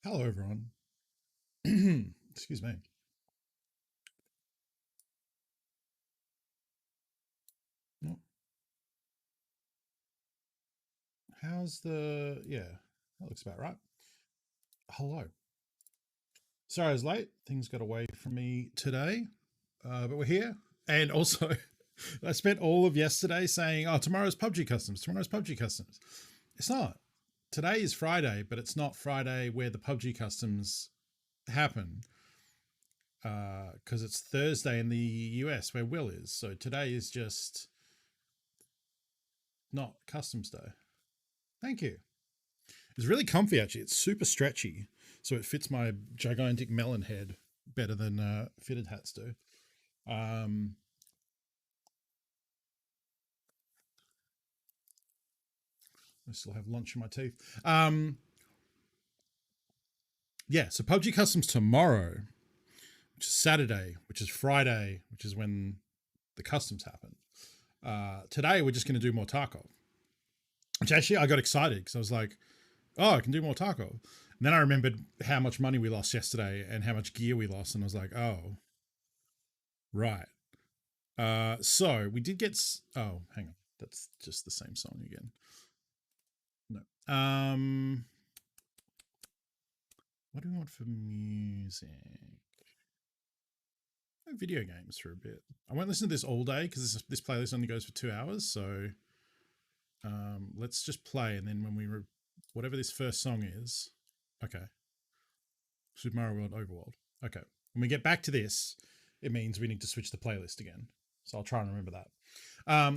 Hello, everyone. Excuse me. No. How's the... Yeah, that looks about right. Hello. Sorry I was late. Things got away from me today, but we're here. And also, I spent all of yesterday saying, oh, tomorrow's PUBG Customs. Tomorrow's PUBG Customs. It's not. Today is Friday, but it's not Friday where the PUBG Customs happen because it's Thursday in the US where Will is. So today is just not Customs Day. Thank you. It's really comfy, actually. It's super stretchy, so it fits my gigantic melon head better than fitted hats do. Um, I still have lunch in my teeth. Yeah, so PUBG Customs tomorrow, which is Saturday, which is Friday, which is when the customs happen. Today, we're just going to do more Tarkov, which actually I got excited because I was like, oh, I can do more Tarkov. And then I remembered how much money we lost yesterday and how much gear we lost. And I was like, oh, right. So we did get. Oh, hang on. That's just the same song again. No. What do we want for music? Video games for a bit. I won't listen to this all day because this playlist only goes for 2 hours. So let's just play, and then when whatever this first song is, okay. Super Mario World Overworld. Okay. When we get back to this, it means we need to switch the playlist again. So I'll try and remember that.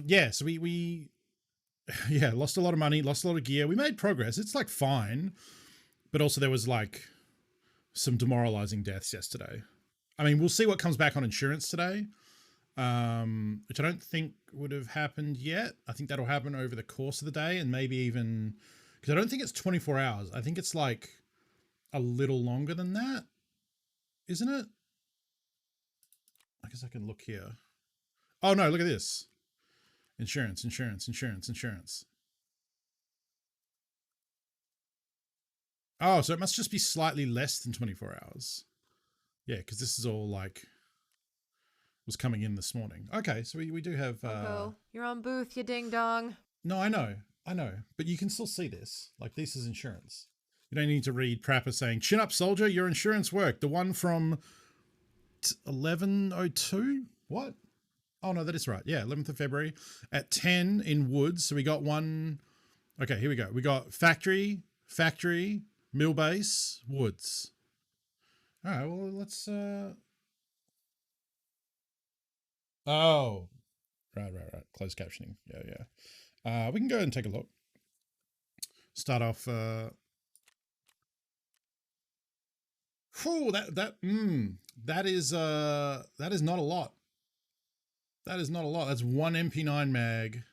Yeah. So we yeah, lost a lot of money, lost a lot of gear. We made progress. It's like fine, but also there was like some demoralizing deaths yesterday. I mean, we'll see what comes back on insurance today, which I don't think would have happened yet. I think that'll happen over the course of the day, and maybe even because I don't think it's 24 hours. I think it's like a little longer than that, isn't it? I guess I can look here. Oh no, look at this. Insurance, insurance, insurance, insurance. Oh, so it must just be slightly less than 24 hours. Yeah, because this is all like was coming in this morning. Okay, so we do have. Uncle, you're on booth, you ding dong. No, I know, but you can still see this. Like this is insurance. You don't need to read Prapper saying "Chin up, soldier, your insurance worked." The one from 11:02. What? Oh no, that is right. Yeah, 11th of February at 10 in Woods. So we got one. Okay, here we go. We got factory, mill base, Woods. All right. Well, let's. Oh, right. Closed captioning. Yeah. We can go ahead and take a look. Start off. Whew, that is not a lot. That is not a lot. That's one MP9 mag.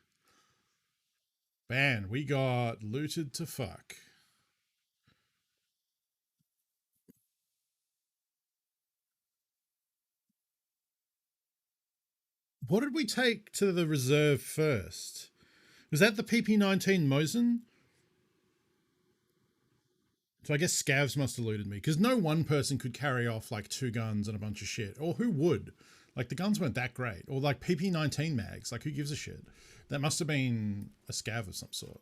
Man, we got looted to fuck. What did we take to the reserve first? Was that the PP19 Mosin? So I guess scavs must have looted me because no one person could carry off like two guns and a bunch of shit. Or who would? Like the guns weren't that great. Or like PP19 mags. Like who gives a shit? That must have been a scav of some sort.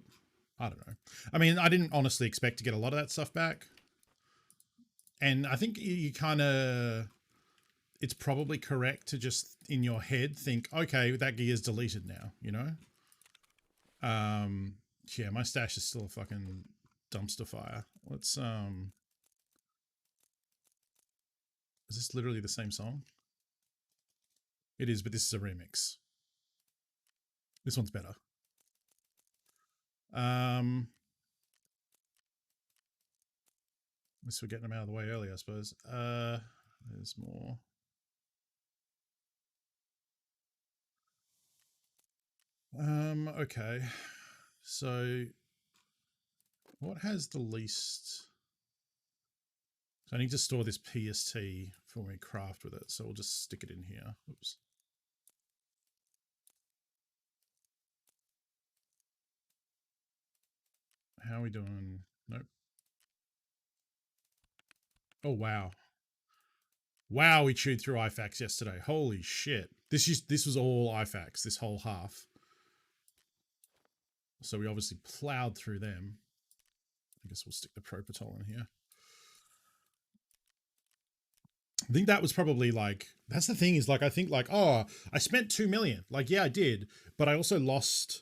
I don't know. I mean, I didn't honestly expect to get a lot of that stuff back. And I think you kind of, it's probably correct to just in your head think, okay, that gear's deleted now, you know? Yeah, my stash is still a fucking dumpster fire. Is this literally the same song? It is, but this is a remix. This one's better. Unless we're getting them out of the way early, I suppose. There's more. Okay. So what has the least? So I need to store this PST for when we craft with it. So we'll just stick it in here. Oops. How are we doing? Nope. Oh, wow. Wow, we chewed through IFAX yesterday. Holy shit. This was all IFAX, this whole half. So we obviously plowed through them. I guess we'll stick the propofol in here. I think that was probably like, that's the thing is like, I think like, oh, I spent 2 million. Like, yeah, I did. But I also lost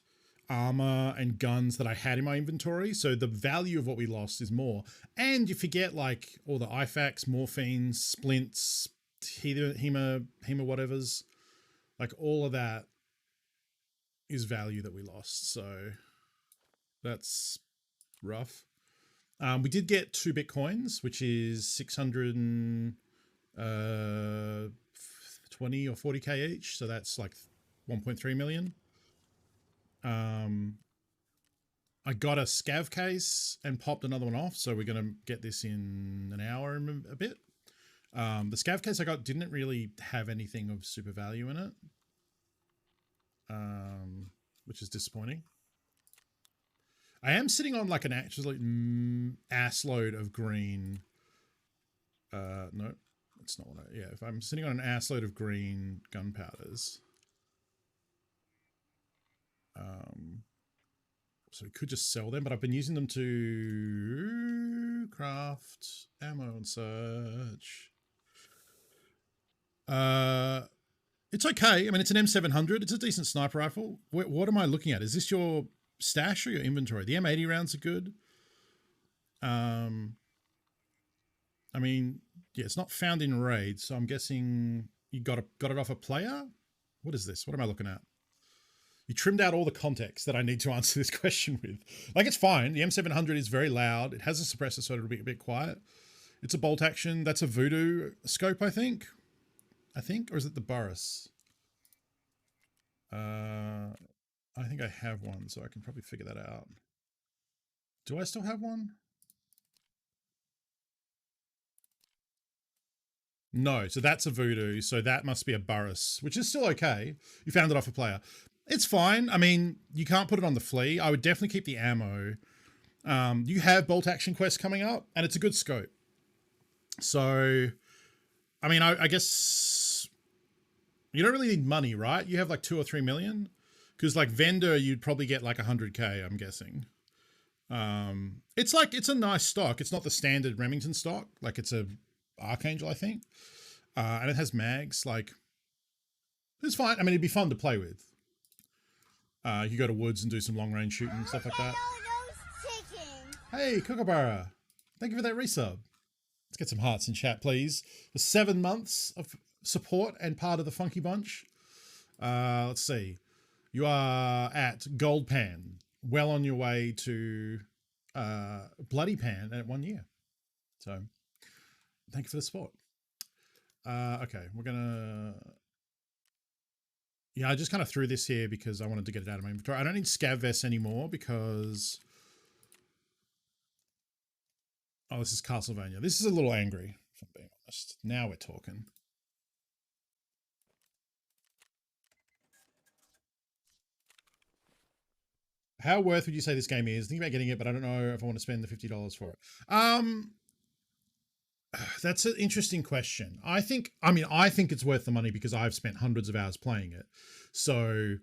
armor and guns that I had in my inventory. So the value of what we lost is more. And you forget like all the IFAX, morphines, splints, hema whatevers. Like all of that is value that we lost. So that's rough. We did get 2 Bitcoins, which is 600 20 or 40k each, so that's like 1.3 million. I got a scav case and popped another one off, so we're gonna get this in an hour and a bit. The scav case I got didn't really have anything of super value in it, which is disappointing. I am sitting on like an absolute ass load of green. No, it's not what I. Yeah, if I'm sitting on an ass load of green gunpowders. So we could just sell them, but I've been using them to craft ammo and such. It's okay. I mean, it's an M700. It's a decent sniper rifle. What am I looking at? Is this your stash or your inventory? The M80 rounds are good. I mean, yeah, it's not found in raids, so I'm guessing you got it off a player. What is this? What am I looking at? You trimmed out all the context that I need to answer this question with. Like, it's fine. The M700 is very loud. It has a suppressor, so it'll be a bit quiet. It's a bolt action. That's a voodoo scope, I think. Or is it the Burris? I think I have one, so I can probably figure that out. Do I still have one? No, so that's a voodoo, so that must be a Burris, which is still okay. You found it off a player. It's fine. I mean, you can't put it on the flea. I would definitely keep the ammo. You have bolt action quests coming up, and it's a good scope. So, I mean, I guess you don't really need money, right? You have like 2 or 3 million, because like vendor, you'd probably get like 100k. I'm guessing. It's a nice stock. It's not the standard Remington stock. Like it's a Archangel, I think, and it has mags. Like it's fine. I mean, it'd be fun to play with. You go to woods and do some long range shooting and stuff like that. Hey, Kookaburra. Thank you for that resub. Let's get some hearts in chat, please. For 7 months of support and part of the Funky Bunch. Let's see. You are at Gold Pan. Well on your way to Bloody Pan at 1 year. So thank you for the support. Okay, we're going to... Yeah, I just kind of threw this here because I wanted to get it out of my inventory. I don't need scav vests anymore because... Oh, this is Castlevania. This is a little angry, if I'm being honest. Now we're talking. How worth would you say this game is? Thinking about getting it, but I don't know if I want to spend the $50 for it. That's an interesting question. I think it's worth the money because I've spent hundreds of hours playing it. So,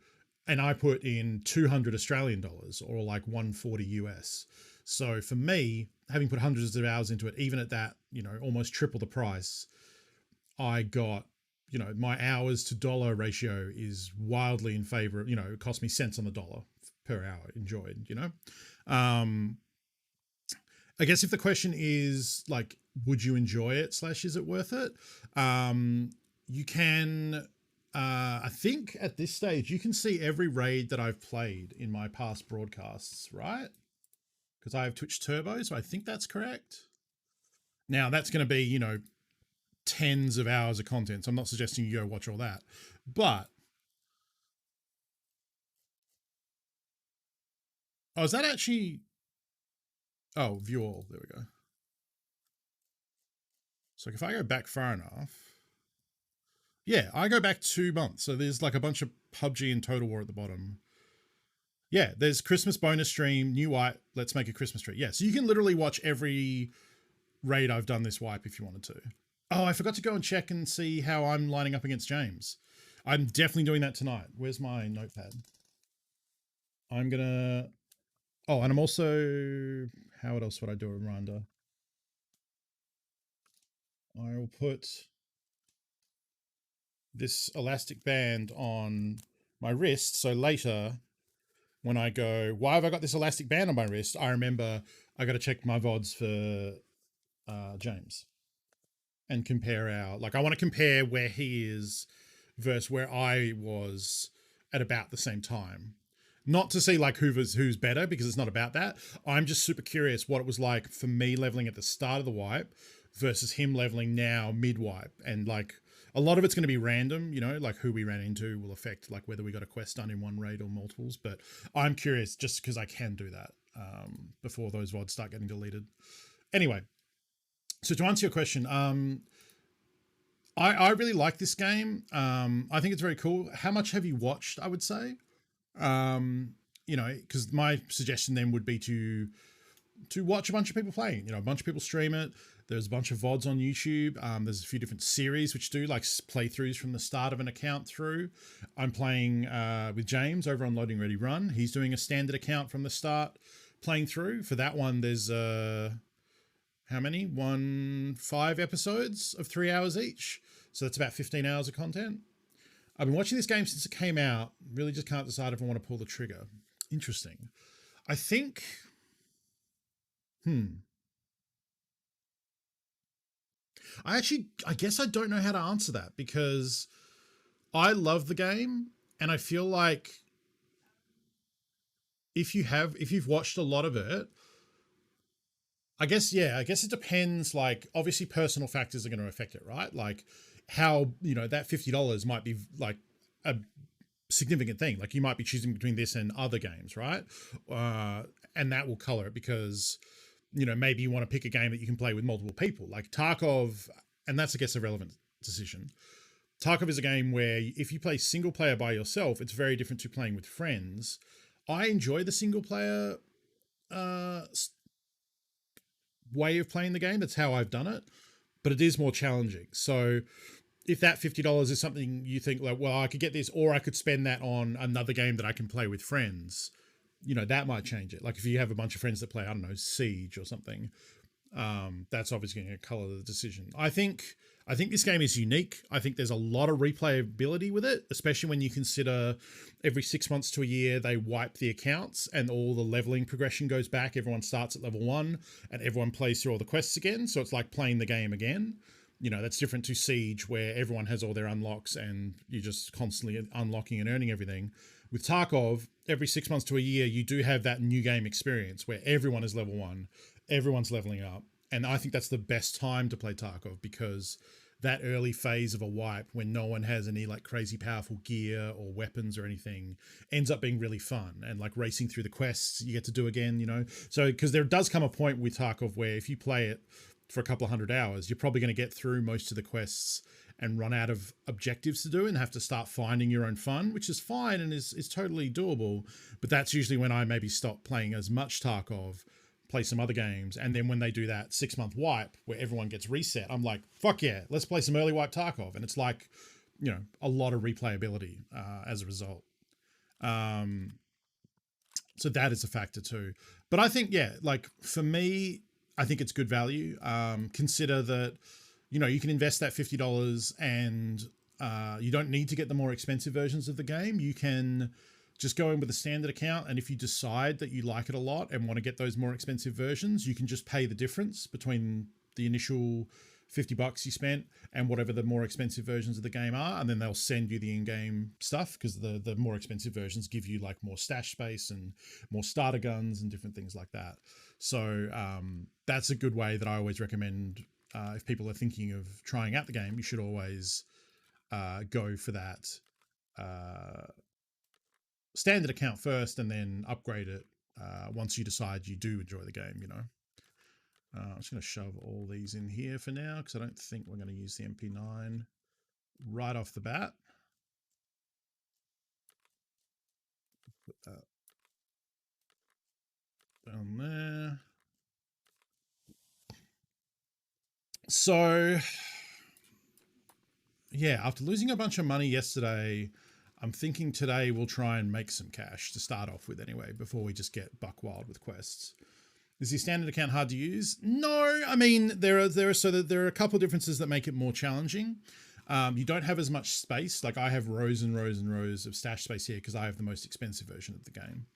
and I put in 200 Australian dollars or like 140 US. So for me, having put hundreds of hours into it, even at that, almost triple the price, I got, my hours to dollar ratio is wildly in favor of, it cost me cents on the dollar per hour enjoyed, I guess if the question is like, would you enjoy it / is it worth it? You can, I think at this stage, you can see every raid that I've played in my past broadcasts, right? Because I have Twitch Turbo, so I think that's correct. Now that's going to be, tens of hours of content. So I'm not suggesting you go watch all that, but is that actually, view all, there we go. So if I go back far enough, yeah, I go back 2 months. So there's like a bunch of PUBG and Total War at the bottom. Yeah, there's Christmas bonus stream, new white, let's make a Christmas tree. Yeah, so you can literally watch every raid I've done this wipe if you wanted to. Oh, I forgot to go and check and see how I'm lining up against James. I'm definitely doing that tonight. Where's my notepad? I'm gonna. Oh, and I'm also. How else would I do a reminder? I will put this elastic band on my wrist, so later when I go, why have I got this elastic band on my wrist? I remember I got to check my VODs for James and compare our. Like, I want to compare where he is versus where I was at about the same time. Not to see like who's better, because it's not about that. I'm just super curious what it was like for me leveling at the start of the wipe versus him leveling now mid wipe, and like a lot of it's going to be random, you know, like who we ran into will affect like whether we got a quest done in one raid or multiples. But I'm curious just because I can do that before those VODs start getting deleted. Anyway, so to answer your question, I really like this game. I think it's very cool. How much have you watched? I would say, you know, because my suggestion then would be to watch a bunch of people playing. You know, a bunch of people stream it. There's a bunch of VODs on YouTube. There's a few different series which do like playthroughs from the start of an account through. I'm playing with James over on Loading Ready Run. He's doing a standard account from the start, playing through. For that one, there's how many? 5 episodes of 3 hours each. So that's about 15 hours of content. I've been watching this game since it came out. Really just can't decide if I want to pull the trigger. Interesting. I think, I guess I don't know how to answer that, because I love the game and I feel like if you've watched a lot of it, I guess it depends. Like, obviously personal factors are going to affect it, right? Like how, you know, that $50 might be like a significant thing. Like you might be choosing between this and other games, right? And that will color it, because, you know, maybe you want to pick a game that you can play with multiple people, like Tarkov, and that's, I guess, a relevant decision. Tarkov is a game where if you play single player by yourself, it's very different to playing with friends. I enjoy the single player uh, way of playing the game. That's how I've done it, but it is more challenging. So if that $50 is something you think like, well, I could get this, or I could spend that on another game that I can play with friends, you know, that might change it. Like if you have a bunch of friends that play, I don't know, Siege or something, that's obviously going to color the decision. I think this game is unique. I think there's a lot of replayability with it, especially when you consider every 6 months to a year they wipe the accounts and all the leveling progression goes back. Everyone starts at level 1 and everyone plays through all the quests again. So it's like playing the game again. You know, that's different to Siege, where everyone has all their unlocks and you're just constantly unlocking and earning everything. With Tarkov, every 6 months to a year, you do have that new game experience where everyone is level 1, everyone's leveling up. And I think that's the best time to play Tarkov, because that early phase of a wipe when no one has any like crazy powerful gear or weapons or anything ends up being really fun, and like racing through the quests you get to do again, you know? So, because there does come a point with Tarkov where if you play it for a couple of 100 hours, you're probably going to get through most of the quests and run out of objectives to do and have to start finding your own fun, which is fine and is totally doable. But that's usually when I maybe stop playing as much Tarkov, play some other games. And then when they do that 6 month wipe where everyone gets reset, I'm like, fuck yeah, let's play some early wipe Tarkov. And it's like, you know, a lot of replayability as a result. So that is a factor too. But I think, yeah, like for me, I think it's good value. Consider that, you know, you can invest that $50 and you don't need to get the more expensive versions of the game. You can just go in with a standard account. And if you decide that you like it a lot and want to get those more expensive versions, you can just pay the difference between the initial $50 you spent and whatever the more expensive versions of the game are, and then they'll send you the in-game stuff, because the more expensive versions give you like more stash space and more starter guns and different things like that. So that's a good way that I always recommend. If people are thinking of trying out the game, you should always go for that standard account first and then upgrade it once you decide you do enjoy the game, you know. I'm just going to shove all these in here for now, because I don't think we're going to use the MP9 right off the bat. Put that down there. So, yeah, after losing a bunch of money yesterday, I'm thinking today we'll try and make some cash to start off with anyway, before we just get buck wild with quests. Is the standard account hard to use? No, I mean there are a couple of differences that make it more challenging. You don't have as much space. Like I have rows and rows and rows of stash space here because I have the most expensive version of the game.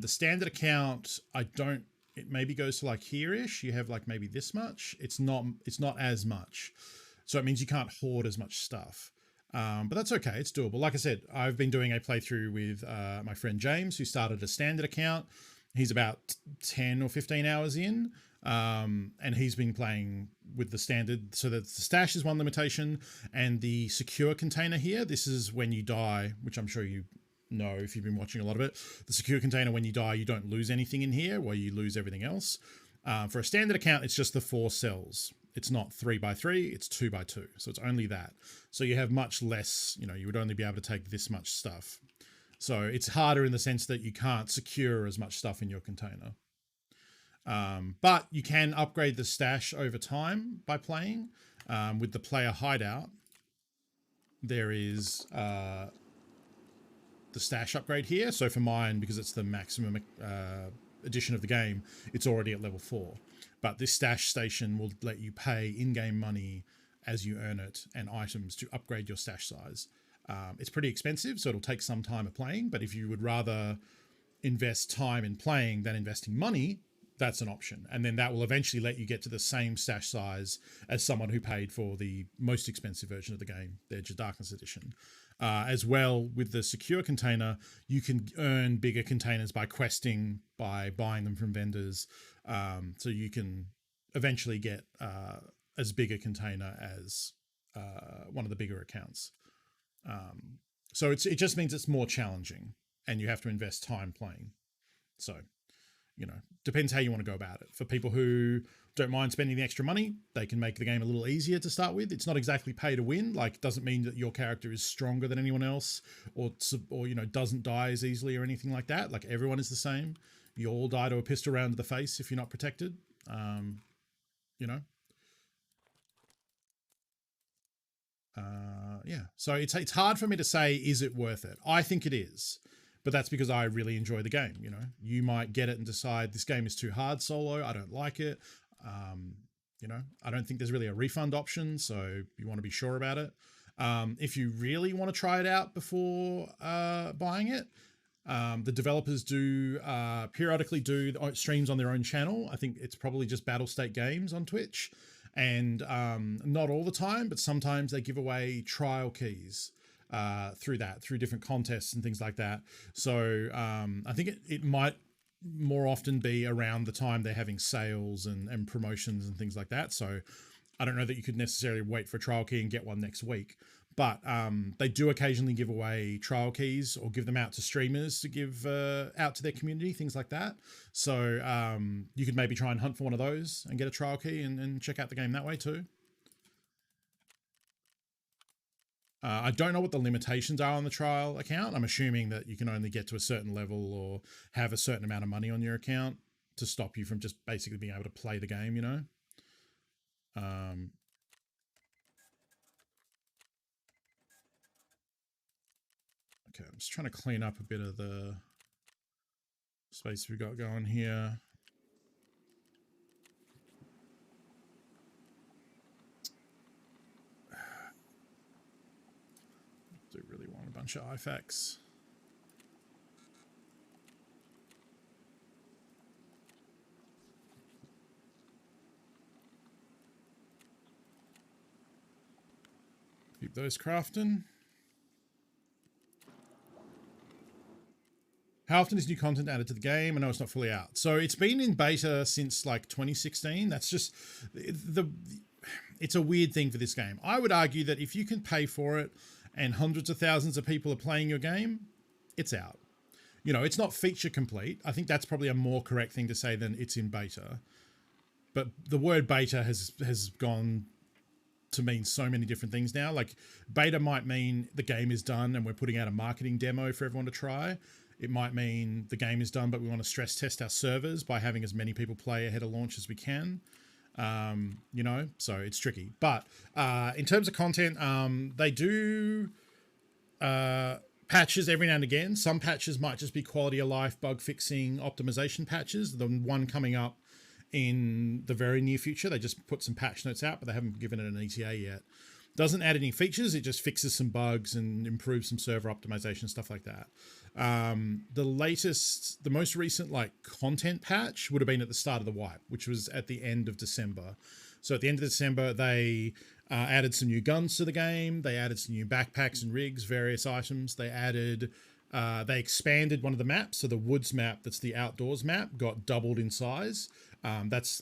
The standard account, I don't. It maybe goes to like here-ish. You have like maybe this much. It's not as much, so it means you can't hoard as much stuff. But that's okay. It's doable. Like I said, I've been doing a playthrough with my friend James, who started a standard account. He's about 10 or 15 hours in, and he's been playing with the standard. So that the stash is one limitation, and the secure container here, this is when you die, which I'm sure you know if you've been watching a lot of it. The secure container, when you die, you don't lose anything in here, where you lose everything else. For a standard account, it's just the 4 cells. It's not 3x3, it's 2x2. So it's only that. So you have much less, you would only be able to take this much stuff. So it's harder in the sense that you can't secure as much stuff in your container. But you can upgrade the stash over time by playing. With the player hideout, there is the stash upgrade here. So for mine, because it's the maximum edition of the game, it's already at level 4. But this stash station will let you pay in-game money as you earn it and items to upgrade your stash size. It's pretty expensive, so it'll take some time of playing, but if you would rather invest time in playing than investing money, that's an option. And then that will eventually let you get to the same stash size as someone who paid for the most expensive version of the game, the Edge of Darkness edition. As well, with the secure container, you can earn bigger containers by questing, by buying them from vendors. So you can eventually get as big a container as one of the bigger accounts. So it just means it's more challenging and you have to invest time playing. So, depends how you want to go about it. For people who don't mind spending the extra money, they can make the game a little easier to start with. It's not exactly pay to win. Like, it doesn't mean that your character is stronger than anyone else or doesn't die as easily or anything like that. Like, everyone is the same. You all die to a pistol round to the face if you're not protected. Yeah. So it's hard for me to say, is it worth it? I think it is, but that's because I really enjoy the game. You might get it and decide this game is too hard solo. I don't like it. I don't think there's really a refund option, so you want to be sure about it. If you really want to try it out before buying it, the developers do periodically do streams on their own channel. I think it's probably just Battle State Games on Twitch. And not all the time, but sometimes they give away trial keys through different contests and things like that. So I think it might more often be around the time they're having sales and promotions and things like that. So I don't know that you could necessarily wait for a trial key and get one next week. But they do occasionally give away trial keys or give them out to streamers to give out to their community, things like that. So you could maybe try and hunt for one of those and get a trial key and check out the game that way too. I don't know what the limitations are on the trial account. I'm assuming that you can only get to a certain level or have a certain amount of money on your account to stop you from just basically being able to play the game, Okay, I'm just trying to clean up a bit of the space we got going here. Do really want a bunch of IFAKs. Keep those crafting. How often is new content added to the game? I know it's not fully out. So it's been in beta since like 2016. That's just it's a weird thing for this game. I would argue that if you can pay for it and hundreds of thousands of people are playing your game, it's out. It's not feature complete. I think that's probably a more correct thing to say than it's in beta. But the word beta has gone to mean so many different things now. Like beta might mean the game is done and we're putting out a marketing demo for everyone to try. It might mean the game is done, but we want to stress test our servers by having as many people play ahead of launch as we can. You know, so it's tricky. But in terms of content, they do patches every now and again. Some patches might just be quality of life, bug fixing, optimization patches. The one coming up in the very near future, they just put some patch notes out, but they haven't given it an ETA yet. Doesn't add any features, it just fixes some bugs and improves some server optimization, stuff like that. The most recent like content patch would have been at the start of the wipe, which was at the end of December. So at the end of December, they added some new guns to the game. They added some new backpacks and rigs, various items. They expanded one of the maps. So the woods map, that's the outdoors map, got doubled in size. That's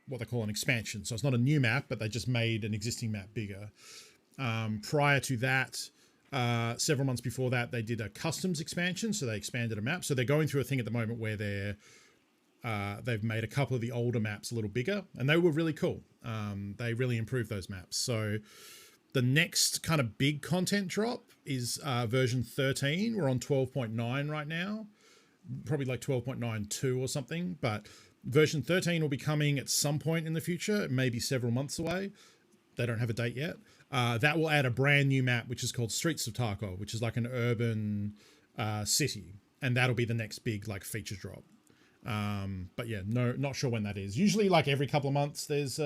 what they call an expansion. So it's not a new map, but they just made an existing map bigger. Prior to that, several months before that, they did a customs expansion. So they expanded a map. So they're going through a thing at the moment where they've made a couple of the older maps a little bigger, and they were really cool. They really improved those maps. So the next kind of big content drop is version 13. We're on 12.9 right now, probably like 12.92 or something, but version 13 will be coming at some point in the future. It may be several months away. They don't have a date yet. That will add a brand new map, which is called Streets of Tarkov, which is like an urban city. And that'll be the next big like feature drop. But yeah, not sure when that is. Usually like every couple of months there's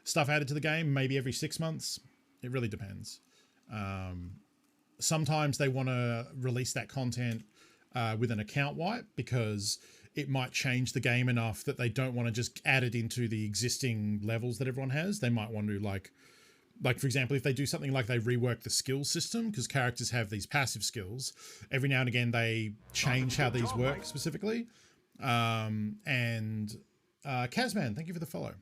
stuff added to the game, maybe every 6 months. It really depends. Sometimes they want to release that content with an account wipe because it might change the game enough that they don't want to just add it into the existing levels that everyone has. They might want to like for example, if they do something like they rework the skill system, because characters have these passive skills, every now and again they change how these work specifically. Kazman, thank you for the follow.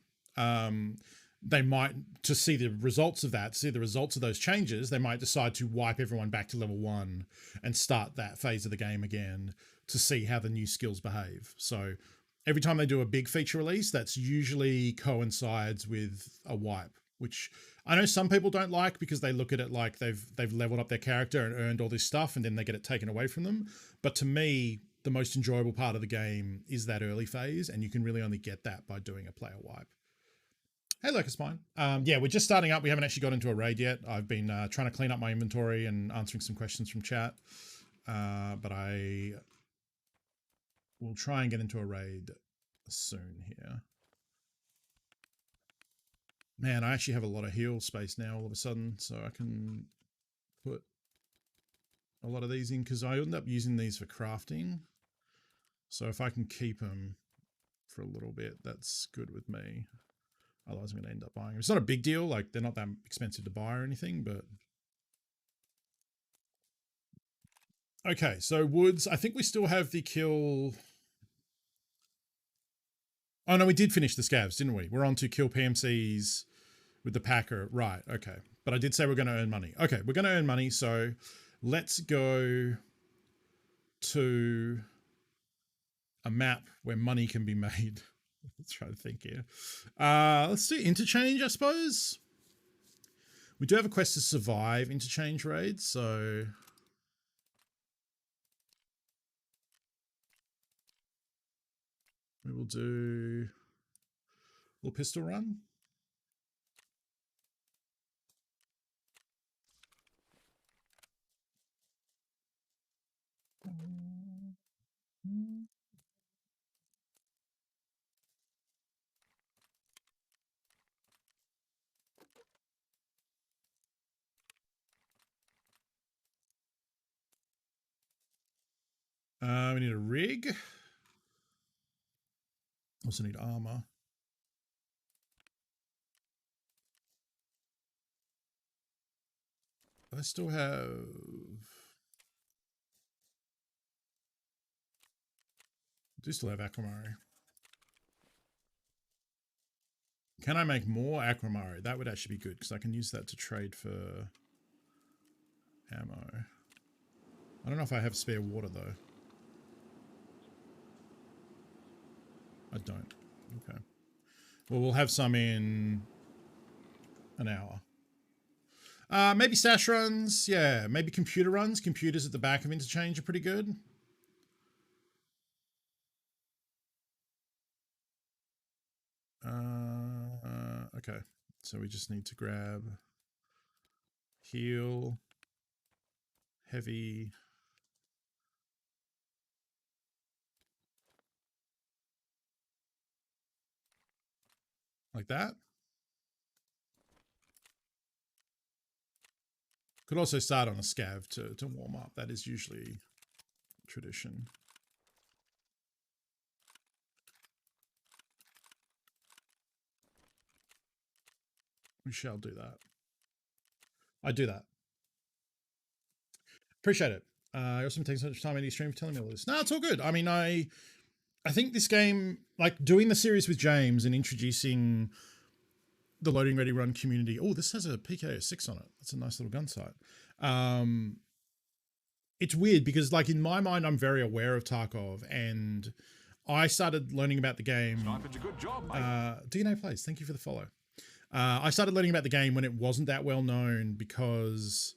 They might, to see the results of that, see the results of those changes, they might decide to wipe everyone back to level 1 and start that phase of the game again to see how the new skills behave. So every time they do a big feature release, that's usually coincides with a wipe, which I know some people don't like because they look at it like they've leveled up their character and earned all this stuff and then they get it taken away from them. But to me, the most enjoyable part of the game is that early phase, and you can really only get that by doing a player wipe. Hey, Locust Mine. Yeah, we're just starting up. We haven't actually got into a raid yet. I've been trying to clean up my inventory and answering some questions from chat. But I will try and get into a raid soon here. Man, I actually have a lot of heal space now all of a sudden, so I can put a lot of these in because I end up using these for crafting. So if I can keep them for a little bit, that's good with me. Otherwise, I'm going to end up buying them. It's not a big deal. Like, they're not that expensive to buy or anything, but... Okay, so woods. I think we still have the kill... Oh, no, we did finish the scavs, didn't we? We're on to kill PMCs with the packer. Right, okay. But I did say we're going to earn money. Okay, we're going to earn money, so let's go to a map where money can be made. Let's try to think here. Let's do interchange, I suppose. We do have a quest to survive interchange raids, so... we will do a little pistol run. We need a rig. Also need armor. I still have... I do still have aquamarine. Can I make more aquamarine? That would actually be good because I can use that to trade for ammo. I don't know if I have spare water though. I don't. Okay. Well, we'll have some in an hour. Maybe stash runs. Yeah, maybe computer runs. Computers at the back of interchange are pretty good. Okay, so we just need to grab heal, heavy, like that. Could also start on a scav to warm up. That is usually tradition. We shall do that. I do that. Appreciate it. I also taking so much time in the stream for telling me all this. No, it's all good. I mean, I think this game, like doing the series with James and introducing the Loading Ready Run community. Oh, this has a PKO 6 on it. That's a nice little gun sight. It's weird because, like, in my mind, I'm very aware of Tarkov, and I started learning about the game. It's a good job, mate. DNA Plays, thank you for the follow. I started learning about the game when it wasn't that well known because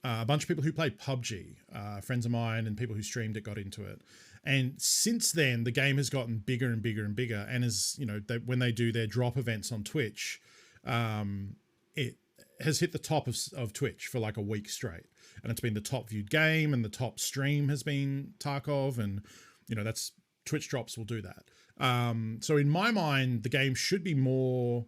a bunch of people who played PUBG, friends of mine and people who streamed it, got into it. And since then, the game has gotten bigger and bigger and bigger. And as you know, when they do their drop events on Twitch, it has hit the top of Twitch for like a week straight. And it's been the top viewed game, and the top stream has been Tarkov. And, you know, that's Twitch drops will do that. So in my mind, the game should be more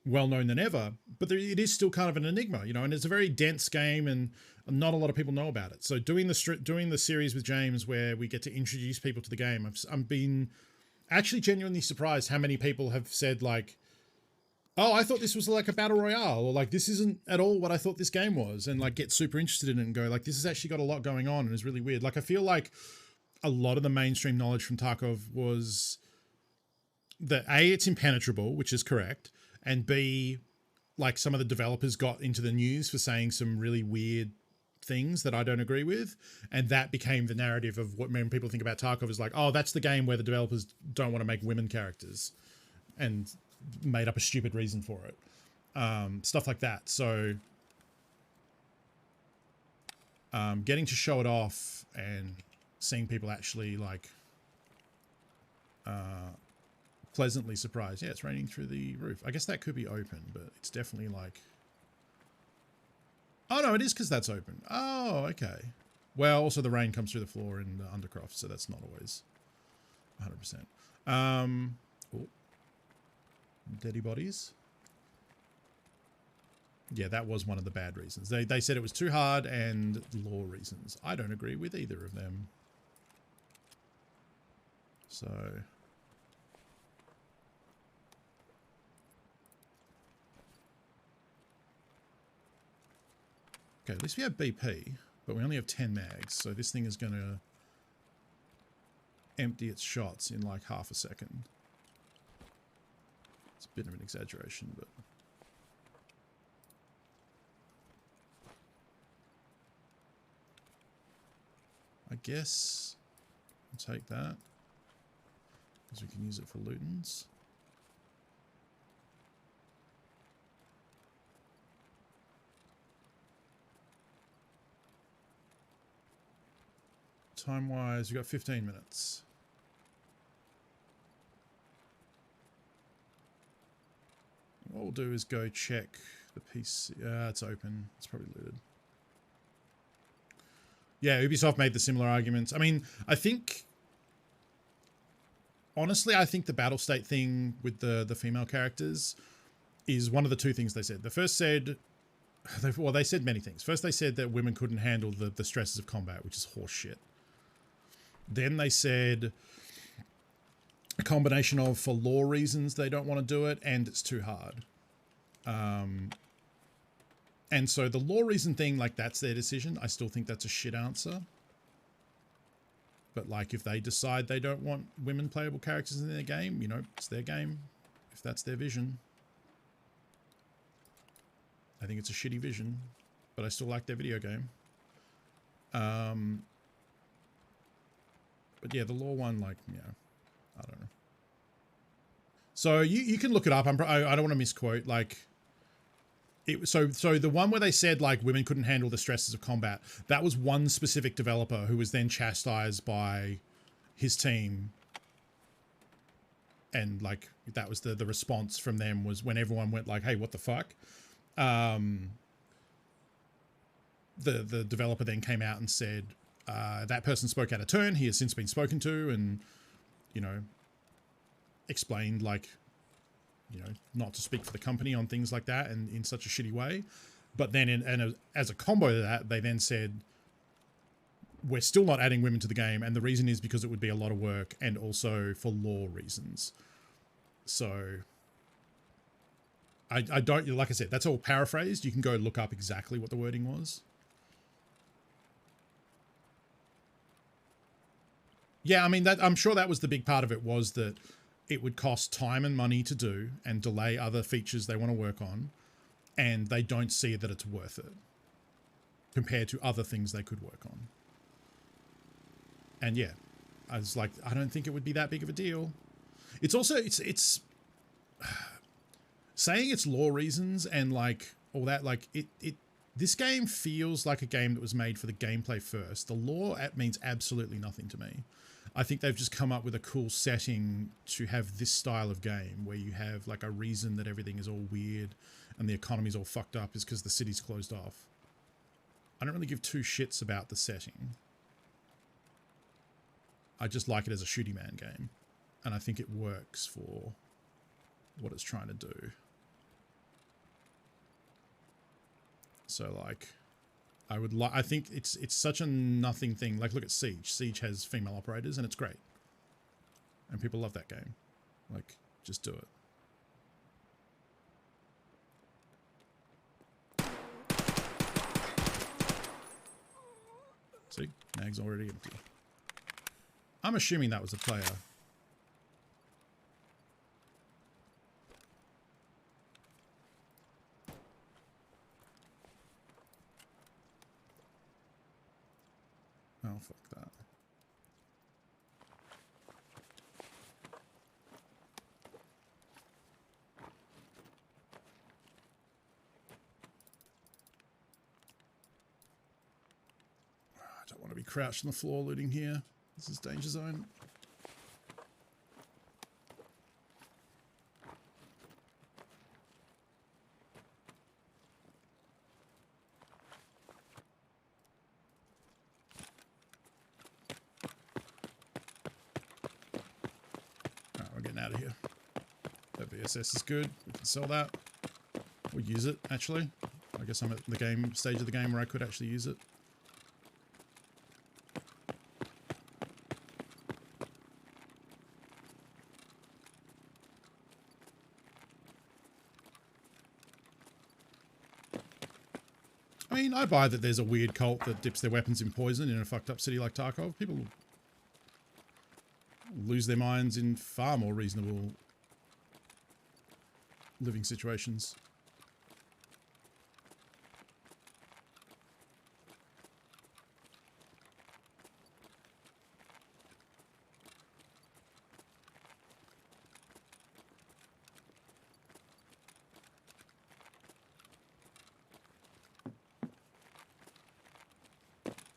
well known than ever, but it is still kind of an enigma, you know, and it's a very dense game and not a lot of people know about it. So doing the series with James where we get to introduce people to the game, I'm been actually genuinely surprised how many people have said like, oh, I thought this was like a battle royale, or like this isn't at all what I thought this game was, and like get super interested in it and go like, this has actually got a lot going on and is really weird. Like I feel like a lot of the mainstream knowledge from Tarkov was that A, it's impenetrable, which is correct, and B, like some of the developers got into the news for saying some really weird things that I don't agree with, and that became the narrative of what when people think about Tarkov is like, oh, that's the game where the developers don't want to make women characters, and made up a stupid reason for it, stuff like that. So getting to show it off and seeing people actually like pleasantly surprised. Yeah, it's raining through the roof. I guess that could be open, but it's definitely like, oh no, it is because that's open. Oh, okay. Well, also the rain comes through the floor in the Undercroft, so that's not always 100%. Oh, deady bodies. Yeah, that was one of the bad reasons. They said it was too hard and law reasons. I don't agree with either of them. So okay, at least we have BP, but we only have 10 mags, so this thing is going to empty its shots in like half a second. It's a bit of an exaggeration, but I guess I'll take that because we can use it for lootins. Time-wise, we've got 15 minutes. What we'll do is go check the PC. It's open. It's probably looted. Yeah, Ubisoft made the similar arguments. I mean, I think... Honestly, I think the battle state thing with the female characters is one of the two things they said. The first said... Well, they said many things. First, they said that women couldn't handle the stresses of combat, which is horseshit. Then they said a combination of for law reasons they don't want to do it and it's too hard. And so the law reason thing, like that's their decision. I still think that's a shit answer. But like if they decide they don't want women playable characters in their game, you know, it's their game. If that's their vision. I think it's a shitty vision, but I still like their video game. But yeah, the law one, like, yeah, I don't know. So you can look it up. I don't want to misquote. Like, so the one where they said like women couldn't handle the stresses of combat, that was one specific developer who was then chastised by his team and like that was the response from them was when everyone went like, hey, what the fuck, the developer then came out and said that person spoke out of turn, he has since been spoken to, and you know, explained like, you know, not to speak for the company on things like that and in such a shitty way. But then as a combo to that, they then said, we're still not adding women to the game, and the reason is because it would be a lot of work and also for law reasons. So I don't, like I said, that's all paraphrased. You can go look up exactly what the wording was. Yeah, I mean, that I'm sure that was the big part of it, was that it would cost time and money to do and delay other features they want to work on, and they don't see that it's worth it compared to other things they could work on. And yeah, I was like, I don't think it would be that big of a deal. It's also, it's saying it's law reasons and like all that, like this game feels like a game that was made for the gameplay first. The law means absolutely nothing to me. I think they've just come up with a cool setting to have this style of game where you have like a reason that everything is all weird and the economy's all fucked up is because the city's closed off. I don't really give two shits about the setting. I just like it as a shooty man game, and I think it works for what it's trying to do. So like, I think it's such a nothing thing. Like, look at Siege. Siege has female operators and it's great. And people love that game. Like, just do it. See, mag's already empty. I'm assuming that was a player. Oh, fuck that. I don't want to be crouched on the floor looting here. This is danger zone. Alright, we're getting out of here. That VSS is good. We can sell that. We'll use it, actually. I guess I'm at the game stage of the game where I could actually use it. I mean, I buy that there's a weird cult that dips their weapons in poison in a fucked up city like Tarkov. People lose their minds in far more reasonable living situations.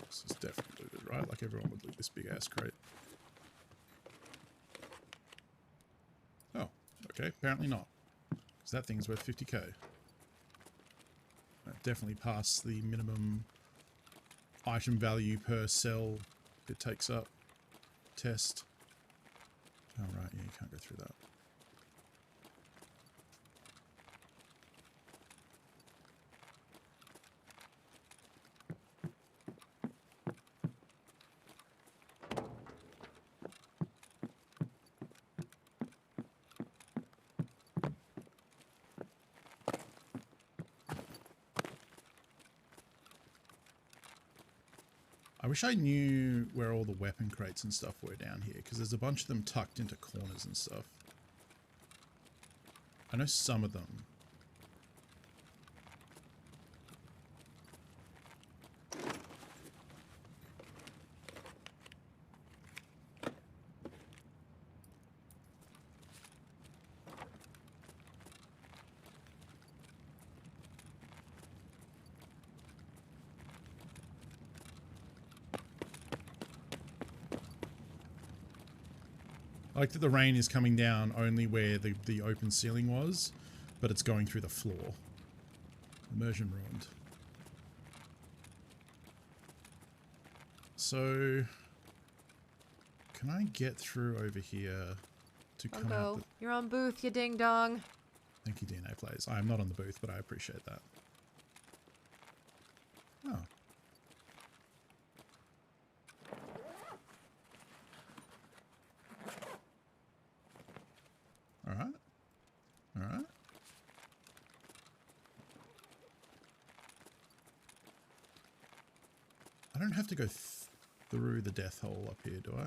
This is definitely looted, right? Like everyone would loot this big ass crate. Oh, okay, apparently not. Because that thing's worth 50k. That definitely passed the minimum item value per cell it takes up test. Oh right, yeah, you can't go through that. I wish I knew where all the weapon crates and stuff were down here, because there's a bunch of them tucked into corners and stuff. I know some of them. I like that the rain is coming down only where the open ceiling was, but it's going through the floor. Immersion ruined. So, can I get through over here to come out? You're on booth, you ding dong. Thank you, DNA Plays. I am not on the booth, but I appreciate that. Oh. Alright. Alright. I don't have to go through the death hole up here, do I?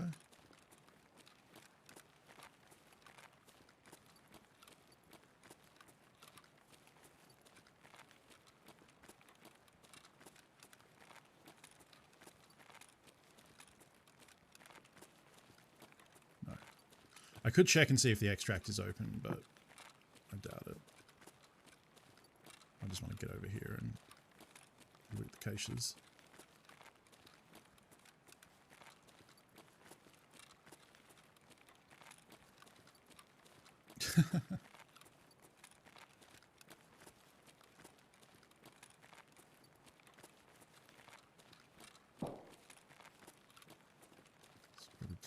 No. I could check and see if the extract is open, but I doubt it. I just want to get over here and loot the caches.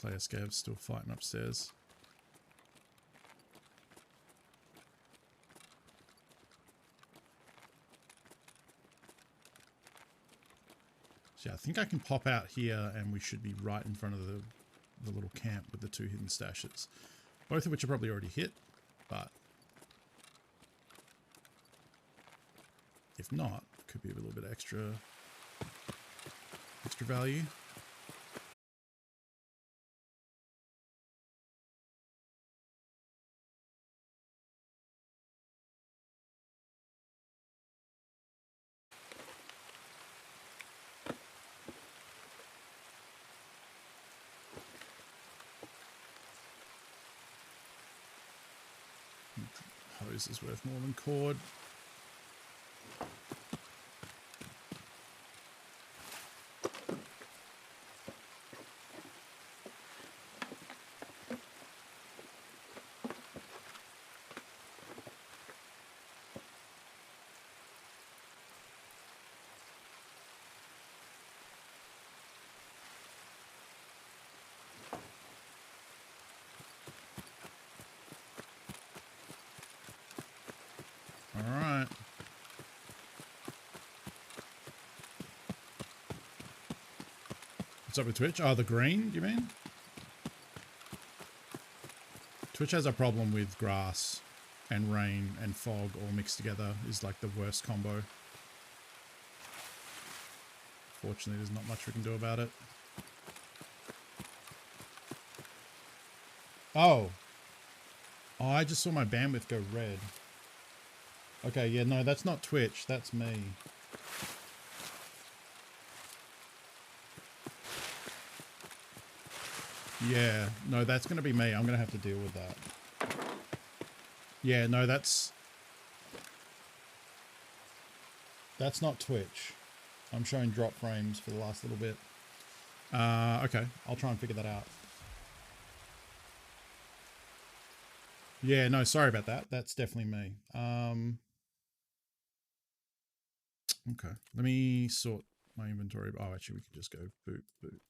Player Scav's still fighting upstairs. So yeah, I think I can pop out here and we should be right in front of the little camp with the two hidden stashes. Both of which are probably already hit, but if not, it could be a little bit extra value. Hose is worth more than cord. Alright. What's up with Twitch? Oh, the green, you mean? Twitch has a problem with grass and rain and fog all mixed together. Is like the worst combo. Fortunately, there's not much we can do about it. Oh. Oh, I just saw my bandwidth go red. Okay, yeah, no, that's not Twitch. That's me. Yeah, no, that's going to be me. I'm going to have to deal with that. Yeah, no, that's not Twitch. I'm showing drop frames for the last little bit. Okay, I'll try and figure that out. Yeah, no, sorry about that. That's definitely me. Okay, let me sort my inventory. Oh, actually, we can just go boot, boot.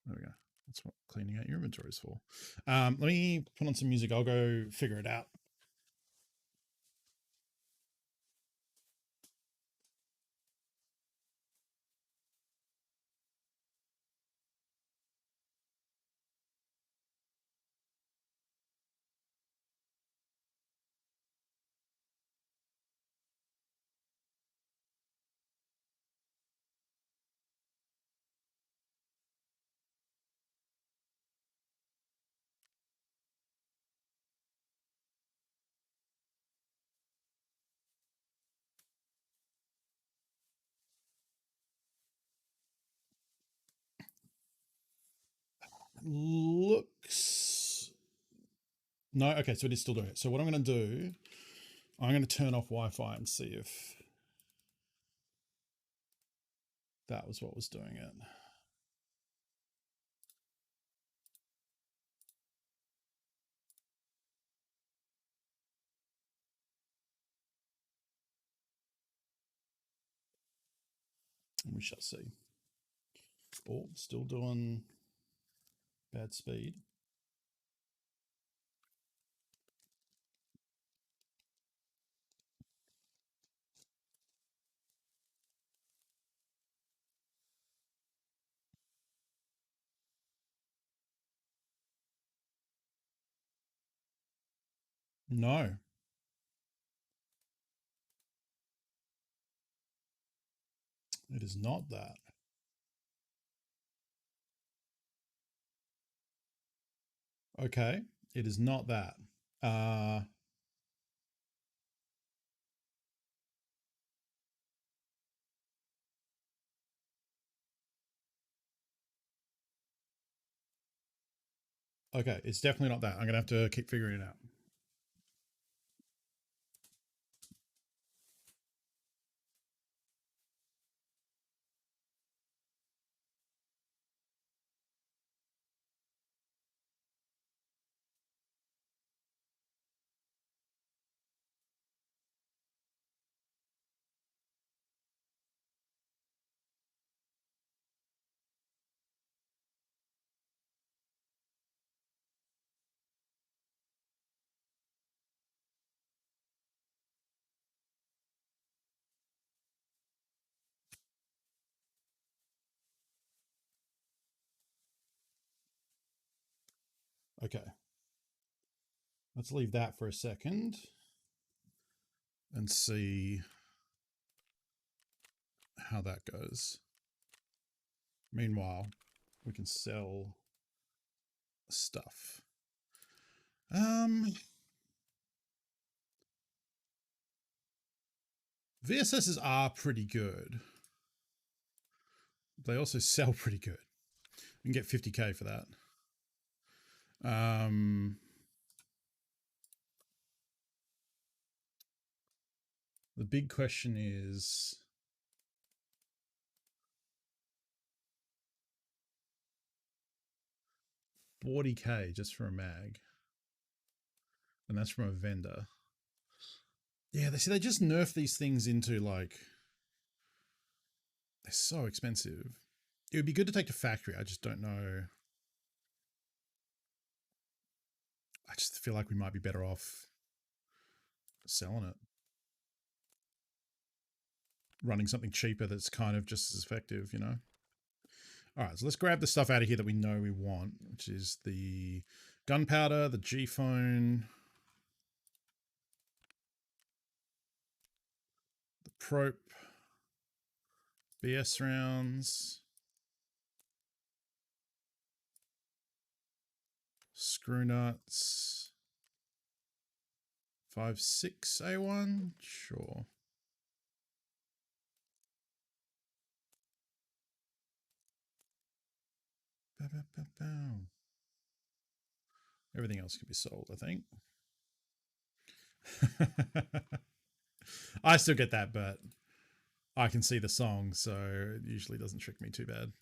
There we go. That's what cleaning out your inventory is for. Let me put on some music. I'll go figure it out. Looks... No, okay, so it is still doing it. So what I'm going to do, I'm going to turn off Wi-Fi and see if that was what was doing it. We shall see. Oh, still doing bad speed. No. It is not that. Okay. It is not that. Okay. It's definitely not that. I'm going to have to keep figuring it out. Okay. Let's leave that for a second and see how that goes. Meanwhile, we can sell stuff. VSSs are pretty good. They also sell pretty good. We can get 50k for that. The big question is, $40k just for a mag, and that's from a vendor. Yeah, they just nerf these things into like, they're so expensive. It would be good to take to factory. I just don't know. I just feel like we might be better off selling it, running something cheaper that's kind of just as effective, you know? All right, so let's grab the stuff out of here that we know we want, which is the gunpowder, the G-phone, the probe, BS rounds, screw nuts, 5.6 A1, sure. Everything else can be sold, I think. I still get that, but I can see the song, so it usually doesn't trick me too bad.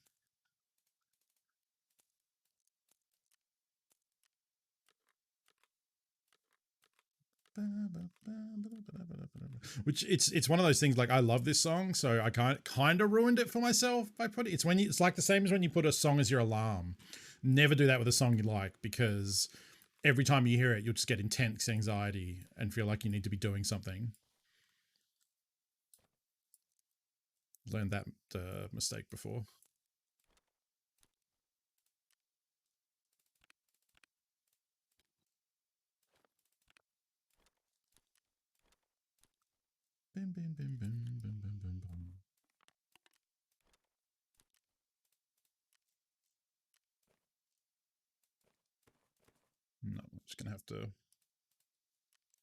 Which it's one of those things, like, I love this song, so I kind of ruined it for myself by putting it's like the same as when you put a song as your alarm. Never do that with a song you like, because every time you hear it, you'll just get intense anxiety and feel like you need to be doing something. Learned that mistake before. Bim, bim, bim, bim, bim, bim, bim, bim. No, I'm just gonna have to.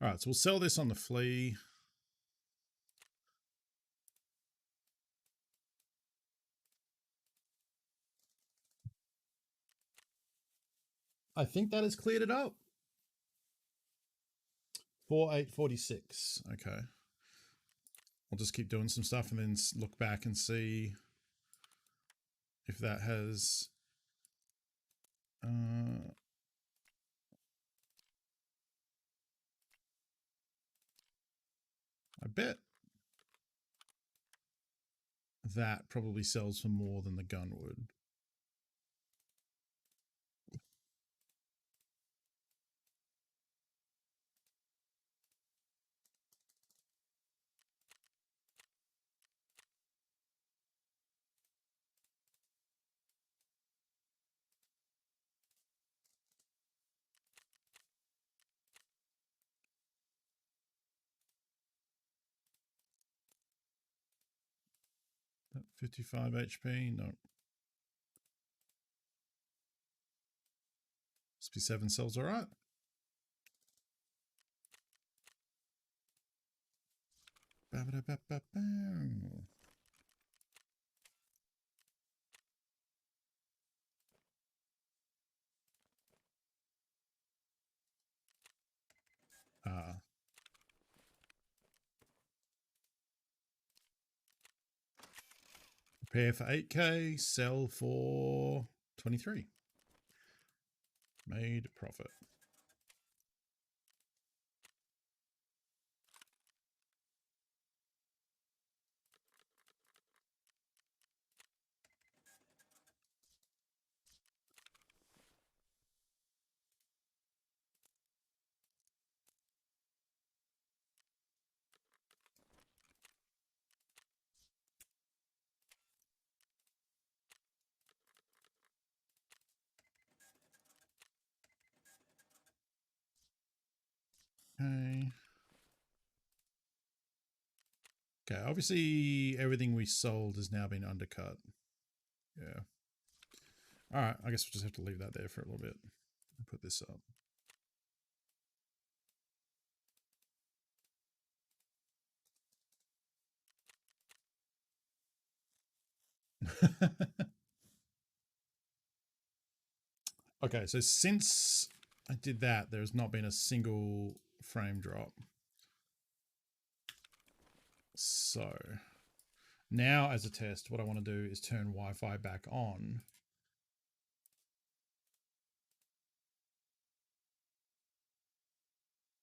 All right, so we'll sell this on the flea. I think that has cleared it up. 4846. Okay. I'll just keep doing some stuff and then look back and see if that has. I bet. that probably sells for more than the gun would. That 55 HP, no. SP7 sells all right. Repair for 8k, sell for 23. Made profit. Okay. Okay, obviously everything we sold has now been undercut. Yeah. All right, I guess we'll just have to leave that there for a little bit. I'll put this up. Okay, so since I did that, there's not been a single frame drop. So now as a test, what I want to do is turn Wi-Fi back on.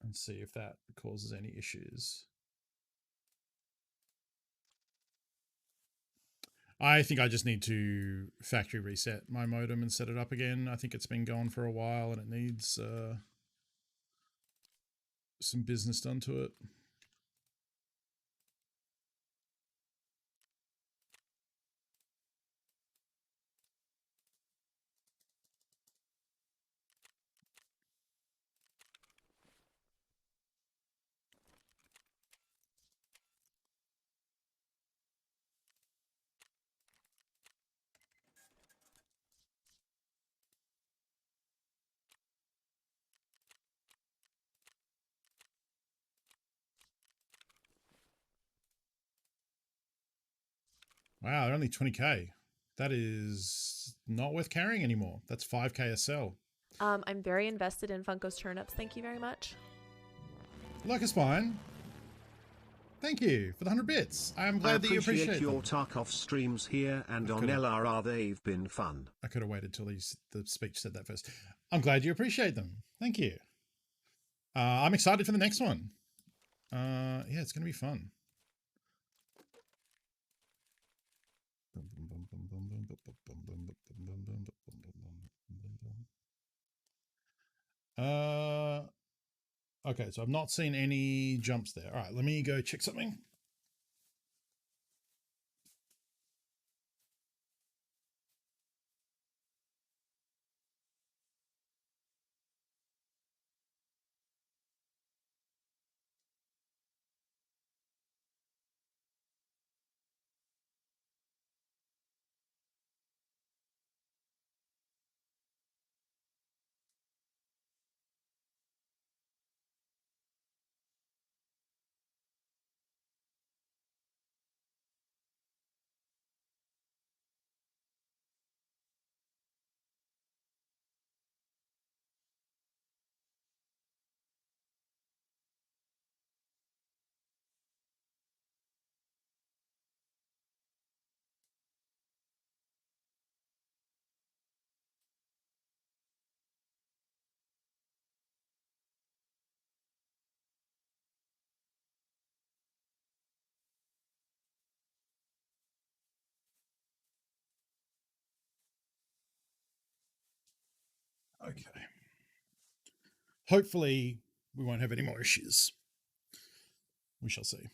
And see if that causes any issues. I think I just need to factory reset my modem and set it up again. I think it's been gone for a while and it needs some business done to it. Wow, they're only 20k. That is not worth carrying anymore. That's 5k a sell. I'm very invested in Funko's turnips. Thank you very much. Like a spine. Thank you for the 100 bits. I'm glad that you appreciate your them. Tarkov streams here and on LRR. They've been fun. I could have waited till the speech said that first. I'm glad you appreciate them. Thank you. I'm excited for the next one. Yeah, it's going to be fun. Okay, so I've not seen any jumps there. All right, let me go check something. Okay. Hopefully we won't have any more issues. We shall see.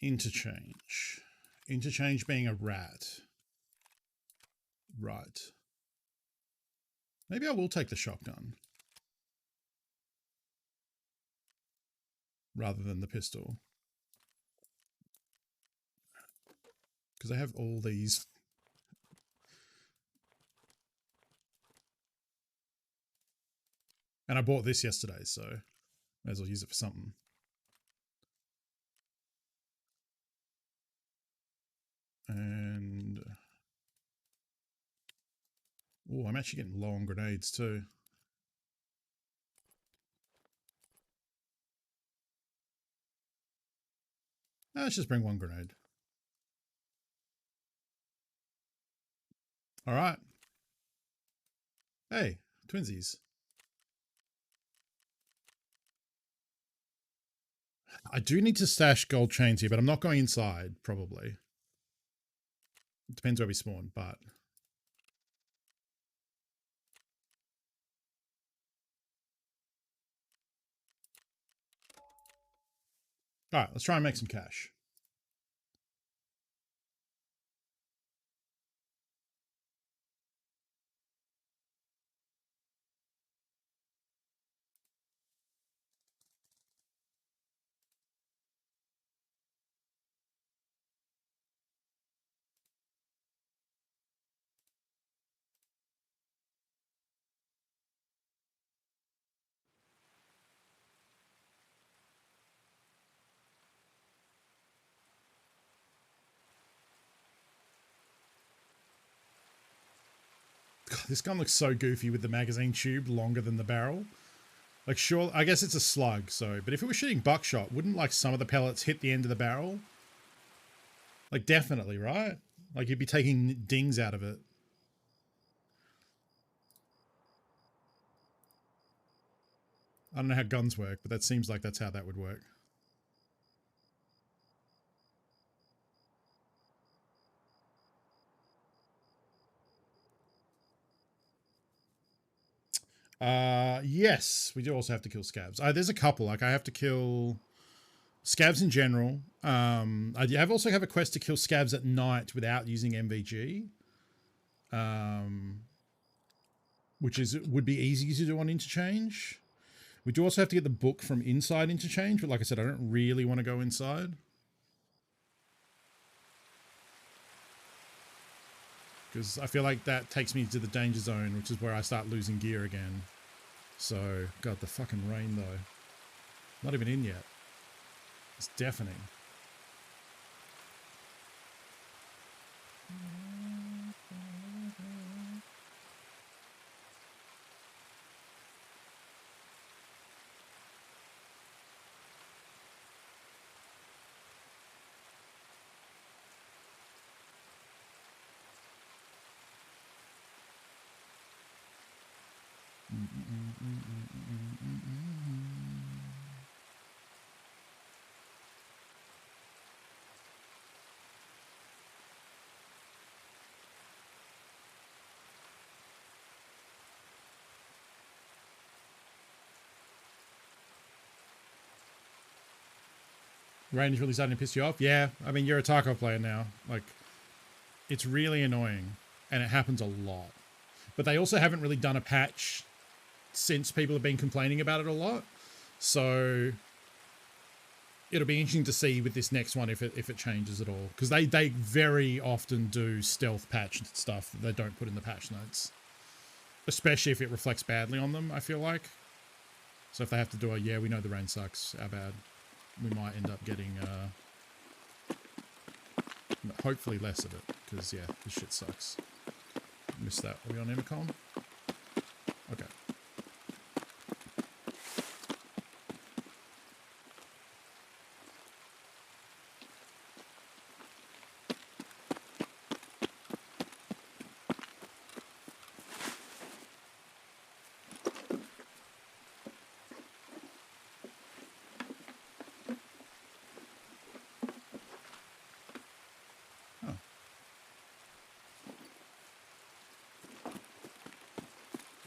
Interchange. Interchange being a rat. Right. Maybe I will take the shotgun rather than the pistol. Because I have all these. And I bought this yesterday, so may as well use it for something. And oh, I'm actually getting low on grenades too. Let's just bring one grenade. All right. Hey, twinsies. I do need to stash gold chains here, but I'm not going inside, probably. It depends where we spawn, but... Alright, let's try and make some cash. God, this gun looks so goofy with the magazine tube longer than the barrel. Like, sure, I guess it's a slug, so... But if it was shooting buckshot, wouldn't, like, some of the pellets hit the end of the barrel? Like, definitely, right? Like, you'd be taking dings out of it. I don't know how guns work, but that seems like that's how that would work. Yes, we do also have to kill scabs. There's a couple. Like, I have to kill scabs in general. I have also have a quest to kill scabs at night without using MVG. Which would be easy to do on Interchange. We do also have to get the book from inside Interchange, but like I said, I don't really want to go inside. Because I feel like that takes me to the danger zone, which is where I start losing gear again. So, God, the fucking rain though. Not even in yet. It's deafening. Rain is really starting to piss you off? Yeah, I mean, you're a Tarkov player now. Like, it's really annoying, and it happens a lot. But they also haven't really done a patch since people have been complaining about it a lot. So it'll be interesting to see with this next one if it changes at all. Because they very often do stealth patch stuff that they don't put in the patch notes. Especially if it reflects badly on them, I feel like. So if they have to do a, yeah, we know the rain sucks, our bad, we might end up getting, hopefully less of it. Because, yeah, this shit sucks. Missed that. Are we on intercom? Okay.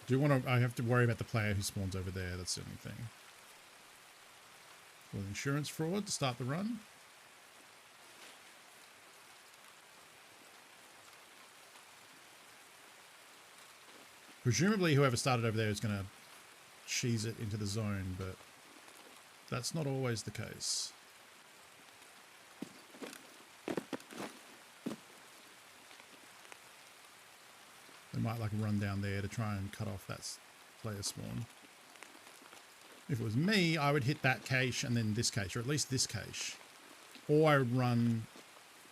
Do want to? I have to worry about the player who spawns over there. That's the only thing. Well, insurance fraud to start the run. Presumably, whoever started over there is going to cheese it into the zone, but that's not always the case. They might like run down there to try and cut off that player spawn. If it was me, I would hit that cache and then this cache, or at least this cache. Or I would run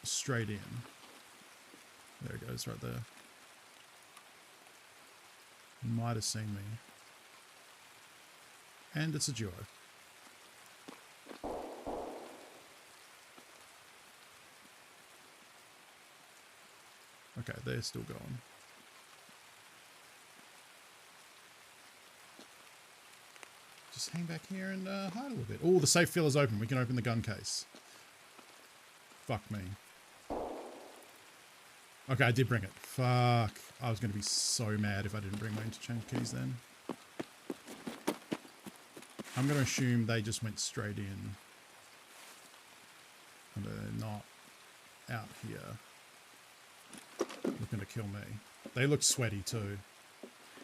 straight in. There it goes, right there. He might have seen me. And it's a duo. Okay, they're still going. Just hang back here and hide a little bit. Oh, the safe filler's open. We can open the gun case. Fuck me. Okay, I did bring it. Fuck. I was going to be so mad if I didn't bring my interchange keys then. I'm going to assume they just went straight in. And they're not out here looking to kill me. They looked sweaty too.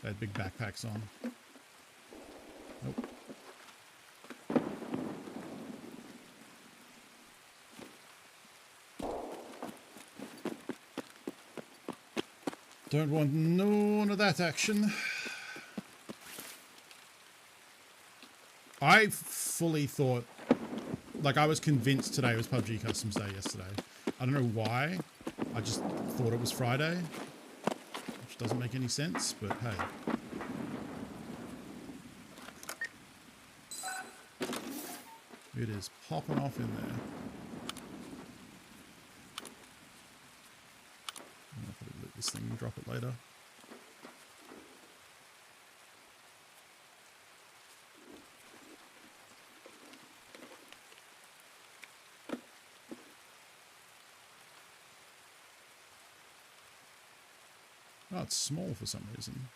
They had big backpacks on. Nope. Don't want none of that action. I fully thought, like I was convinced today was PUBG Customs Day yesterday. I don't know why. I just thought it was Friday, which doesn't make any sense, but hey. It is popping off in there. I'll probably loot this thing and drop it later. Oh, it's small for some reason.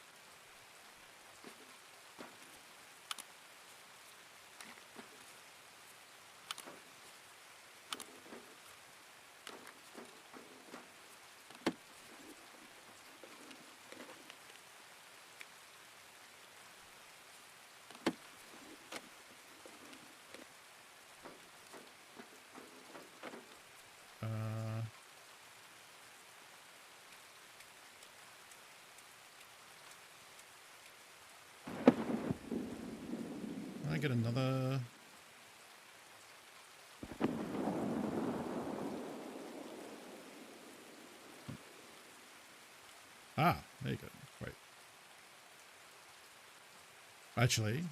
I get another. Ah, there you go. Wait. Actually,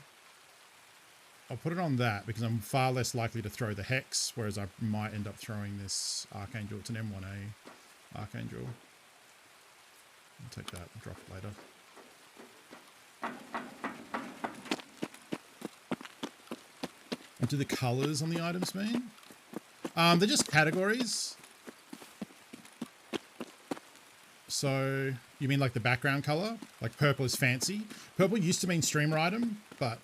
I'll put it on that because I'm far less likely to throw the Hex, whereas I might end up throwing this Archangel. It's an M1A Archangel. I'll take that and drop it later. What do the colors on the items mean? They're just categories. So you mean like the background color? Like purple is fancy. Purple used to mean streamer item, but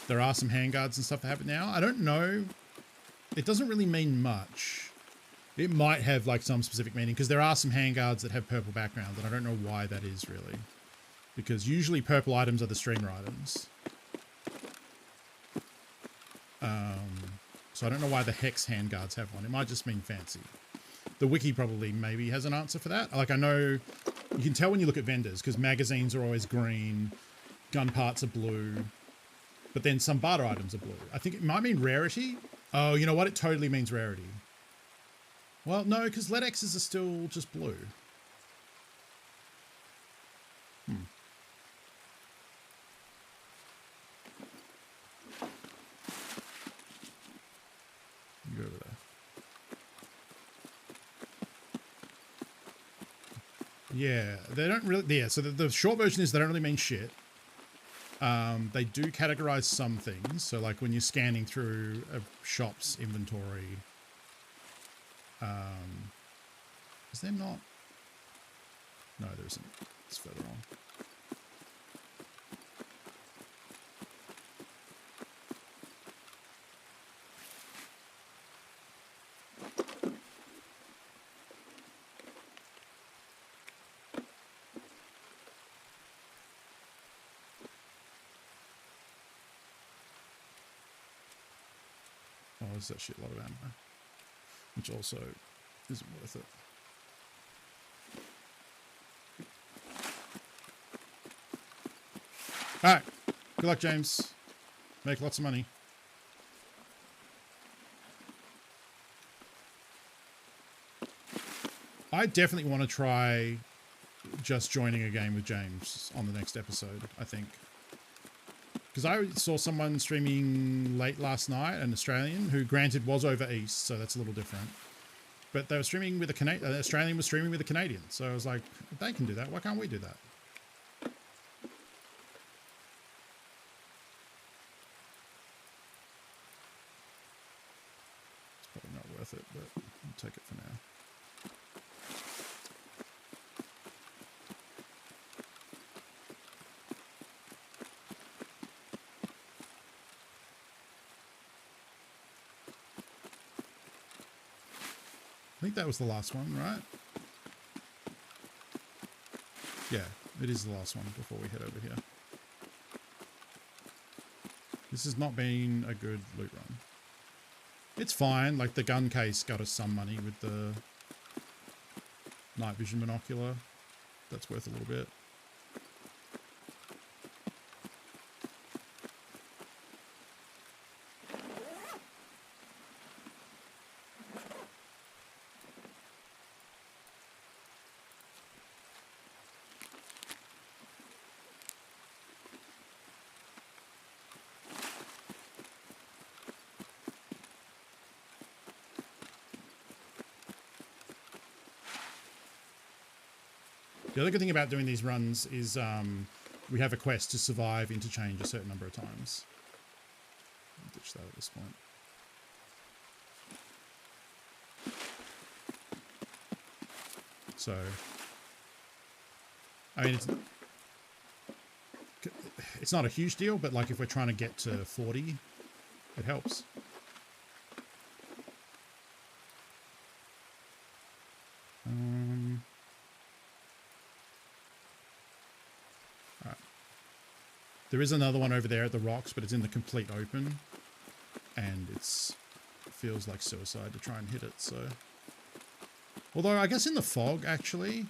there are some handguards and stuff that have it now. I don't know. It doesn't really mean much. It might have like some specific meaning because there are some handguards that have purple backgrounds, and I don't know why that is really. Because usually purple items are the streamer items. So I don't know why the Hex handguards have one. It might just mean fancy. The wiki probably maybe has an answer for that. Like I know you can tell when you look at vendors because magazines are always green, gun parts are blue, but then some barter items are blue. I think it might mean rarity. Oh, you know what? It totally means rarity. Well, no, because lead X's are still just blue. Go over there. Yeah, they don't really. Yeah, so the short version is they don't really mean shit. They do categorize some things. So, like when you're scanning through a shop's inventory, is there not? No, there isn't. It's further on. hours. That shit lot of ammo, which also isn't worth it. All right. Good luck, James. Make lots of money. I definitely want to try just joining a game with James on the next episode, I think. Because I saw someone streaming late last night, an Australian, who granted was over East, so that's a little different. But they were streaming with a Canadian, an Australian was streaming with a Canadian. So I was like, if they can do that, why can't we do that? It's probably not worth it, but I'll take it for now. I think that was the last one, right? Yeah, it is the last one before we head over here. This has not been a good loot run. It's fine, like the gun case got us some money with the night vision binocular. That's worth a little bit. The other good thing about doing these runs is we have a quest to survive interchange a certain number of times. I'll ditch that at this point. So, I mean, it's not a huge deal, but like if we're trying to get to 40, it helps. There is another one over there at the rocks, but it's in the complete open, and it feels like suicide to try and hit it. So, although I guess in the fog, actually,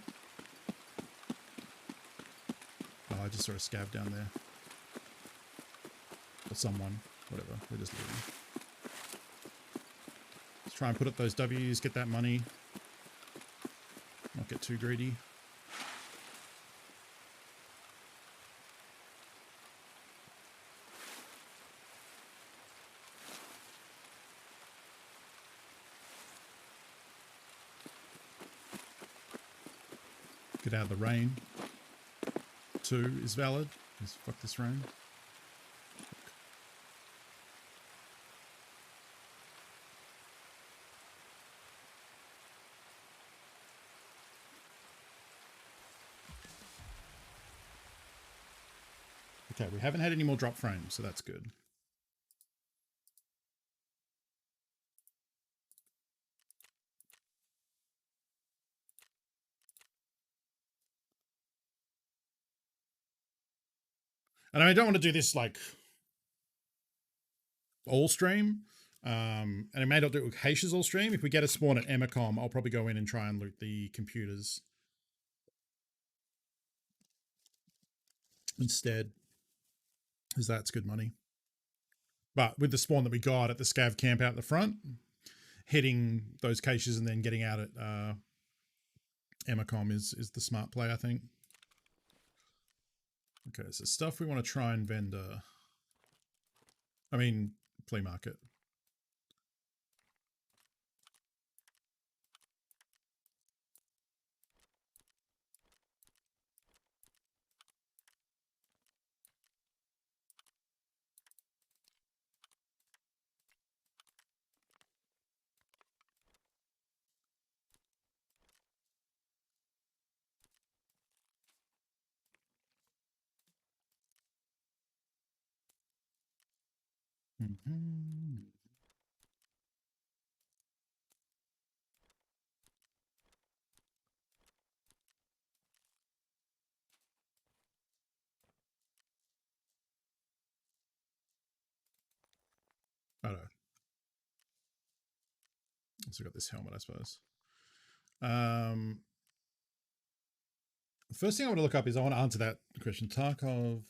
oh, I just saw a scav down there, or someone, whatever. We're just leaving. Let's try and put up those W's, get that money, not get too greedy. Get out of the rain. 2 is valid. Just fuck this rain. Okay, we haven't had any more drop frames, so that's good. And I don't want to do this like all stream. And I may not do it with Haish's all stream. If we get a spawn at Emacom, I'll probably go in and try and loot the computers instead, because that's good money. But with the spawn that we got at the scav camp out the front, hitting those caches and then getting out at Emacom is the smart play, I think. Okay, so stuff we want to try and vendor. I mean, flea market. Mm-hmm. I don't know. also got this helmet, I suppose. First thing I want to look up is I want to answer that question. Tarkov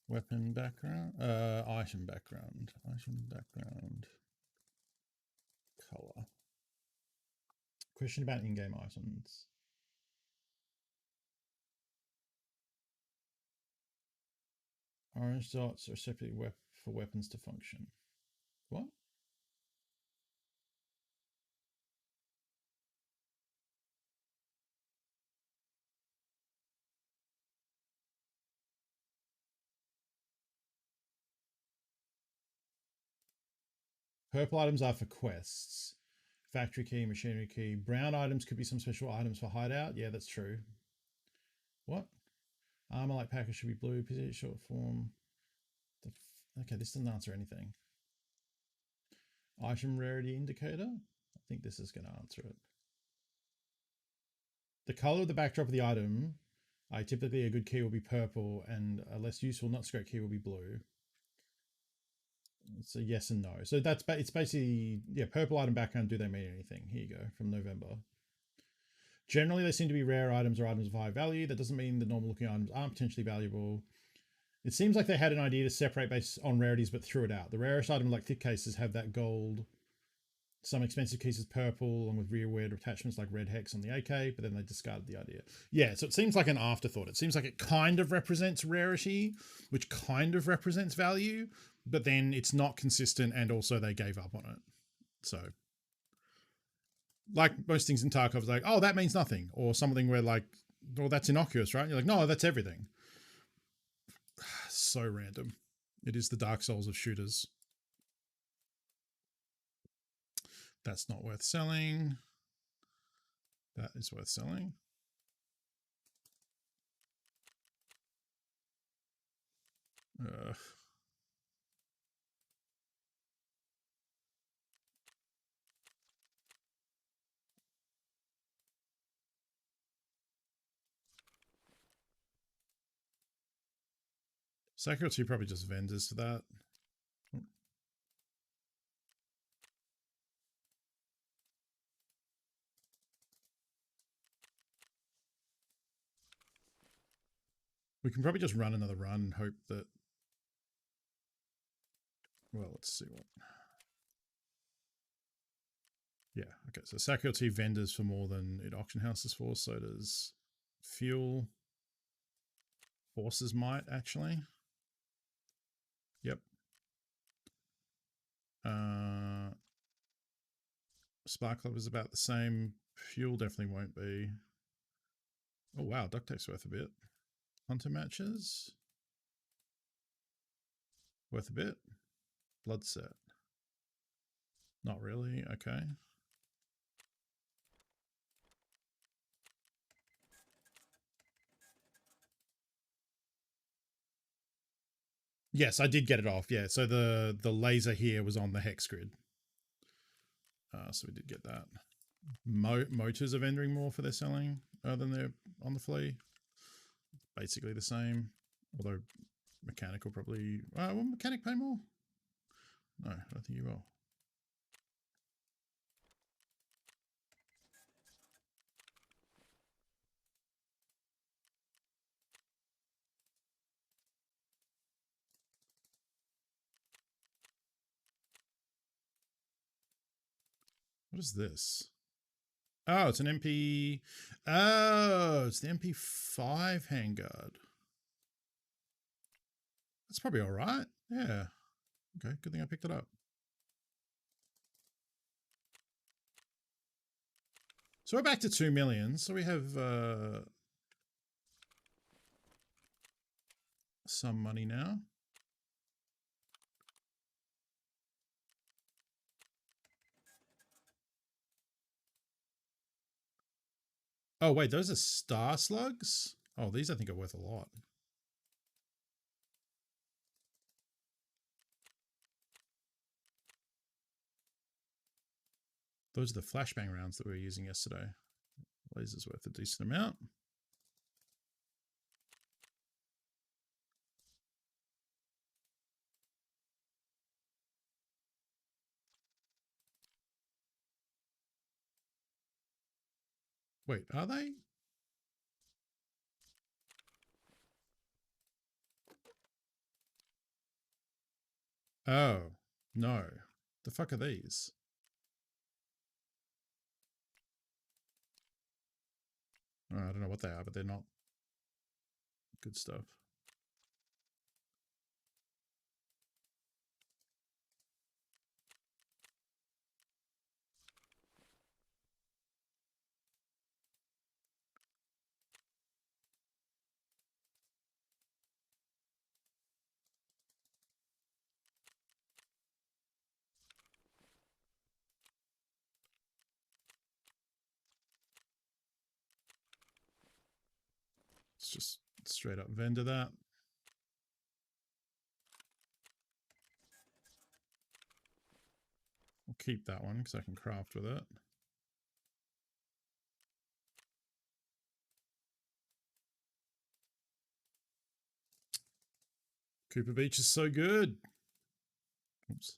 weapon background, item background, color. Question about in-game items. Orange dots are separately for weapons to function. What? Purple items are for quests. Factory key, machinery key. Brown items could be some special items for hideout. Yeah, that's true. What? Armor like package should be blue. Position short form. Okay, this doesn't answer anything. Item rarity indicator. I think this is going to answer it. The color of the backdrop of the item. Typically a good key will be purple, and a less useful, not so great key will be blue. So yes and no. So it's basically, yeah, purple item background. Do they mean anything? Here you go, from November. Generally, they seem to be rare items or items of high value. That doesn't mean the normal looking items aren't potentially valuable. It seems like they had an idea to separate based on rarities, but threw it out. The rarest items like thick cases have that gold. Some expensive cases purple, along with rearward attachments like red hex on the AK, but then they discarded the idea. Yeah, so it seems like an afterthought. It seems like it kind of represents rarity, which kind of represents value, but then it's not consistent, and also they gave up on it. So, like most things in Tarkov, it's like, oh, that means nothing, or something where like, well, that's innocuous, right? You're like, no, that's everything. So random. It is the Dark Souls of shooters. That's not worth selling. That is worth selling. Security probably just vendors for that. We can probably just run another run and hope that... Well, let's see what... Yeah, okay, so Security vendors for more than it auction houses for, so does fuel. Forces might, actually. Yep. Spark Club is about the same. Fuel definitely won't be. Oh, wow, duct tape's worth a bit. Hunter matches. Worth a bit. Blood set. Not really, okay. Yes, I did get it off. Yeah, so the laser here was on the hex grid. So we did get that. Motors are vendoring more for their selling than they're on the flea. Basically the same. Although mechanical probably... will mechanic pay more? No, I don't think you will. What is this? Oh, it's an MP... Oh, it's the MP5 handguard. That's probably all right. Yeah. Okay, good thing I picked it up. So we're back to 2 million. So we have some money now. Oh, wait, those are star slugs? Oh, these I think are worth a lot. Those are the flashbang rounds that we were using yesterday. Laser's worth a decent amount. Wait, are they? Oh, no. The fuck are these? Oh, I don't know what they are, but they're not good stuff. Let's just straight up vendor that. I'll keep that one because I can craft with it. Cooper Beach is so good. Oops.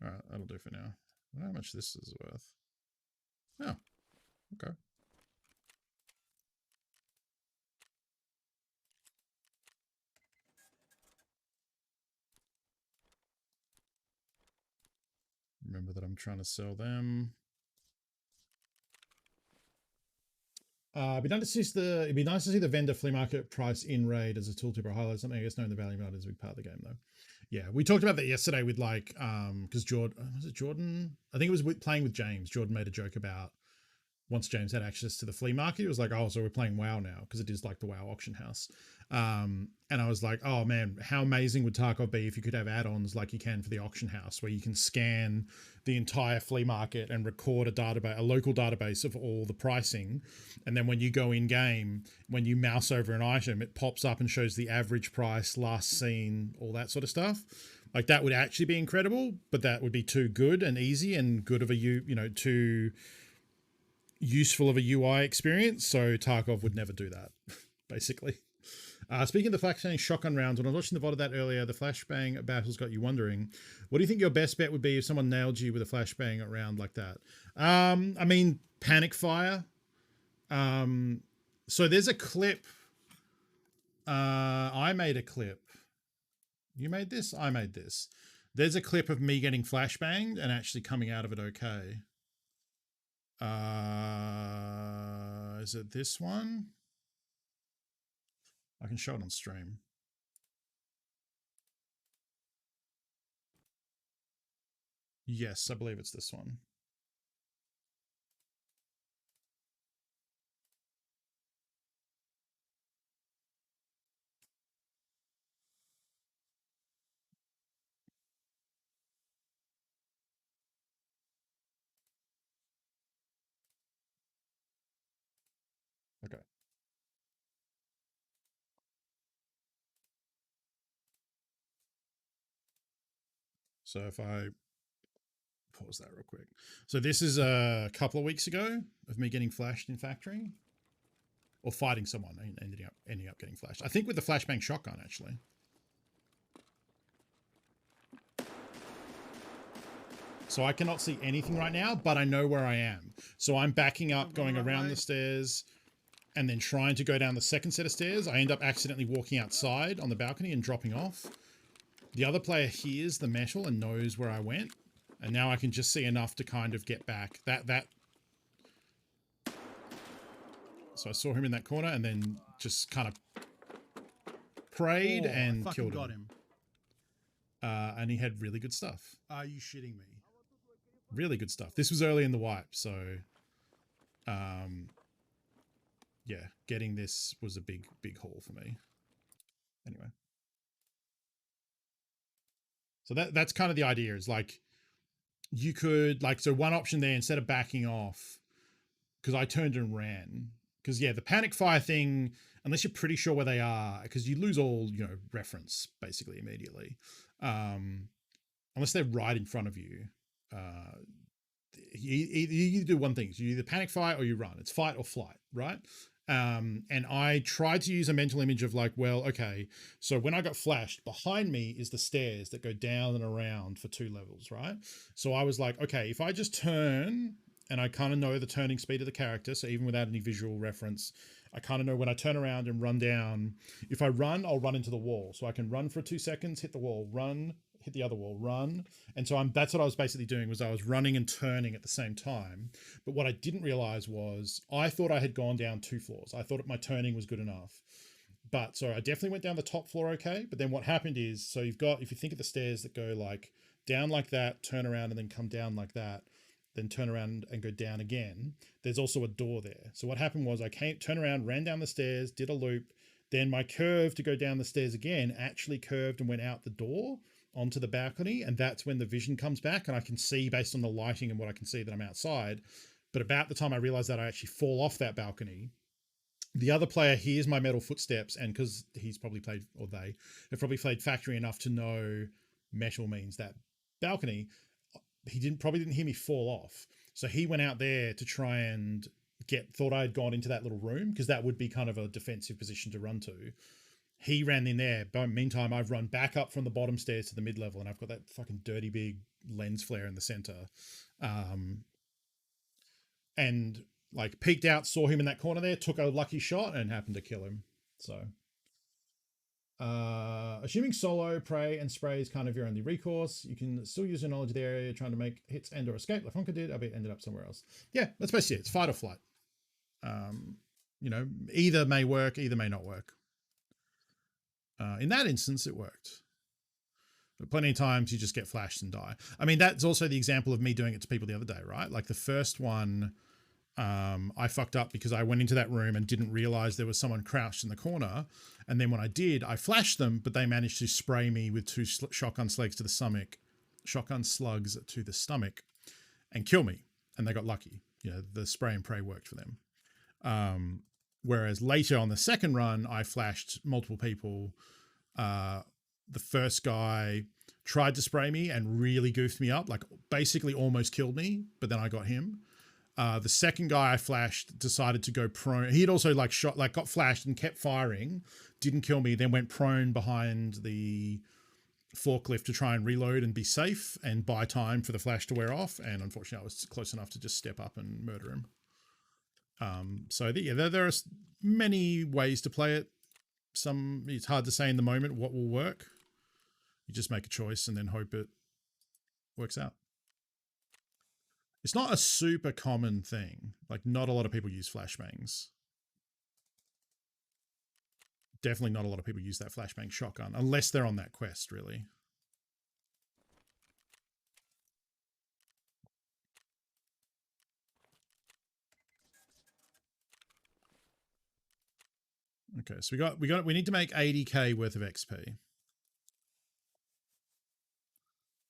All right, that'll do for now. I don't know how much this is worth. Oh, okay. Remember that I'm trying to sell them. It'd be nice to see the vendor flea market price in raid as a tooltip or highlight something. I guess knowing the value of it is a big part of the game, though. Yeah, we talked about that yesterday with like because Jordan was it Jordan? I think it was playing with James. Jordan made a joke about once James had access to the flea market, it was like, oh, so we're playing WoW now because it is like the WoW auction house. And I was like, oh man, how amazing would Tarkov be if you could have add-ons like you can for the auction house, where you can scan the entire flea market and record a local database of all the pricing, and then when you go in game, when you mouse over an item, it pops up and shows the average price, last seen, all that sort of stuff. Like that would actually be incredible, but that would be too good and easy and good of a too useful of a UI experience, so Tarkov would never do that, basically. Speaking of the flashbang shotgun rounds, when I was watching the VOD of that earlier, the flashbang battles got you wondering, what do you think your best bet would be if someone nailed you with a flashbang round like that? I mean, panic fire. So there's a clip. I made a clip. You made this? I made this. There's a clip of me getting flashbanged and actually coming out of it okay. Is it this one? I can show it on stream. Yes, I believe it's this one. Okay. So if I pause that real quick. So this is a couple of weeks ago of me getting flashed in factory or fighting someone and ending up getting flashed. I think with the flashbang shotgun, actually. So I cannot see anything right now, but I know where I am. So I'm backing up, going around the stairs, and then trying to go down the second set of stairs. I end up accidentally walking outside on the balcony and dropping off. The other player hears the metal and knows where I went. And now I can just see enough to kind of get back. So I saw him in that corner and then just kind of prayed and killed him. And he had really good stuff. Are you shitting me? Really good stuff. This was early in the wipe, so yeah, getting this was a big haul for me. Anyway. So that's kind of the idea, is like you could so one option there, instead of backing off, because I turned and ran, because yeah, the panic fire thing, unless you're pretty sure where they are, because you lose all reference basically immediately, unless they're right in front of you. You do one thing: you either panic fire or you run. It's fight or flight, right? And I tried to use a mental image of like, well, okay, so when I got flashed, behind me is the stairs that go down and around for 2 levels, right? So I was like, okay, if I just turn, and I kind of know the turning speed of the character, so even without any visual reference, I kind of know when I turn around and run down, if I run, I'll run into the wall. So I can run for 2 seconds, hit the wall, run, hit the other wall, run. And so that's what I was basically doing, was I was running and turning at the same time. But what I didn't realize was I thought I had gone down 2 floors. I thought my turning was good enough. But so I definitely went down the top floor okay. But then what happened is, so you've got, if you think of the stairs that go like down like that, turn around and then come down like that, then turn around and go down again, there's also a door there. So what happened was I turned around, ran down the stairs, did a loop, then my curve to go down the stairs again actually curved and went out the door onto the balcony. And that's when the vision comes back and I can see, based on the lighting and what I can see, that I'm outside. But about the time I realized that, I actually fall off that balcony. The other player hears my metal footsteps, and because he's probably played, or they have probably played Factory enough to know metal means that balcony, he probably didn't hear me fall off. So he went out there to try and thought I had gone into that little room, because that would be kind of a defensive position to run to. He ran in there. But meantime, I've run back up from the bottom stairs to the mid-level, and I've got that fucking dirty big lens flare in the center. And like peeked out, saw him in that corner there, took a lucky shot and happened to kill him. So assuming solo, prey, and spray is kind of your only recourse, you can still use your knowledge of the area trying to make hits and or escape like Honka did, albeit ended up somewhere else. Yeah, that's basically it. It's fight or flight. Either may work, either may not work. In that instance, it worked. But plenty of times you just get flashed and die. I mean, that's also the example of me doing it to people the other day, right? Like the first one, I fucked up because I went into that room and didn't realize there was someone crouched in the corner. And then when I did, I flashed them, but they managed to spray me with 2 shotgun slugs to the stomach, and kill me. And they got lucky. The spray and pray worked for them. Whereas later on the second run, I flashed multiple people. The first guy tried to spray me and really goofed me up, like basically almost killed me, but then I got him. The second guy I flashed decided to go prone. He had also got flashed and kept firing, didn't kill me, then went prone behind the forklift to try and reload and be safe and buy time for the flash to wear off. And unfortunately, I was close enough to just step up and murder him. There are many ways to play it. It's hard to say in the moment what will work. You just make a choice and then hope it works out. It's not a super common thing. Like, not a lot of people use flashbangs. Definitely not a lot of people use that flashbang shotgun, unless they're on that quest, really. Okay, so we need to make 80k worth of XP.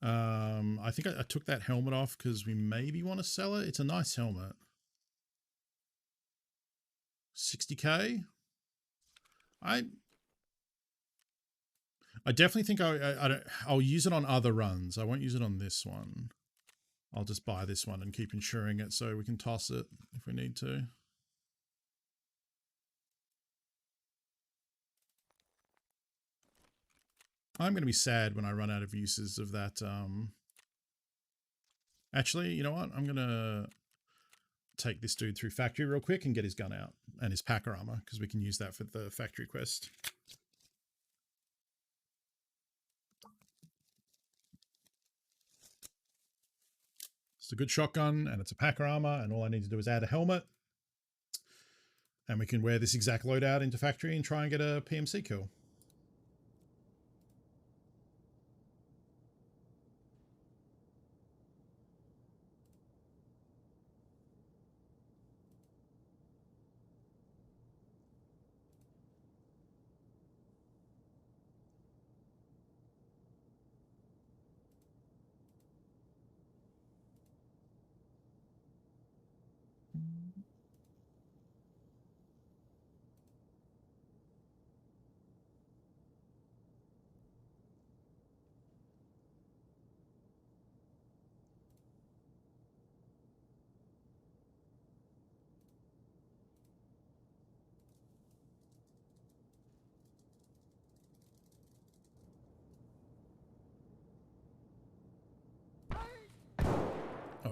I think I took that helmet off because we maybe want to sell it. It's a nice helmet. 60k. I definitely think I'll use it on other runs. I won't use it on this one. I'll just buy this one and keep insuring it so we can toss it if we need to. I'm going to be sad when I run out of uses of that. Actually, you know what? I'm going to take this dude through factory real quick and get his gun out and his packer armor, because we can use that for the factory quest. It's a good shotgun and it's a packer armor, and all I need to do is add a helmet. And we can wear this exact loadout into factory and try and get a PMC kill.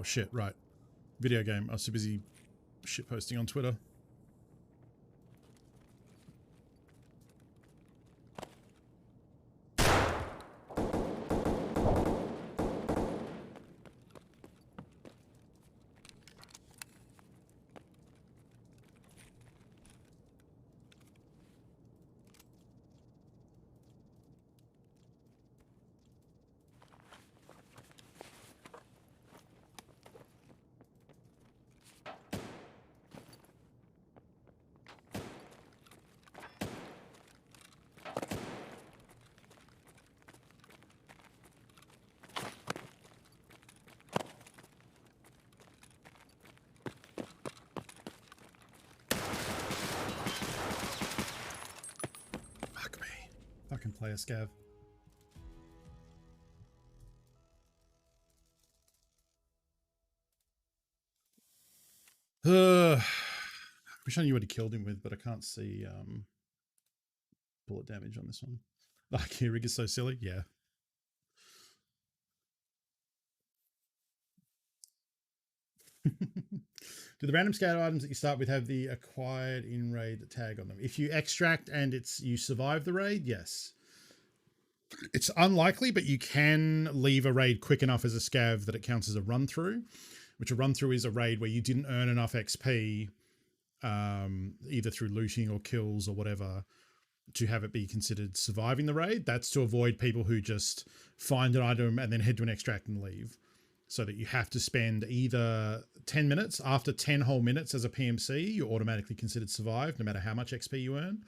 Oh shit, right. Video game. I was too busy shit posting on Twitter. Fuck me. Fucking play a scav. Wish I knew what he killed him with, but I can't see bullet damage on this one. Like, Keurig is so silly. Yeah. Do the random scatter items that you start with have the acquired in raid tag on them? If you extract and you survive the raid, yes. It's unlikely, but you can leave a raid quick enough as a scav that it counts as a run through, which a run through is a raid where you didn't earn enough XP, either through looting or kills or whatever, to have it be considered surviving the raid. That's to avoid people who just find an item and then head to an extract and leave. So that you have to spend either 10 minutes, after 10 whole minutes as a PMC, you're automatically considered survived, no matter how much XP you earn.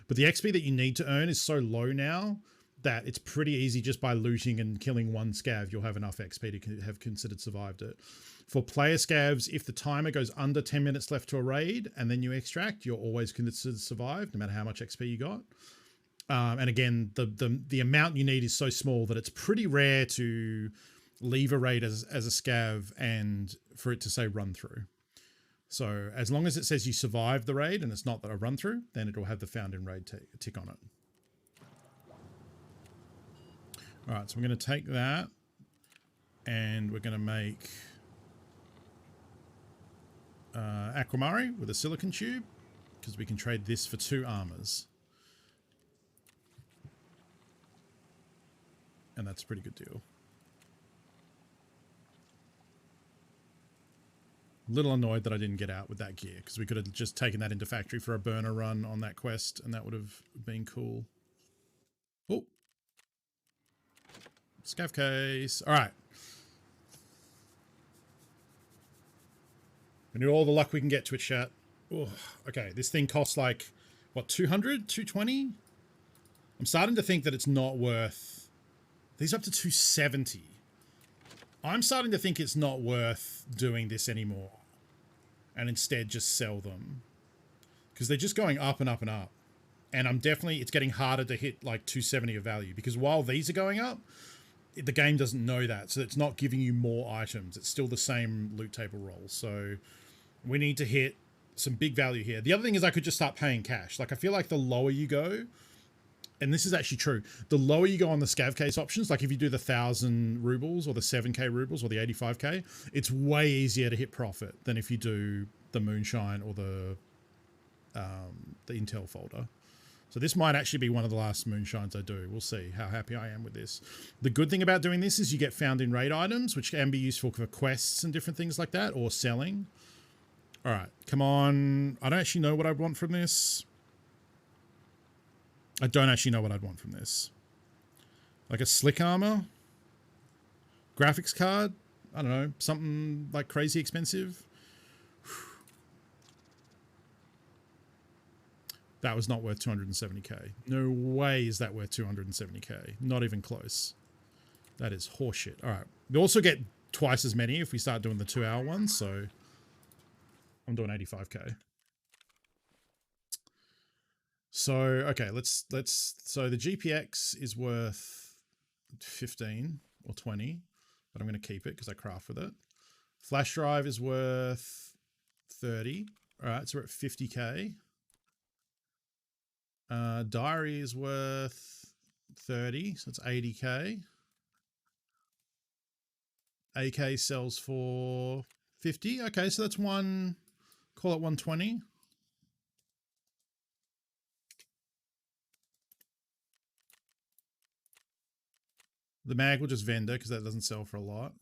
But the XP that you need to earn is so low now that it's pretty easy just by looting and killing one scav, you'll have enough XP to have considered survived it. For player scavs, if the timer goes under 10 minutes left to a raid and then you extract, you're always considered survived, no matter how much XP you got. And again, the amount you need is so small that it's pretty rare to leave a raid as a scav and for it to say run through. So as long as it says you survived the raid and it's not a run through, then it'll have the found in raid tick on it. All right, so we're going to take that and we're going to make Aquamari with a silicon tube because we can trade this for 2 armors. And that's a pretty good deal. A little annoyed that I didn't get out with that gear because we could have just taken that into factory for a burner run on that quest and that would have been cool. Oh. Scav case. All right. We need all the luck we can get, Twitch chat. Oh, okay, this thing costs like, what, 200? 220? I'm starting to think that it's not worth... These are up to 270. I'm starting to think it's not worth doing this anymore and instead just sell them because they're just going up and up and up. And it's getting harder to hit like 270 of value because while these are going up, the game doesn't know that. So it's not giving you more items. It's still the same loot table roll. So we need to hit some big value here. The other thing is I could just start paying cash. Like I feel like the lower you go, and this is actually true, the lower you go on the scav case options, like if you do the 1,000 rubles or the 7k rubles or the 85k, it's way easier to hit profit than if you do the moonshine or the intel folder. So this might actually be one of the last moonshines I do. We'll see how happy I am with this. The good thing about doing this is you get found in raid items, which can be useful for quests and different things like that, or selling. All right, come on. I don't actually know what I want from this. I don't actually know what I'd want from this. Like a slick armor? Graphics card? I don't know. Something like crazy expensive? That was not worth 270k. No way is that worth 270k. Not even close. That is horseshit. All right. We also get twice as many if we start doing the 2-hour ones, so I'm doing 85k. So, okay, so the GPX is worth 15 or 20, but I'm going to keep it because I craft with it. Flash drive is worth 30. All right, so we're at 50k. Diary is worth 30, so it's 80k. AK sells for 50. Okay, so that's one, call it 120. The mag will just vendor because that doesn't sell for a lot.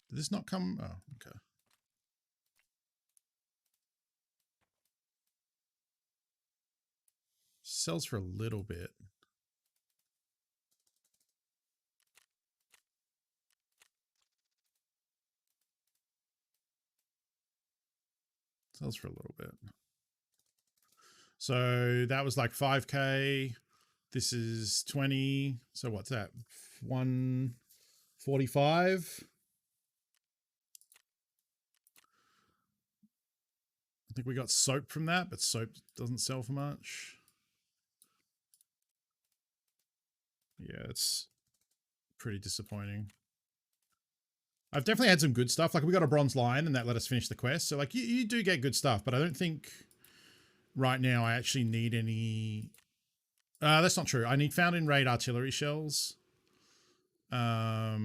Did this not come? Oh, okay. Sells for a little bit. Sells for a little bit. So that was like 5K. This is 20. So what's that? 145. I think we got soap from that, but soap doesn't sell for much. Yeah, it's pretty disappointing. I've definitely had some good stuff. Like we got a bronze lion and that let us finish the quest. So like you do get good stuff, but I don't think right now I actually need any. That's not true. I need found in raid artillery shells. Oh,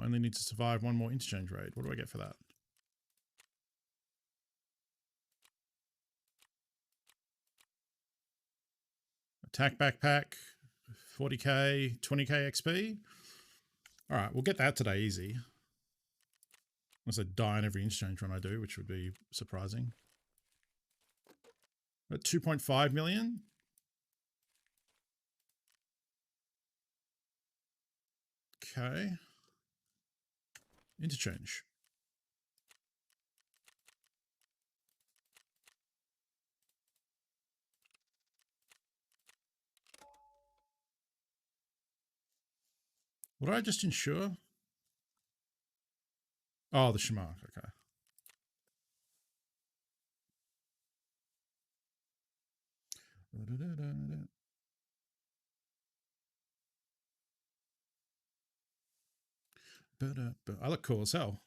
I only need to survive one more interchange raid. What do I get for that? Attack backpack, 40k, 20k XP. All right, we'll get that today easy. Unless I die in every interchange run I do, which would be surprising. At 2.5 million. Okay. Interchange. What did I just insure? Oh, the Shamark. Okay. I look cool as hell.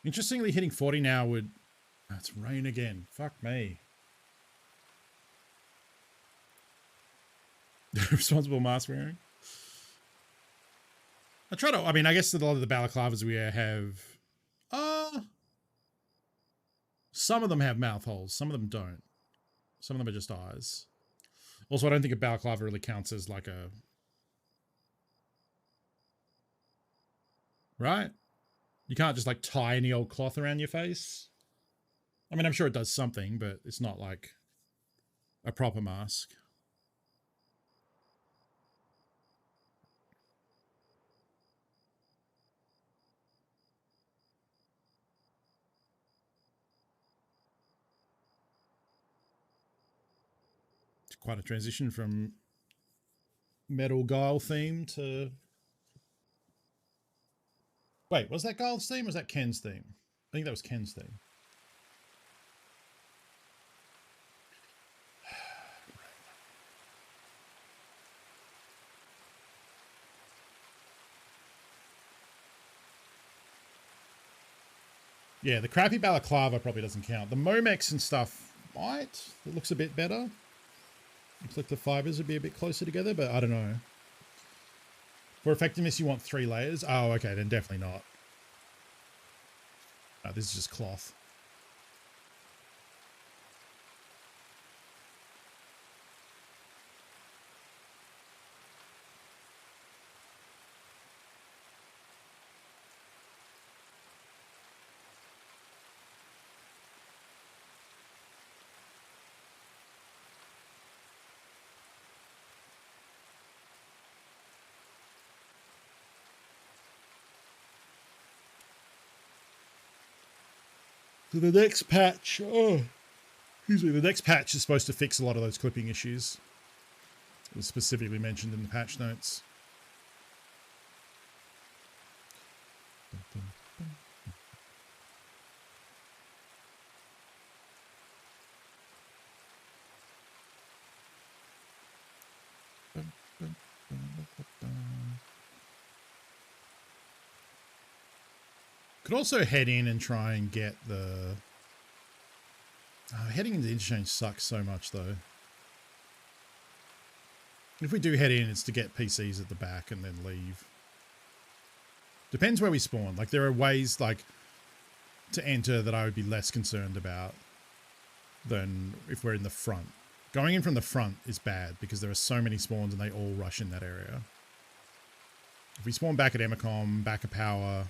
Interestingly, hitting 40 now would... Oh, it's rain again. Fuck me. Responsible mask wearing. I try to... I mean, I guess a lot of the balaclavas we have... some of them have mouth holes. Some of them don't. Some of them are just eyes. Also, I don't think a balaclava really counts as like a... Right? You can't just like tie any old cloth around your face. I mean, I'm sure it does something, but it's not like a proper mask. It's quite a transition from metal guile theme to... Wait, was that Guile's theme or was that Ken's theme? I think that was Ken's theme. Yeah, the crappy balaclava probably doesn't count. The Momex and stuff might. It looks a bit better. Looks like the fibers would be a bit closer together, but I don't know. For effectiveness, you want 3 layers. Oh, okay, then definitely not. Oh, this is just cloth. So the next patch, excuse me, the next patch is supposed to fix a lot of those clipping issues. It was specifically mentioned in the patch notes. Could also head in and try and get the... heading into the interchange sucks so much, though. If we do head in, it's to get PCs at the back and then leave. Depends where we spawn. Like, there are ways, like, to enter that I would be less concerned about than if we're in the front. Going in from the front is bad because there are so many spawns and they all rush in that area. If we spawn back at Emacom, back at Power...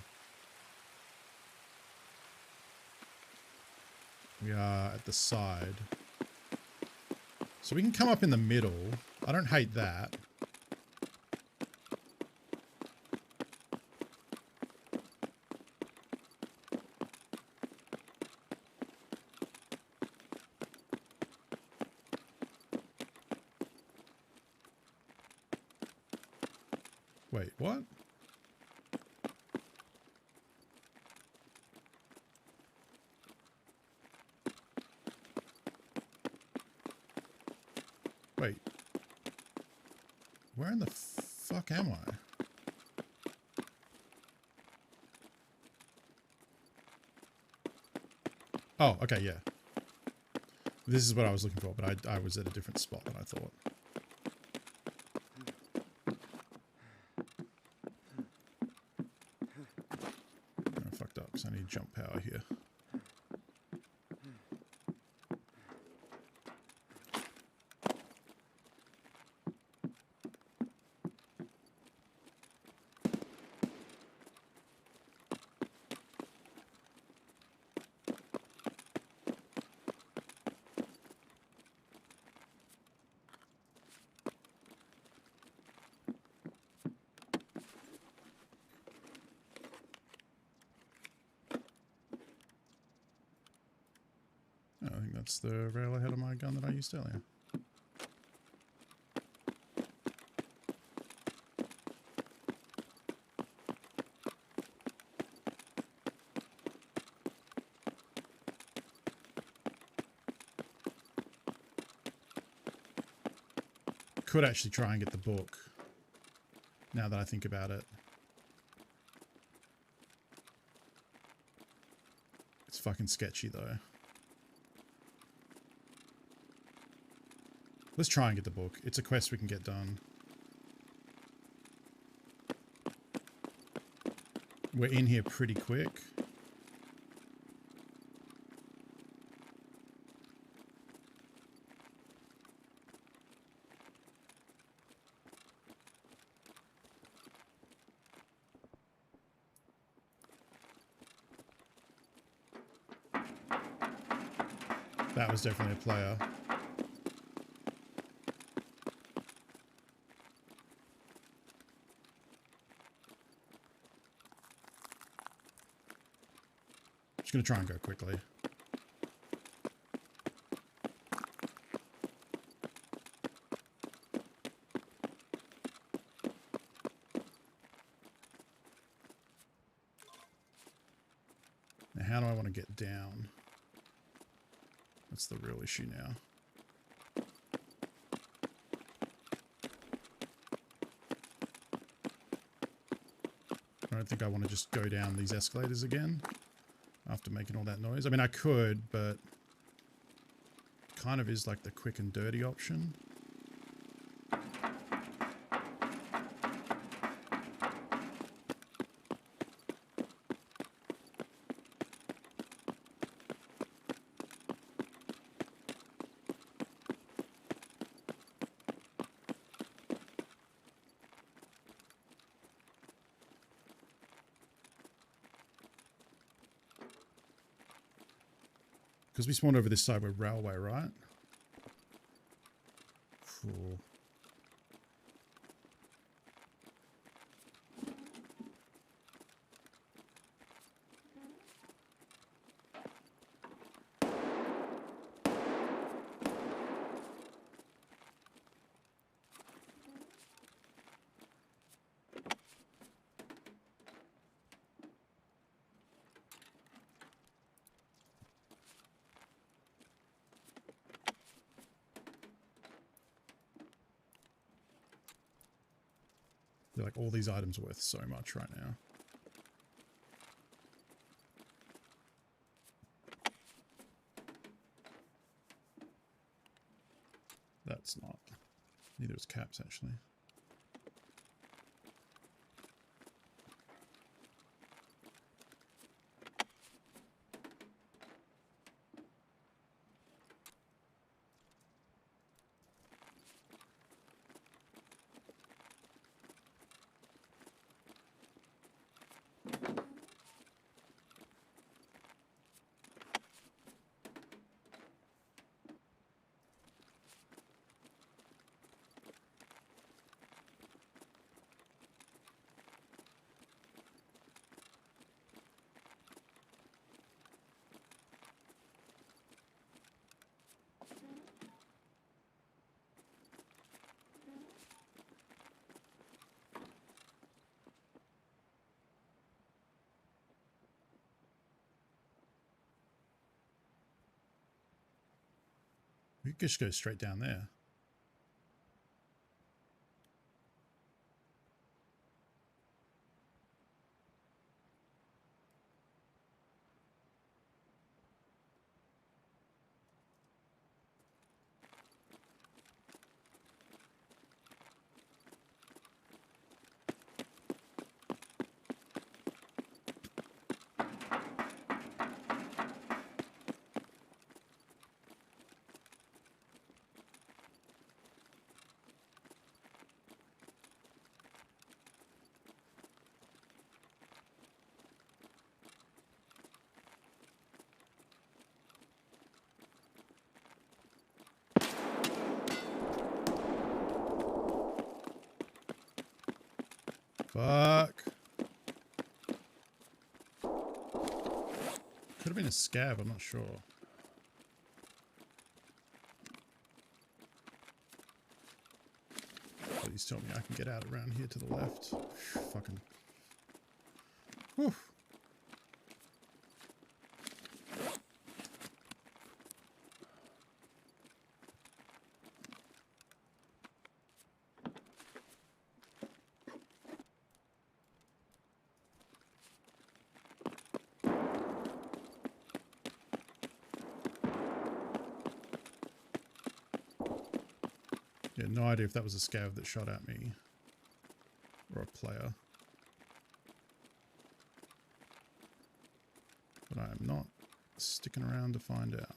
We are at the side. So we can come up in the middle. I don't hate that. Wait, what? Wait. Where in the fuck am I? Oh, okay, yeah. This is what I was looking for, but I was at a different spot than I thought. I fucked up because I need jump power here. I think that's the rail ahead of my gun that I used earlier. Could actually try and get the book, now that I think about it. It's fucking sketchy though. Let's try and get the book. It's a quest we can get done. We're in here pretty quick. That was definitely a player. Just gonna try and go quickly. Now, how do I want to get down? That's the real issue now. I don't think I want to just go down these escalators again after making all that noise. I mean, I could, but it kind of is like the quick and dirty option. Because we spawned over this side with railway, right? Cool. feel like all these items are worth so much right now. That's not. Neither is caps, actually. We could just go straight down there. Fuck. Could have been a scab, I'm not sure. Please tell me I can get out around here to the left. Fucking. Whew. Yeah, no idea if that was a scav that shot at me or a player. But I am not sticking around to find out.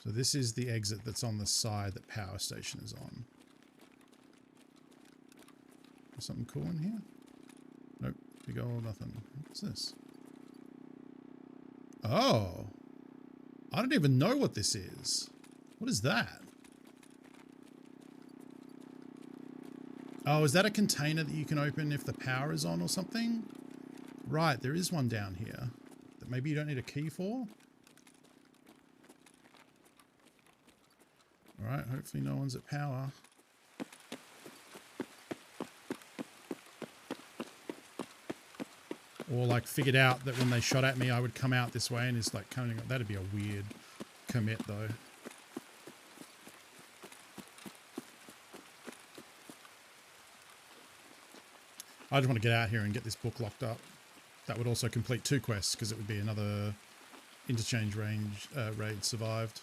So this is the exit that's on the side that power station is on. Is something cool in here? Nope. Big old nothing. What's this? Oh. I don't even know what this is. What is that? Oh, is that a container that you can open if the power is on or something? Right, there is one down here that maybe you don't need a key for. Alright, hopefully no one's at power. Or like figured out that when they shot at me I would come out this way and it's like coming. That'd be a weird commit though. I just want to get out here and get this book locked up. That would also complete 2 quests because it would be another interchange range raid survived.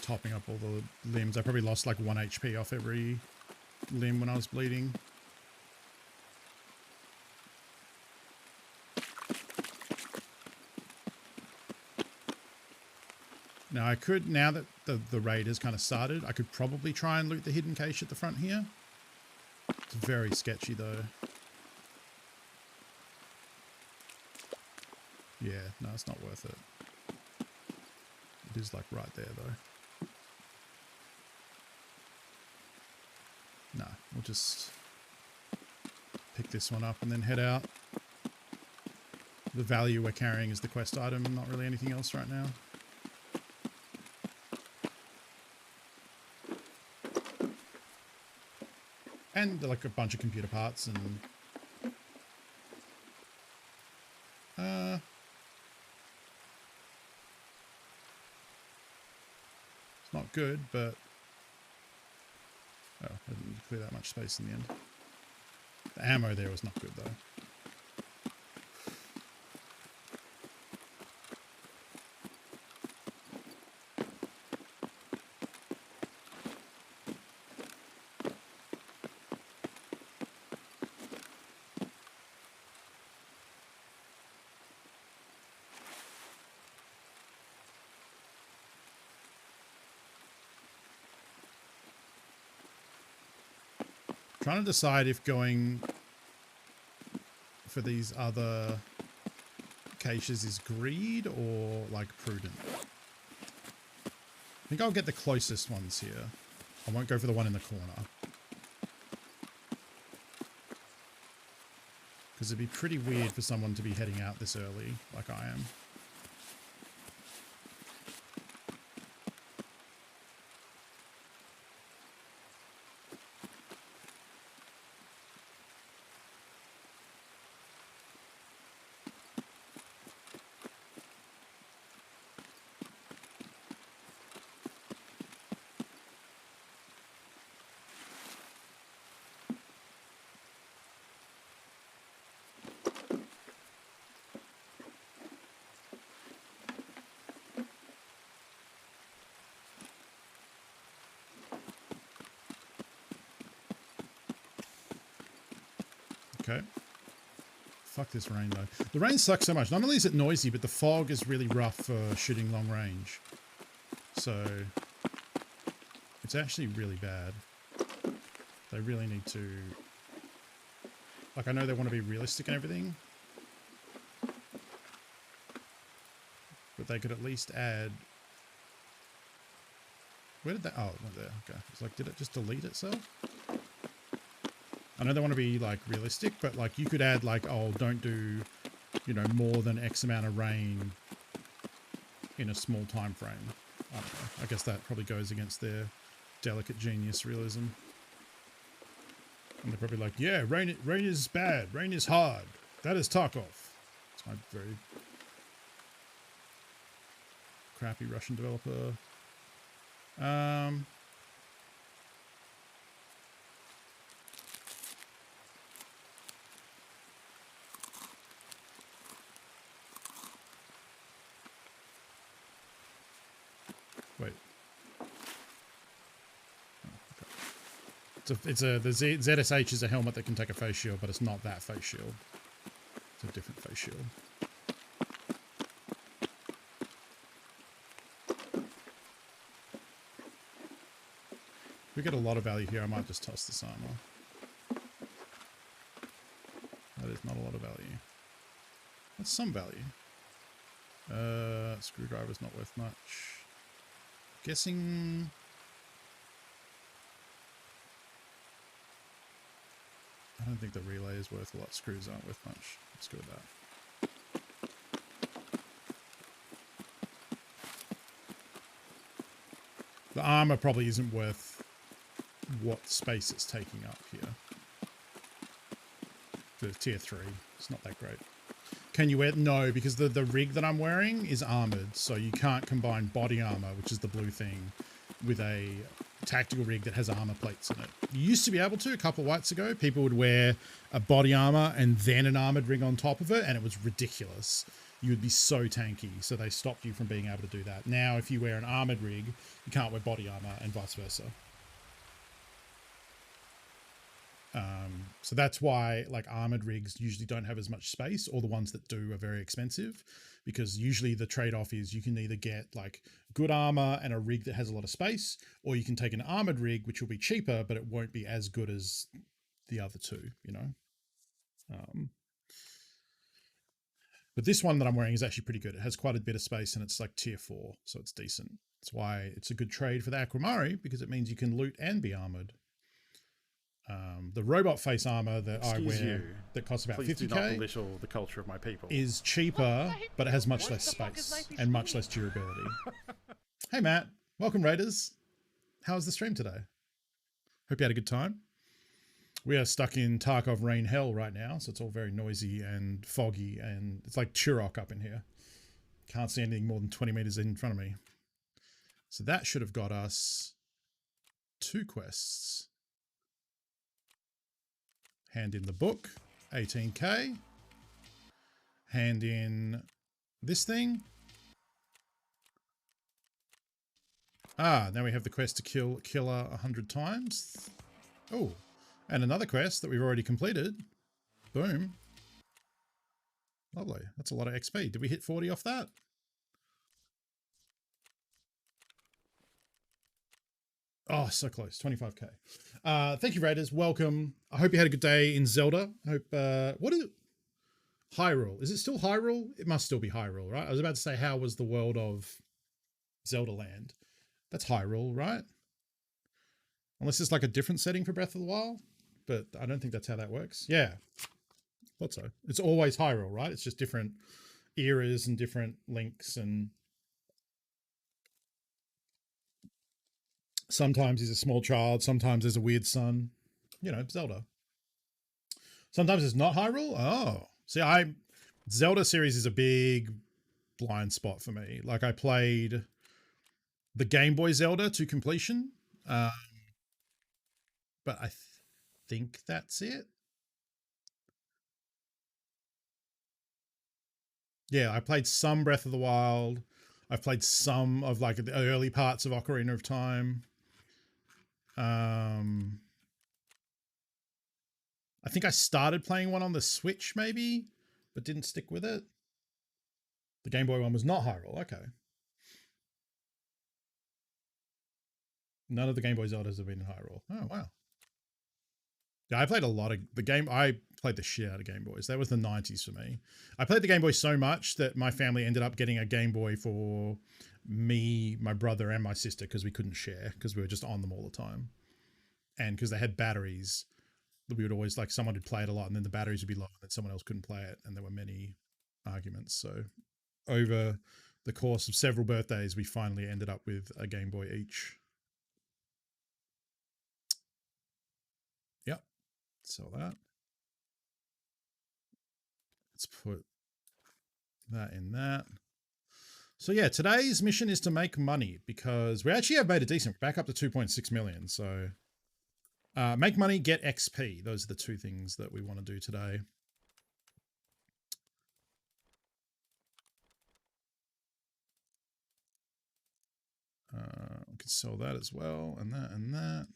Topping up all the limbs. I probably lost like 1 HP off every limb when I was bleeding. Now I could, now that the raid has kind of started, I could probably try and loot the hidden cache at the front here. It's very sketchy though. Yeah, no, it's not worth it. It is like right there though. No, we'll just pick this one up and then head out. The value we're carrying is the quest item, not really anything else right now. And like a bunch of computer parts and it's not good, but oh, I didn't clear that much space in the end. The ammo there was not good though. Trying to decide if going for these other caches is greed or like prudent. I think I'll get the closest ones here. I won't go for the one in the corner. Because it'd be pretty weird for someone to be heading out this early like I am. Okay. Fuck this rain though. The rain sucks so much. Not only is it noisy, but the fog is really rough for shooting long range. So it's actually really bad. They really need to, like, I know they want to be realistic and everything, but they could at least add, where did that, oh, it went there. Okay. It's like, did it just delete itself? I know they want to be like realistic, but like you could add like, oh, don't do, you know, more than X amount of rain in a small time frame. I don't know. I guess that probably goes against their delicate genius realism. And they're probably like, yeah, rain is bad. Rain is hard. That is Tarkov. It's my very crappy Russian developer. Wait. Oh, okay. The ZSH is a helmet that can take a face shield, but it's not that face shield. It's a different face shield. If we get a lot of value here, I might just toss this armor. That is not a lot of value. That's some value. Screwdriver's not worth much. Guessing... I don't think the relay is worth a lot. Screws aren't worth much. Let's go with that. The armor probably isn't worth what space it's taking up here. For tier 3, it's not that great. Can you wear it? No, because the rig that I'm wearing is armored, so you can't combine body armor, which is the blue thing, with a tactical rig that has armor plates in it. You used to be able to a couple of whites ago. People would wear a body armor and then an armored rig on top of it, and it was ridiculous. You would be so tanky, so they stopped you from being able to do that. Now, if you wear an armored rig, you can't wear body armor, and vice versa. So that's why like armored rigs usually don't have as much space, or the ones that do are very expensive, because usually the trade-off is you can either get like good armor and a rig that has a lot of space, or you can take an armored rig which will be cheaper but it won't be as good as the other two, you know. But this one that I'm wearing is actually pretty good. It has quite a bit of space and it's like tier 4, so it's decent. That's why it's a good trade for the Aquamari, because it means you can loot and be armored. The robot face armor that I wear that costs about Please 50k do not belittle the culture of my people. is cheaper, but it has much less space and much less durability. Hey Matt, welcome Raiders. How was the stream today? Hope you had a good time. We are stuck in Tarkov rain hell right now, so it's all very noisy and foggy, and it's like Turok up in here. Can't see anything more than 20 meters in front of me. So that should have got us 2 quests. Hand in the book, 18k. Hand in this thing. Ah, now we have the quest to kill Killer 100 times. Oh, and another quest that we've already completed. Boom. Lovely. That's a lot of XP. Did we hit 40 off that? Oh, so close. 25k. Thank you, Raiders. Welcome. I hope you had a good day in Zelda. I hope, what is it? Hyrule. Is it still Hyrule? It must still be Hyrule, right? I was about to say, how was the world of Zelda Land? That's Hyrule, right? Unless it's like a different setting for Breath of the Wild, but I don't think that's how that works. Yeah, thought so. It's always Hyrule, right? It's just different eras and different links, and sometimes he's a small child, sometimes there's a weird son. You know, Zelda. Sometimes it's not Hyrule. Oh, see, Zelda series is a big blind spot for me. Like I played the Game Boy Zelda to completion, but I think that's it. Yeah, I played some Breath of the Wild. I've played some of like the early parts of Ocarina of Time. I think I started playing one on the Switch maybe, but didn't stick with it. The Game Boy one was not Hyrule. Okay. None of the Game Boy Zeldas have been in Hyrule. Oh, wow. Yeah, I played a lot of the game. I played the shit out of Game Boys. That was the 90s for me. I played the Game Boy so much that my family ended up getting a Game Boy for me, my brother, and my sister because we couldn't share because we were just on them all the time. And because they had batteries, we would always like someone would play it a lot and then the batteries would be low and then someone else couldn't play it. And there were many arguments. So over the course of several birthdays, we finally ended up with a Game Boy each. Yep. Sell that. Let's put that in that. So yeah, today's mission is to make money because we actually have made a decent, back up to 2.6 million. So make money, get XP. Those are the two things that we want to do today. We can sell that as well, and that, and that.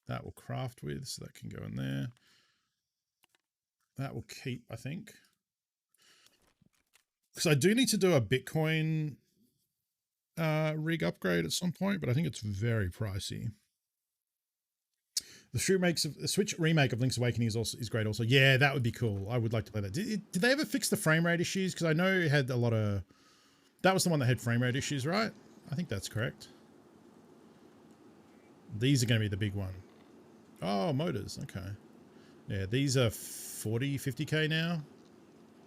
That will craft with, so that can go in there. That will keep, I think. Because I do need to do a Bitcoin rig upgrade at some point, but I think it's very pricey. The Switch remake of Link's Awakening is great also. Yeah, that would be cool. I would like to play that. Did they ever fix the frame rate issues? Because I know it had a lot of... That was the one that had frame rate issues, right? I think that's correct. These are going to be the big one. Oh, motors. Okay. Yeah, these are 40, 50k now.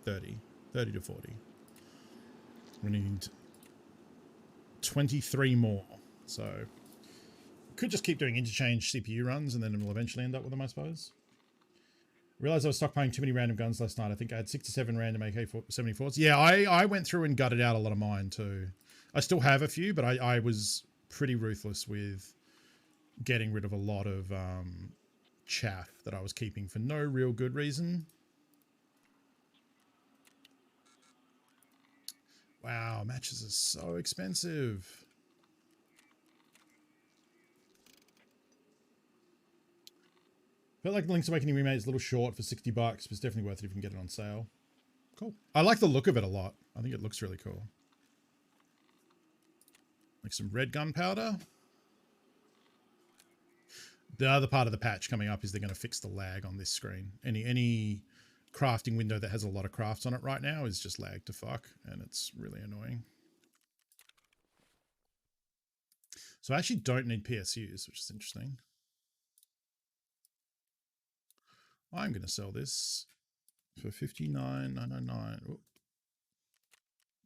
30 to 40. We need 23 more. So could just keep doing interchange CPU runs and then we'll eventually end up with them, I suppose. Realized I was stockpiling too many random guns last night. I think I had 6 to 7 random AK-74s. Yeah, I went through and gutted out a lot of mine too. I still have a few, but I was pretty ruthless with getting rid of a lot of chaff that I was keeping for no real good reason. Wow, matches are so expensive. Felt like Link's Awakening remake is a little short for $60, but it's definitely worth it if you can get it on sale. Cool. I like the look of it a lot. I think it looks really cool. Like some red gunpowder. The other part of the patch coming up is they're going to fix the lag on this screen. Any crafting window that has a lot of crafts on it right now is just lagged to fuck, and it's really annoying. So I actually don't need PSUs, which is interesting. I'm going to sell this for $59.99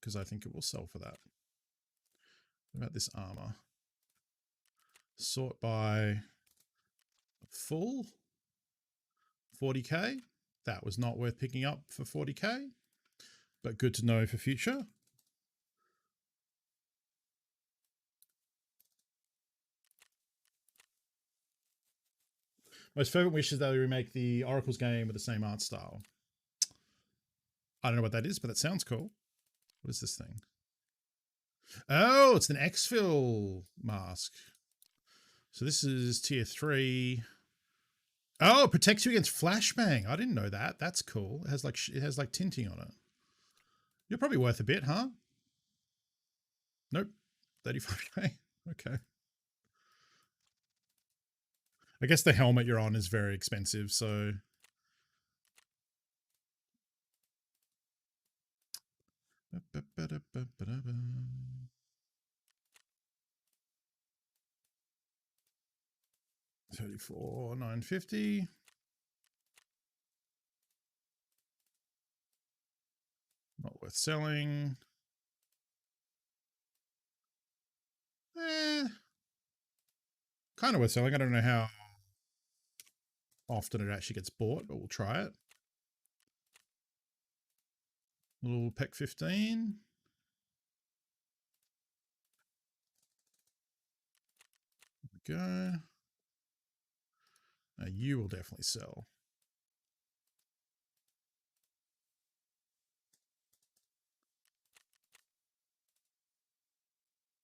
because I think it will sell for that. What about this armor? Sort by full, 40k. That was not worth picking up for 40k, but good to know for future. Most fervent wish is that they remake the Oracles game with the same art style. I don't know what that is, but that sounds cool. What is this thing? Oh, it's an exfil mask. So this is tier 3. Oh, it protects you against flashbang. I didn't know that. That's cool. It has like tinting on it. You're probably worth a bit, huh? Nope. 35k. Okay. I guess the helmet you're on is very expensive, so $34,950. Not worth selling. Kind of worth selling. I don't know how often it actually gets bought, but we'll try it. Little Peck 15. There we go. Now you will definitely sell.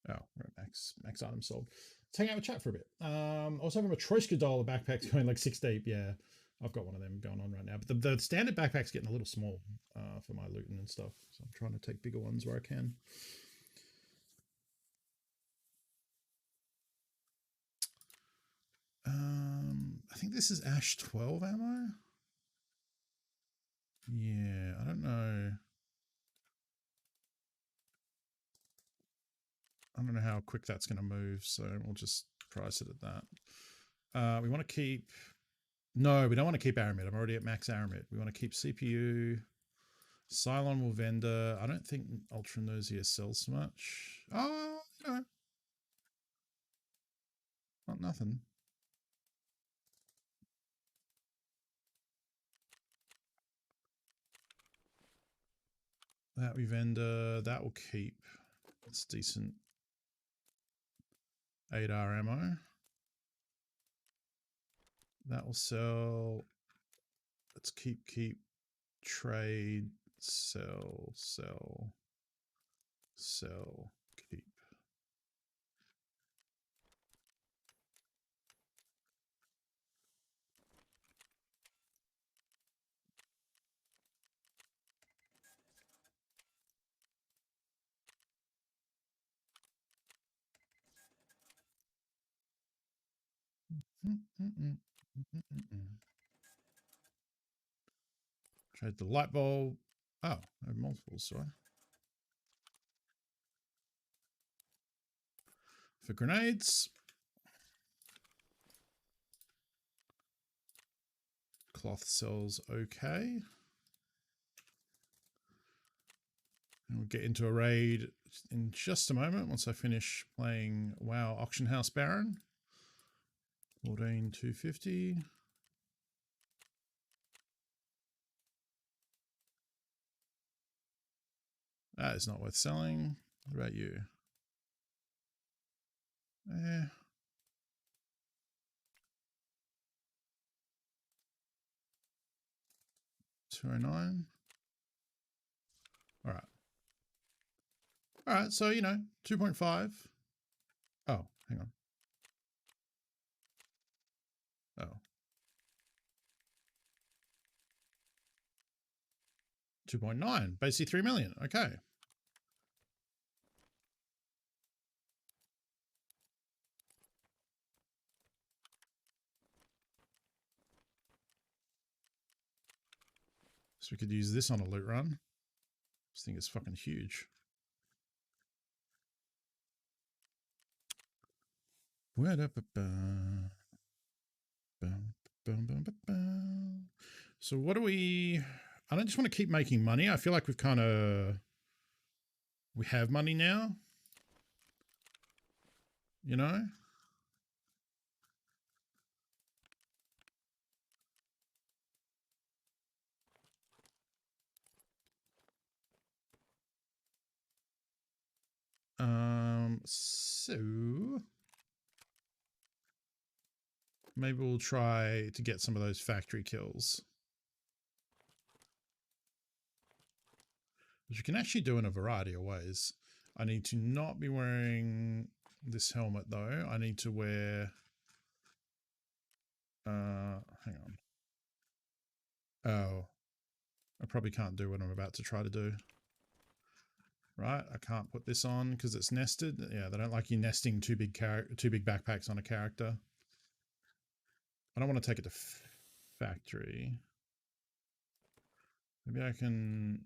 Oh, we're at max items sold. Let's hang out and chat for a bit. I was having a Troika dollar backpacks going like 6 deep. Yeah, I've got one of them going on right now. But the standard backpack's getting a little small for my looting and stuff. So I'm trying to take bigger ones where I can. I think this is Ash 12 ammo. Yeah, I don't know. I don't know how quick that's going to move, so we'll just price it at that. We want to keep... No, we don't want to keep Aramid. I'm already at max Aramid. We want to keep CPU. Cylon will vendor. I don't think Ultra Nausea sells so much. Oh, no. Not nothing. That we vendor. That will keep. It's decent. 8R ammo. That will sell. Let's keep, trade, sell, keep. Trade the light bulb. Oh, I have multiples, sorry. For grenades. Cloth sells okay. And we'll get into a raid in just a moment once I finish playing WoW Auction House Baron. 14,250. That is not worth selling. What about you? 209. All right. All right, so, 2.5. Oh, hang on. Oh. 2.9, basically 3 million. Okay. So we could use this on a loot run. This thing is fucking huge. So what do we... I don't just want to keep making money. I feel like we've kind of... We have money now. You know? So maybe we'll try to get some of those factory kills, which you can actually do in a variety of ways. I need to not be wearing this helmet though. I need to wear, hang on. Oh, I probably can't do what I'm about to try to do. Right, I can't put this on because it's nested. Yeah, they don't like you nesting two big backpacks on a character. I don't want to take it to factory. Maybe I can...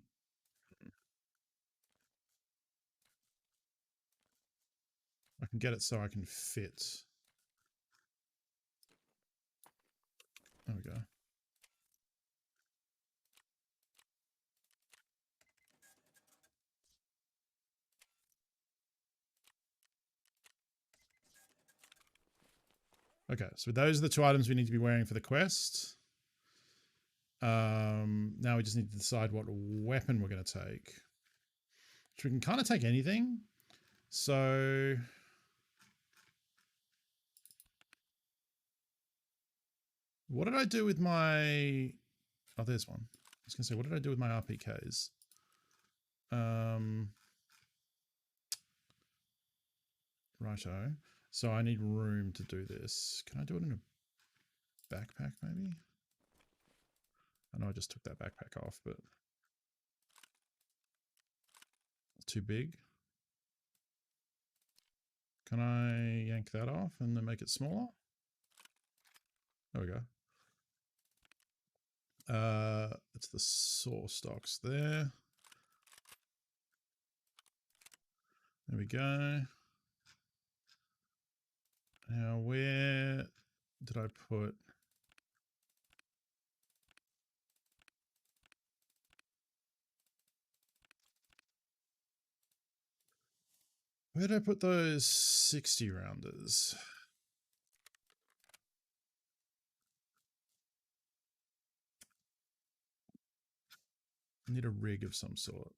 get it so I can fit. There we go. Okay, so those are the 2 items we need to be wearing for the quest. Now we just need to decide what weapon we're going to take. Which we can kind of take anything. So... What did I do with my... Oh, there's one. I was going to say, what did I do with my RPKs? Righto. So I need room to do this. Can I do it in a backpack, maybe? I know I just took that backpack off, but... Too big. Can I yank that off and then make it smaller? There we go. It's the saw stocks there. There we go. Now where did I put... Where did I put those 60 rounders? I need a rig of some sort.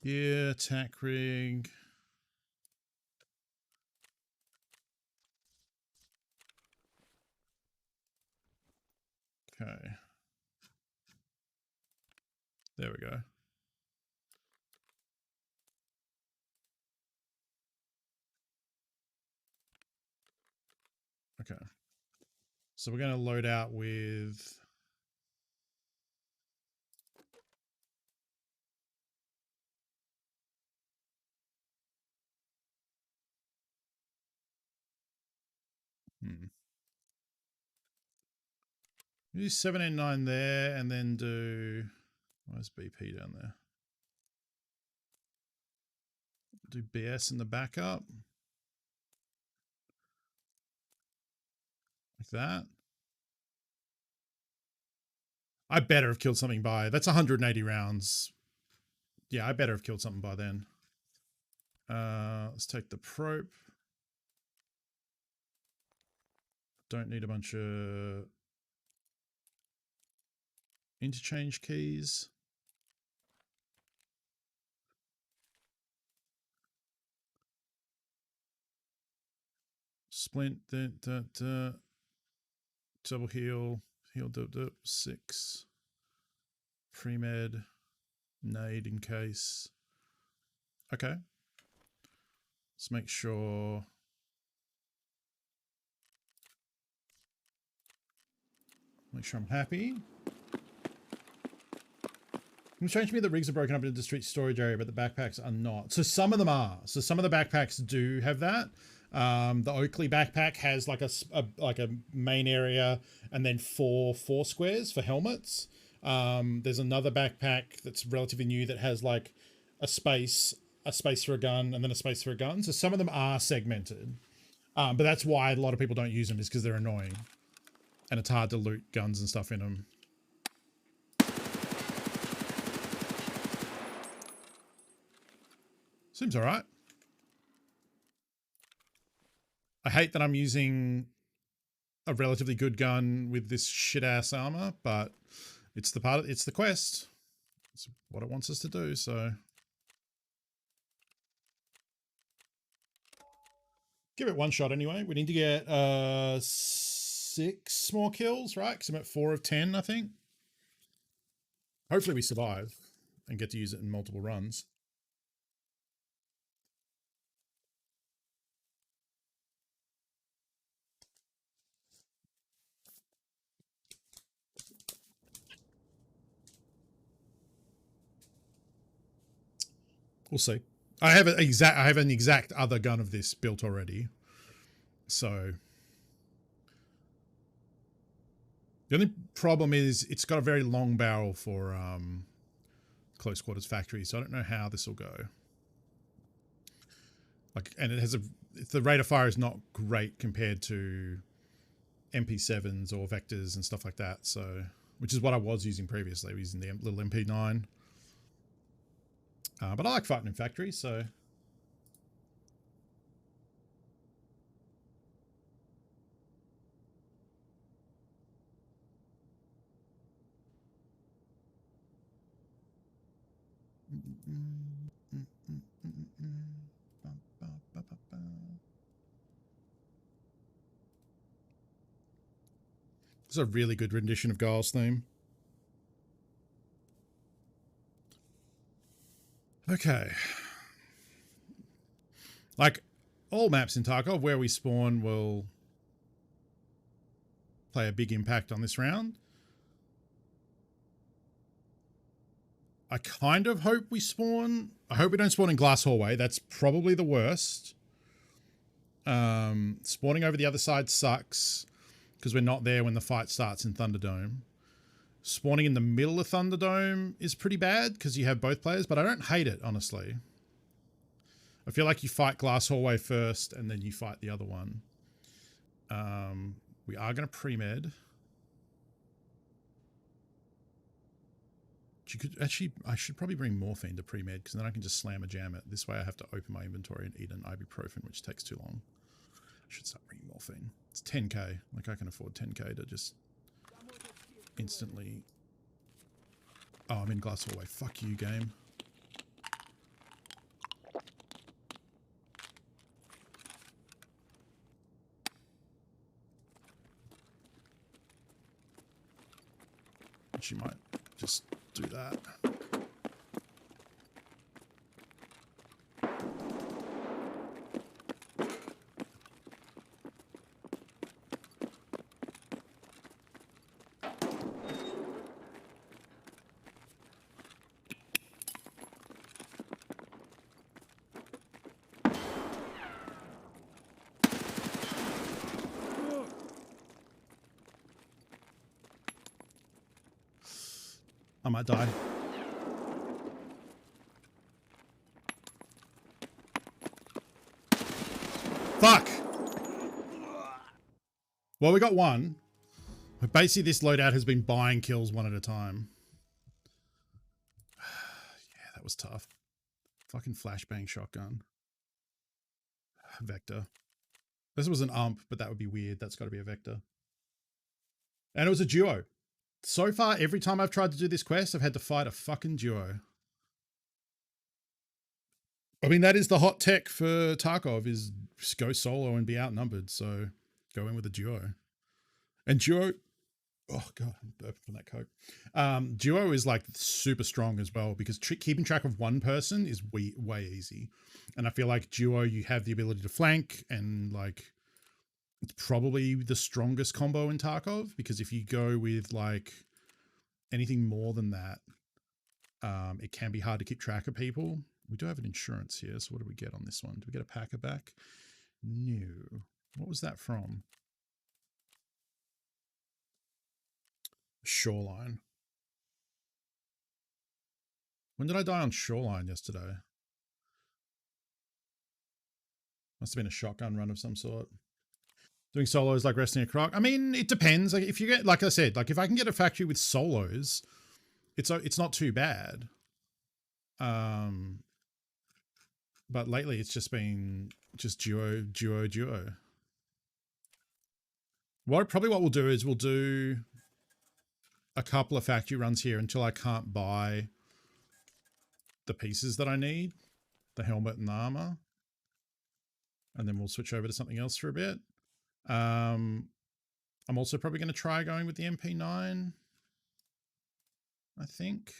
Yeah, attack rig. Okay. There we go. Okay. So we're going to load out with... Do 7 and 9 there and then do... Where's BP down there? Do BS in the backup. Like that. I better have killed something by... That's 180 rounds. Yeah, I better have killed something by then. Let's take the probe. Don't need a bunch of interchange keys. Splint, double heal, 6. Pre-med, nade in case. Okay. Let's make sure. Make sure I'm happy. It's strange to me that rigs are broken up into discrete storage area, but the backpacks are not. So some of them are. So some of the backpacks do have that. The Oakley backpack has like a main area and then four squares for helmets. There's another backpack that's relatively new that has like a space for a gun, and then a space for a gun. So some of them are segmented. But that's why a lot of people don't use them, is because they're annoying. And it's hard to loot guns and stuff in them. Seems all right. I hate that I'm using a relatively good gun with this shit ass armor, but it's the quest. It's what it wants us to do, so give it one shot anyway. We need to get 6 more kills, right? Because I'm at 4 of 10, I think. Hopefully we survive and get to use it in multiple runs. We'll see. I have an exact other gun of this built already. So the only problem is it's got a very long barrel for close quarters factory, so I don't know how this will go. Like, and it has the rate of fire is not great compared to MP7s or vectors and stuff like that. So, which is what I was using previously. I was using the little MP9. But I like fighting in factories, so. This is a really good rendition of Giles' theme. Okay. Like, all maps in Tarkov where we spawn will play a big impact on this round. I kind of hope we spawn. I hope we don't spawn in Glass Hallway. That's probably the worst. Spawning over the other side sucks because we're not there when the fight starts in Thunderdome. Spawning in the middle of Thunderdome is pretty bad because you have both players, but I don't hate it, honestly. I feel like you fight Glass Hallway first and then you fight the other one. We are going to pre-med. You could actually, I should probably bring morphine to pre-med because then I can just slam a jam it. This way I have to open my inventory and eat an ibuprofen, which takes too long. I should start bringing morphine. It's 10k. Like, I can afford 10k to just instantly. Oh, I'm in Glass Hallway. Fuck you, game. She might just do that. I might die. Fuck! Well, we got one. But basically, this loadout has been buying kills one at a time. Yeah, that was tough. Fucking flashbang shotgun. Vector. This was an ump, but that would be weird. That's got to be a vector. And it was a duo. So far, every time I've tried to do this quest, I've had to fight a fucking duo. I mean, that is the hot tech for Tarkov, is just go solo and be outnumbered. So go in with a duo. And duo Oh god, I'm burping from that coke. Duo is like super strong as well because keeping track of one person is way easy, and I feel like duo you have the ability to flank, and like it's probably the strongest combo in Tarkov because if you go with like anything more than that, it can be hard to keep track of people. We do have an insurance here, so what do we get on this one? Do we get a packer back? No. What was that from? Shoreline. When did I die on Shoreline yesterday? Must have been a shotgun run of some sort. Doing solos like resting a croc. I mean, it depends. Like if you get, like I said, like if I can get a factory with solos, it's not too bad. But lately it's just been just duo. What we'll do is we'll do a couple of factory runs here until I can't buy the pieces that I need, the helmet and the armor, and then we'll switch over to something else for a bit. I'm also probably going to try going with the MP9, I think.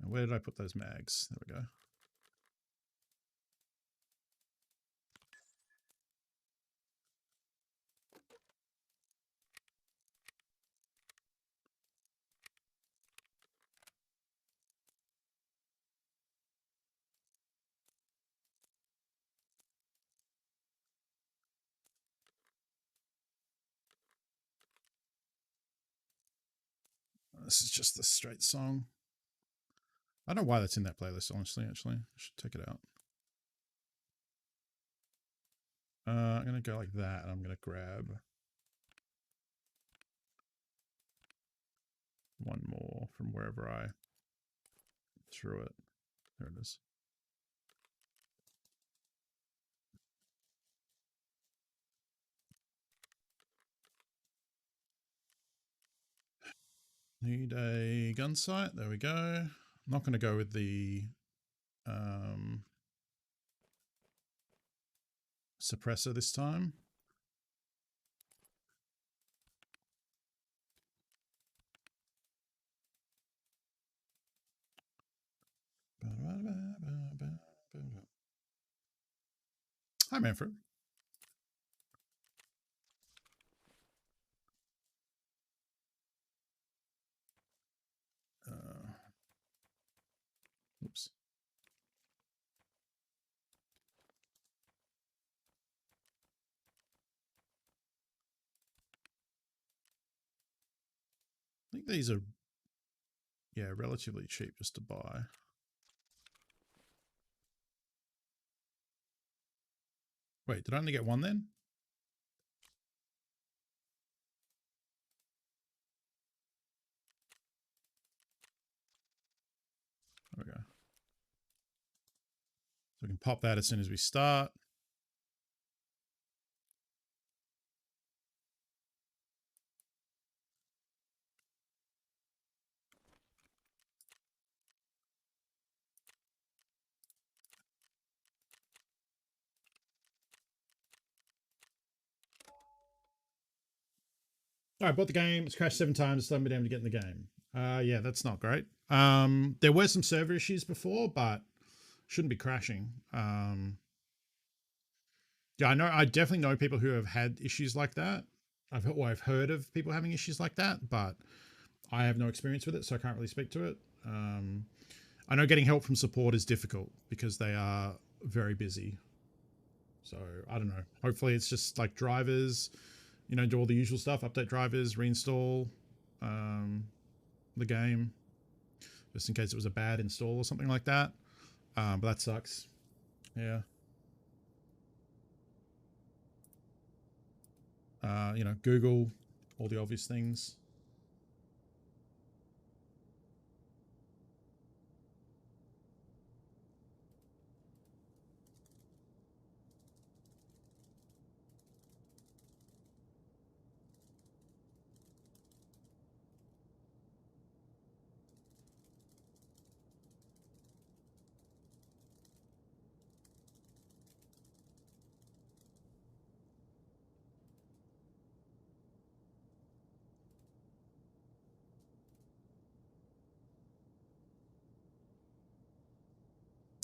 Where did I put those mags? There we go. This is just the straight song. I don't know why that's in that playlist, honestly, actually. I should take it out. I'm going to go like that, and I'm going to grab one more from wherever I threw it. There it is. Need a gun sight. There we go. I'm not going to go with the suppressor this time. Hi, Manfred. Oops. I think these are, yeah, relatively cheap just to buy. Wait, did I only get one then? There we go. So we can pop that as soon as we start. All right, bought the game. It's crashed 7 times. Slowed me down to get in the game. Yeah, that's not great. There were some server issues before, but shouldn't be crashing. Yeah, I definitely know people who have had issues like that. I've heard of people having issues like that, but I have no experience with it, so I can't really speak to it. I know getting help from support is difficult because they are very busy. So I don't know. Hopefully it's just like drivers, do all the usual stuff, update drivers, reinstall the game, just in case it was a bad install or something like that. But that sucks. Yeah. Google, all the obvious things.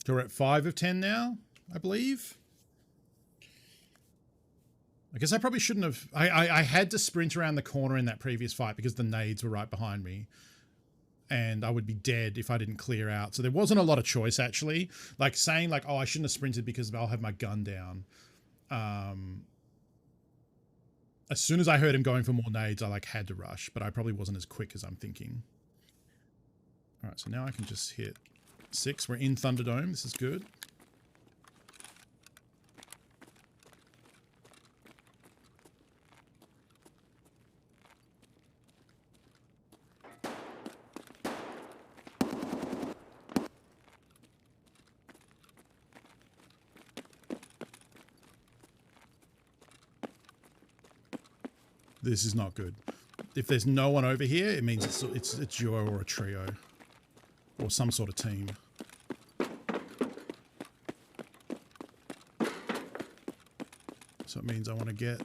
So we're at 5 of 10 now, I believe. I guess I probably shouldn't have... I had to sprint around the corner in that previous fight because the nades were right behind me. And I would be dead if I didn't clear out. So there wasn't a lot of choice, actually. Like saying, like, oh, I shouldn't have sprinted because I'll have my gun down. As soon as I heard him going for more nades, I, like, had to rush. But I probably wasn't as quick as I'm thinking. All right, so now I can just hit 6. We're in Thunderdome. This is good. This is not good. If there's no one over here, it means it's a duo or a trio. Or some sort of team. So it means I want to get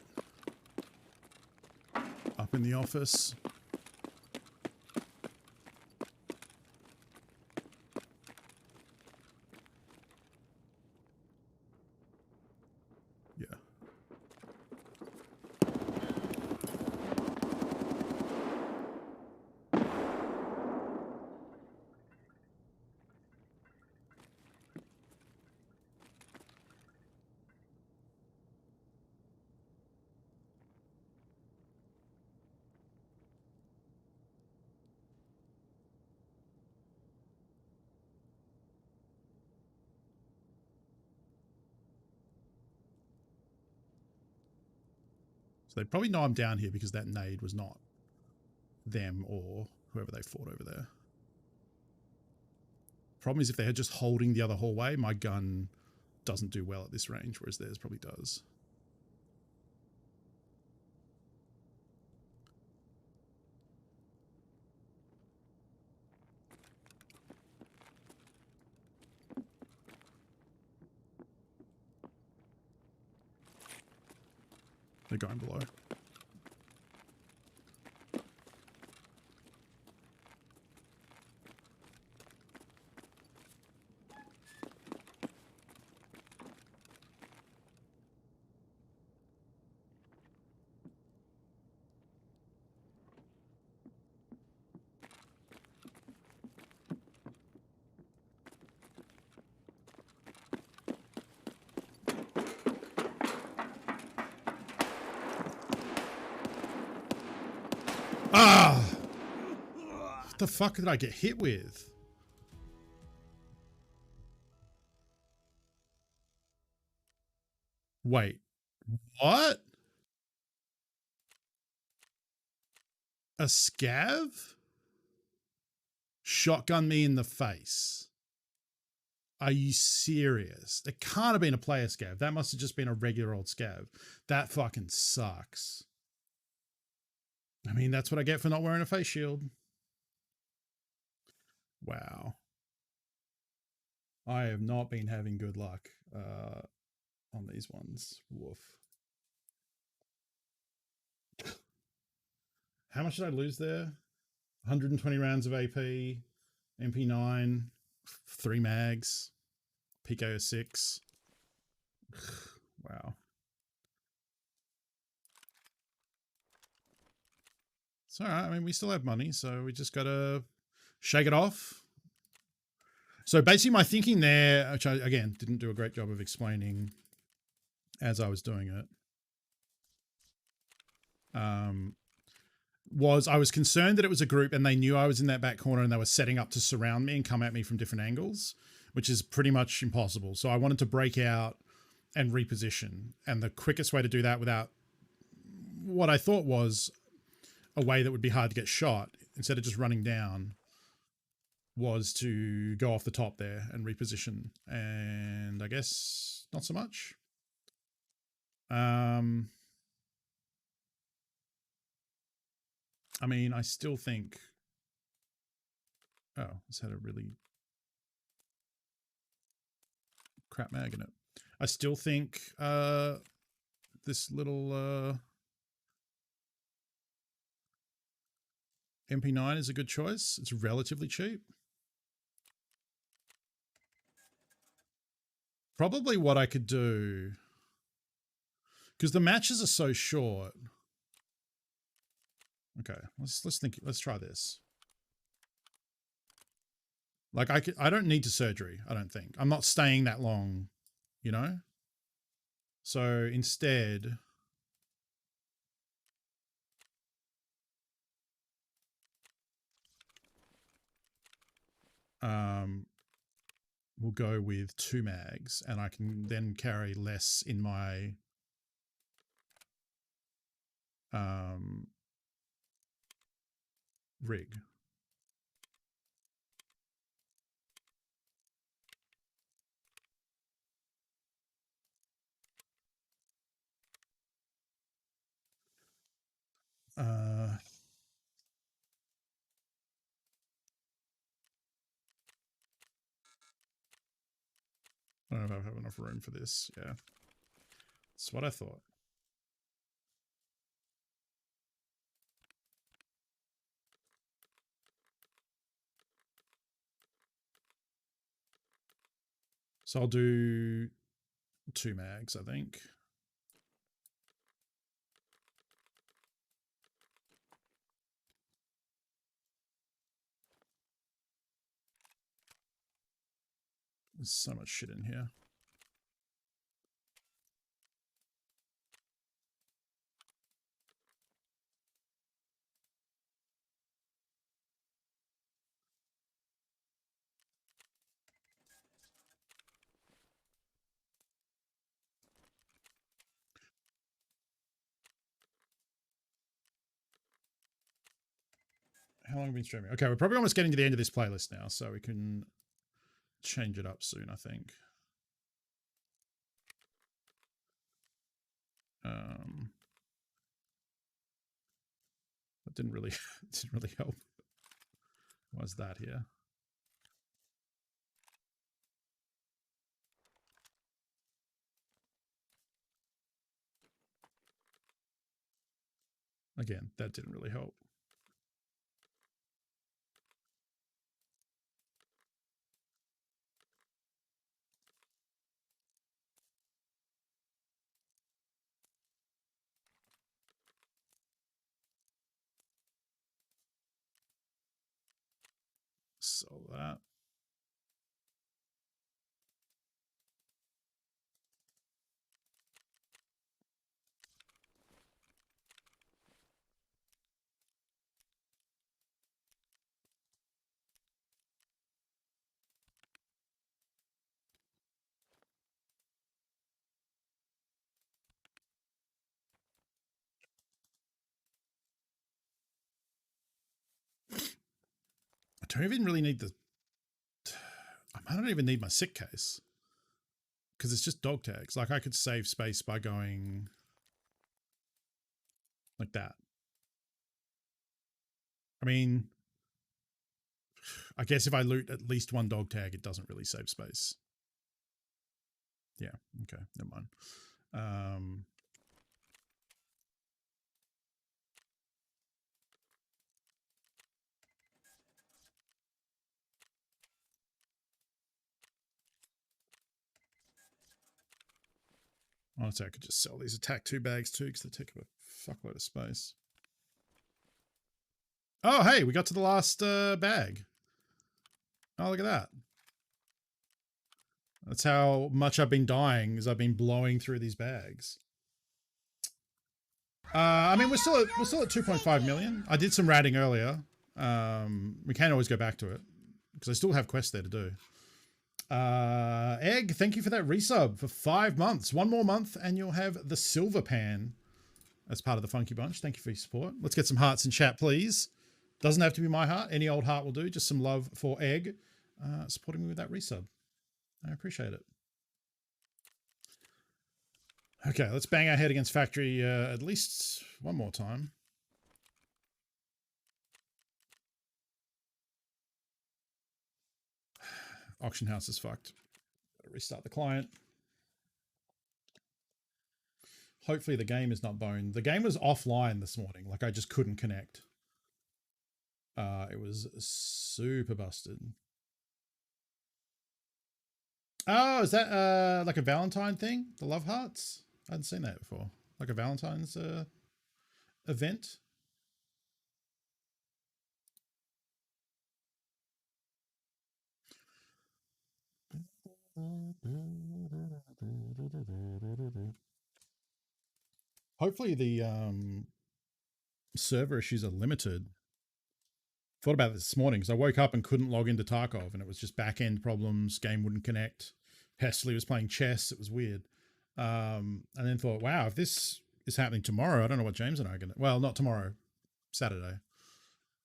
up in the office. Yeah. So they probably know I'm down here because that nade was not them or whoever they fought over there. Problem is if they're just holding the other hallway, my gun doesn't do well at this range, whereas theirs probably does. They're going below. Ah! What the fuck did I get hit with? Wait. What? A scav? Shotgun me in the face. Are you serious? It can't have been a player scav. That must have just been a regular old scav. That fucking sucks. I mean, that's what I get for not wearing a face shield. Wow. I have not been having good luck on these ones. Woof. How much did I lose there? 120 rounds of AP, MP9, 3 mags, PKO 6. Wow. It's all right. I mean, we still have money, so we just got to shake it off. So basically my thinking there, which I, again, didn't do a great job of explaining as I was doing it, was I was concerned that it was a group and they knew I was in that back corner and they were setting up to surround me and come at me from different angles, which is pretty much impossible. So I wanted to break out and reposition. And the quickest way to do that without what I thought was a way that would be hard to get shot, instead of just running down, was to go off the top there and reposition. And I guess not so much. I mean, I still think... Oh, this had a really crap mag in it. I still think this little MP9 is a good choice. It's relatively cheap. Probably what I could do, because the matches are so short. Okay, let's try this. Like I don't need to surgery, I don't think. I'm not staying that long, you know? So instead, we'll go with 2 mags, and I can then carry less in my rig. I don't know if I have enough room for this. Yeah, that's what I thought. So I'll do 2 mags, I think. There's so much shit in here. How long have we been streaming? Okay, we're probably almost getting to the end of this playlist now, so we can change it up soon, I think. That didn't really help. Why's that here? Again, that didn't really help. So that. I don't even really need the... I don't even need my sick case, because it's just dog tags. Like, I could save space by going like that. I mean, I guess if I loot at least 1 dog tag, it doesn't really save space. Yeah, okay, never mind. Honestly, I could just sell these attack 2 bags too, because they take up a fuckload of space. Oh, hey, we got to the last bag. Oh, look at that. That's how much I've been dying, is I've been blowing through these bags. I mean, we're still at 2.5 million. I did some ratting earlier. We can always go back to it, because I still have quests there to do. Egg, thank you for that resub for 5 months. 1 more month and you'll have the silver pan as part of the Funky Bunch. Thank you for your support. Let's get some hearts in chat, please. Doesn't have to be my heart. Any old heart will do. Just some love for Egg supporting me with that resub. I appreciate it. Okay, let's bang our head against Factory at least 1 more time. Auction house is fucked. Gotta restart the client. Hopefully the game is not boned. The game was offline this morning. Like, I just couldn't connect. It was super busted. Oh, is that like a Valentine thing? The love hearts? I hadn't seen that before. Like a Valentine's event. Hopefully the server issues are limited. Thought about this morning because I woke up and couldn't log into Tarkov, and it was just back end problems. Game wouldn't connect. Hesley was playing chess. It was weird. And then thought, wow, if this is happening tomorrow, I don't know what James and I are going to. Well, not tomorrow, Saturday.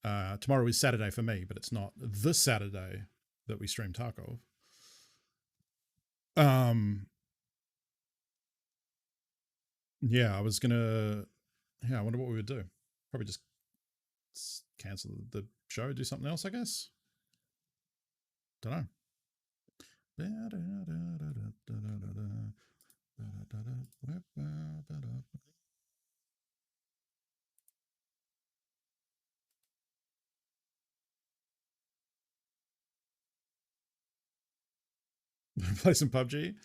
Tomorrow is Saturday for me, but it's not the Saturday that we stream Tarkov. Yeah, I was gonna. Yeah, I wonder what we would do. Probably just cancel the show, do something else, I guess. Don't know. Play some PUBG.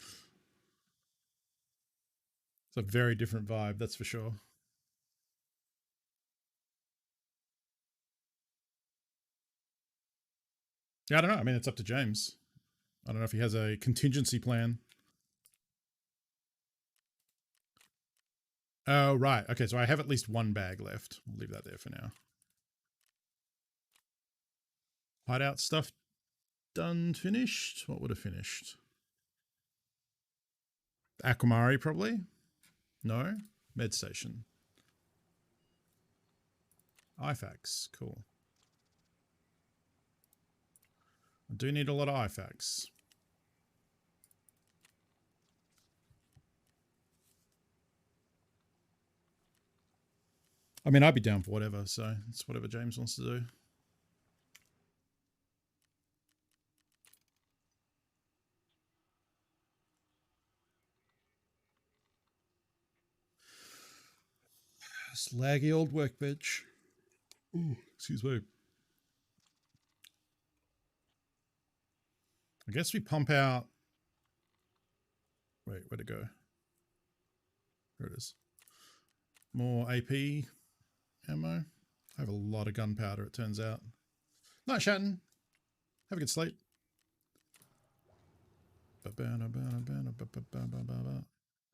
It's a very different vibe, that's for sure. Yeah, I don't know. I mean, it's up to James. I don't know if he has a contingency plan. Oh, right. Okay, so I have at least one bag left. We'll leave that there for now. Hideout stuff done, finished? What would have finished? Aquamari, probably? No? Med station. IFAX, cool. I do need a lot of IFAX. I mean, I'd be down for whatever, so it's whatever James wants to do. This laggy old workbench. Ooh, excuse me. I guess we pump out. Wait, where'd it go? There it is. More AP ammo. I have a lot of gunpowder, it turns out. Night, Shatton. Have a good sleep.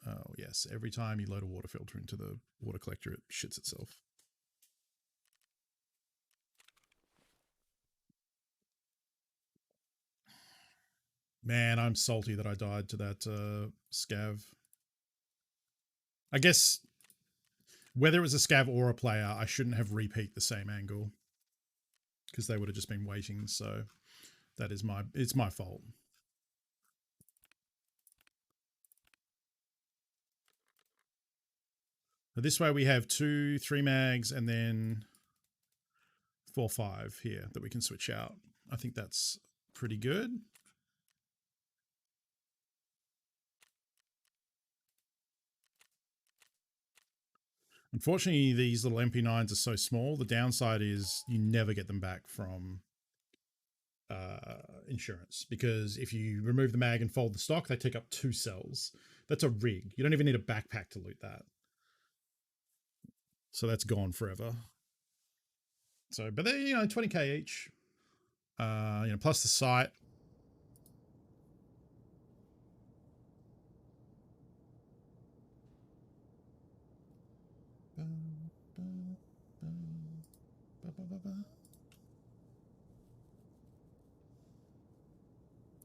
Oh, yes. Every time you load a water filter into the water collector, it shits itself. Man, I'm salty that I died to that scav. I guess whether it was a scav or a player, I shouldn't have repeat the same angle because they would have just been waiting. So that is it's my fault. But this way we have 2 3 mags and then 4 5 here that we can switch out. I think that's pretty good. Unfortunately, these little MP9s are so small. The downside is you never get them back from insurance, because if you remove the mag and fold the stock, they take up 2 cells. That's a rig. You don't even need a backpack to loot that. So that's gone forever. So, but they're, 20k each. Plus the sight.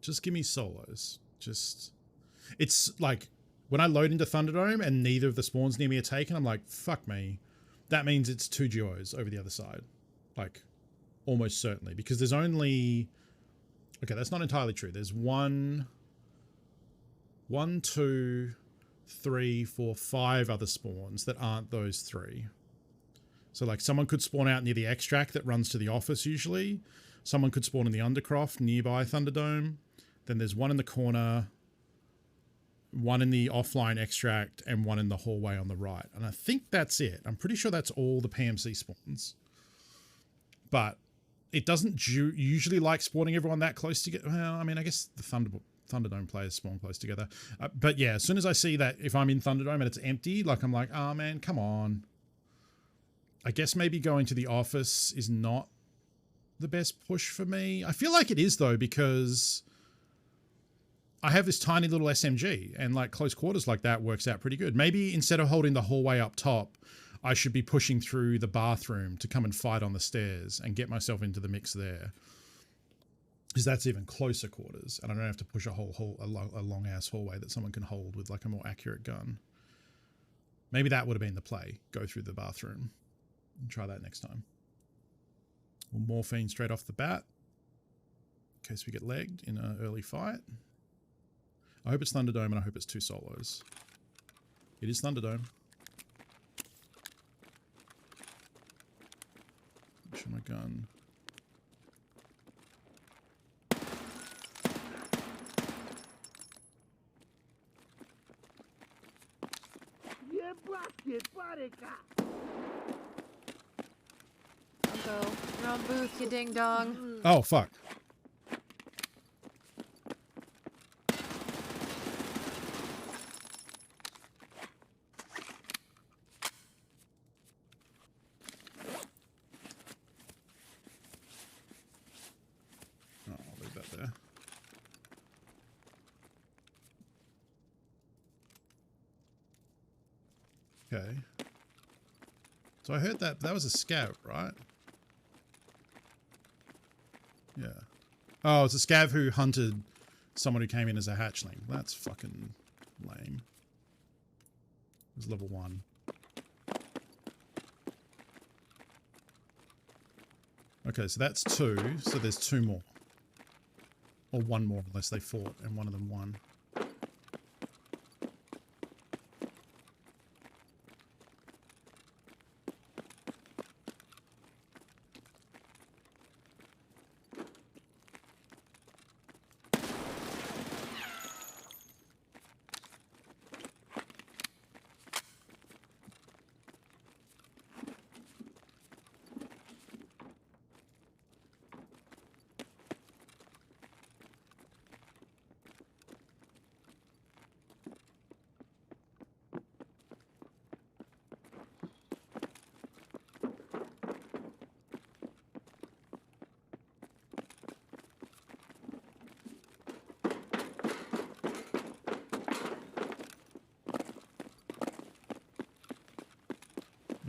Just give me solos. It's like when I load into Thunderdome and neither of the spawns near me are taken, I'm like, fuck me. That means it's 2 duos over the other side. Like, almost certainly. Because there's only... Okay, that's not entirely true. There's 1, 2, 3, 4, 5 other spawns that aren't those 3. So, like, someone could spawn out near the extract that runs to the office usually. Someone could spawn in the Undercroft nearby Thunderdome. Then there's 1 in the corner, 1 in the offline extract, and 1 in the hallway on the right. And I think that's it. I'm pretty sure that's all the PMC spawns. But it doesn't usually like spawning everyone that close together. Well, I mean, I guess the Thunderdome players spawn close together. But yeah, as soon as I see that, if I'm in Thunderdome and it's empty, like I'm like, oh man, come on. I guess maybe going to the office is not the best push for me. I feel like it is though, because I have this tiny little SMG and like close quarters like that works out pretty good. Maybe instead of holding the hallway up top, I should be pushing through the bathroom to come and fight on the stairs and get myself into the mix there. Because that's even closer quarters, and I don't have to push a long ass hallway that someone can hold with like a more accurate gun. Maybe that would have been the play. Go through the bathroom and try that next time. We'll morphine straight off the bat in case we get legged in an early fight. I hope it's Thunderdome and I hope it's 2 solos. It is Thunderdome. Show my gun. Funko, you're on booth, you ding dong. Oh, fuck. Oh, I'll leave that there. Okay. So I heard that was a scav, right? Yeah. Oh, it's a scav who hunted someone who came in as a hatchling. That's fucking lame. It was level 1. Okay, so that's 2. So there's 2 more. Or 1 more, unless they fought and one of them won.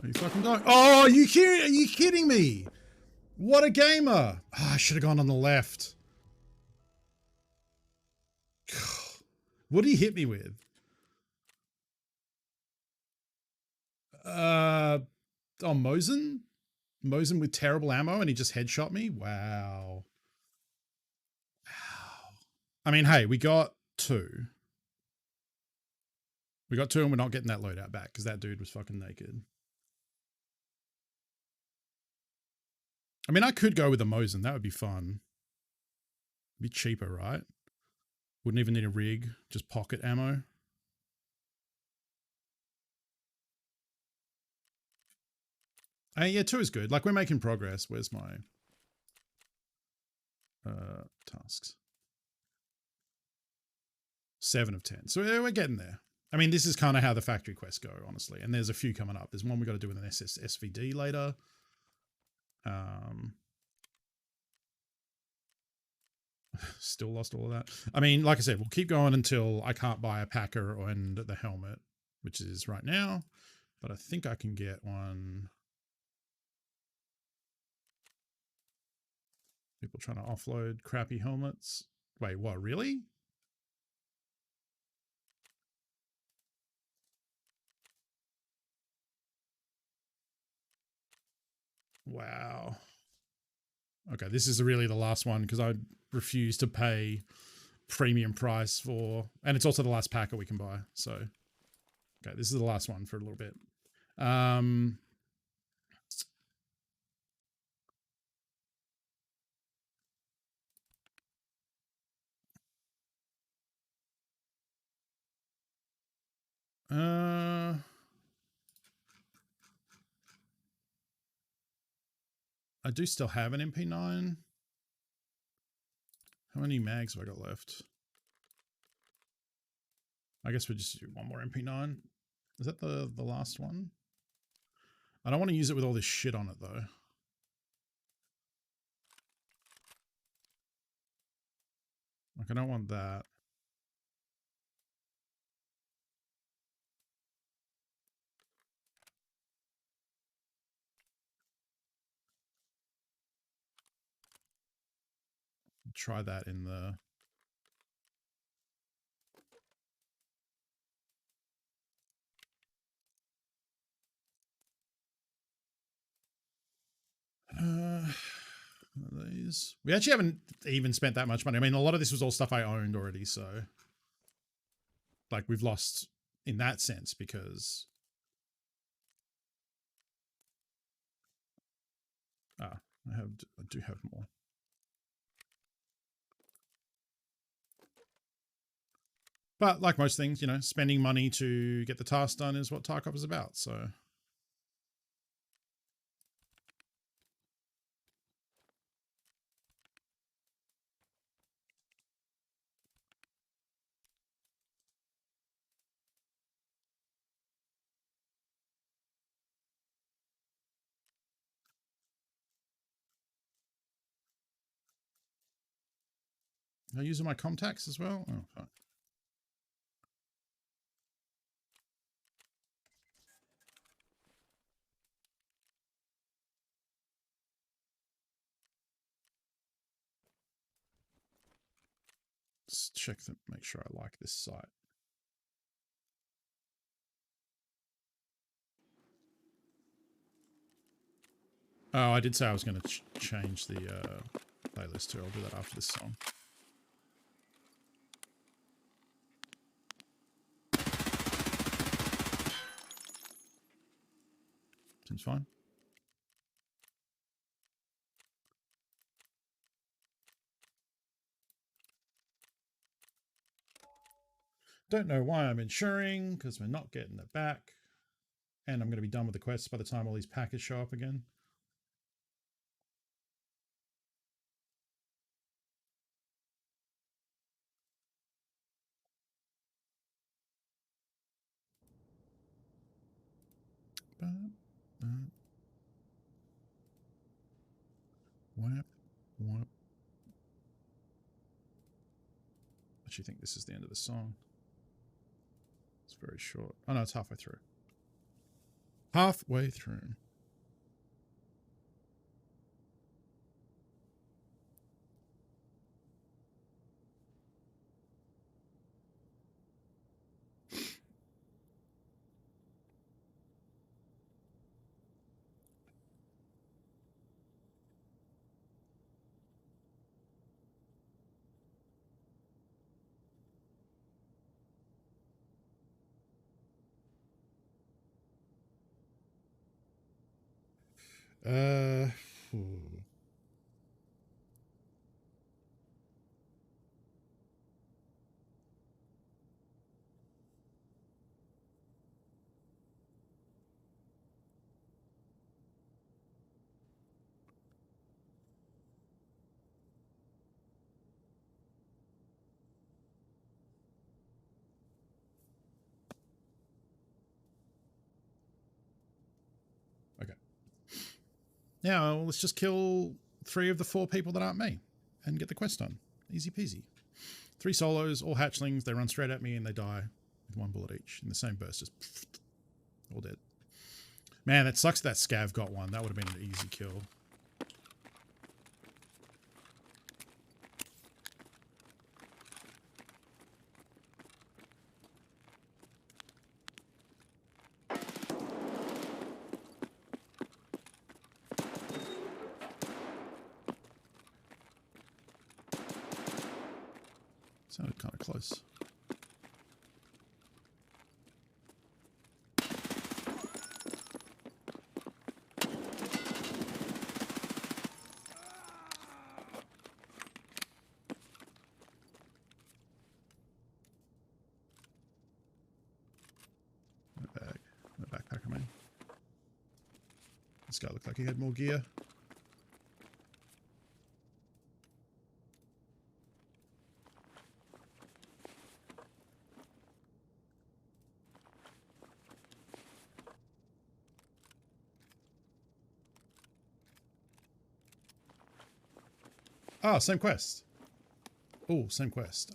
Are you fucking dying? Oh, are you kidding me? What a gamer! Oh, I should have gone on the left. What did he hit me with? Oh, Mosin? Mosin with terrible ammo and he just headshot me? Wow. Wow. I mean, hey, we got 2. We got 2 and we're not getting that loadout back because that dude was fucking naked. I mean, I could go with a Mosin. That would be fun. Be cheaper, right? Wouldn't even need a rig. Just pocket ammo. Yeah, 2 is good. Like, we're making progress. Where's my tasks? 7 of 10. So we're getting there. I mean, this is kind of how the factory quests go, honestly. And there's a few coming up. There's one we got to do with an SVD later. Still lost all of that. I mean, like I said, we'll keep going until I can't buy a packer and the helmet, which is right now. But I think I can get one. People trying to offload crappy helmets. Wait, what? Really? Wow. Okay, this is really the last one because I refuse to pay premium price for, and it's also the last packer we can buy. So, okay, this is the last one for a little bit. I do still have an MP9. How many mags have I got left? I guess we'll just do one more MP9. Is that the last one? I don't want to use it with all this shit on it, though. Like, I don't want that. Try that in the... These. We actually haven't even spent that much money. I mean, a lot of this was all stuff I owned already, so... Like, we've lost in that sense because... I do have more. But like most things, you know, spending money to get the task done is what Tarkov is about, so... Am I using my contacts as well? Oh, fuck. Let's check them, make sure I like this site. Oh, I did say I was going to change the playlist too. I'll do that after this song. Seems fine. Don't know why I'm insuring, because we're not getting it back. And I'm going to be done with the quests by the time all these packets show up again. Whap. I actually think this is the end of the song. It's very short. Oh no, it's halfway through. Halfway through. Uh, okay. Now let's just kill 3 of the 4 people that aren't me and get the quest done. Easy peasy. 3 solos, all hatchlings. They run straight at me and they die with 1 bullet each in the same burst. Just all dead. Man, that sucks that Scav got one. That would have been an easy kill. Sounded kind of close. No backpack, I mean. This guy looked like he had more gear. Oh, same quest. Oh, same quest.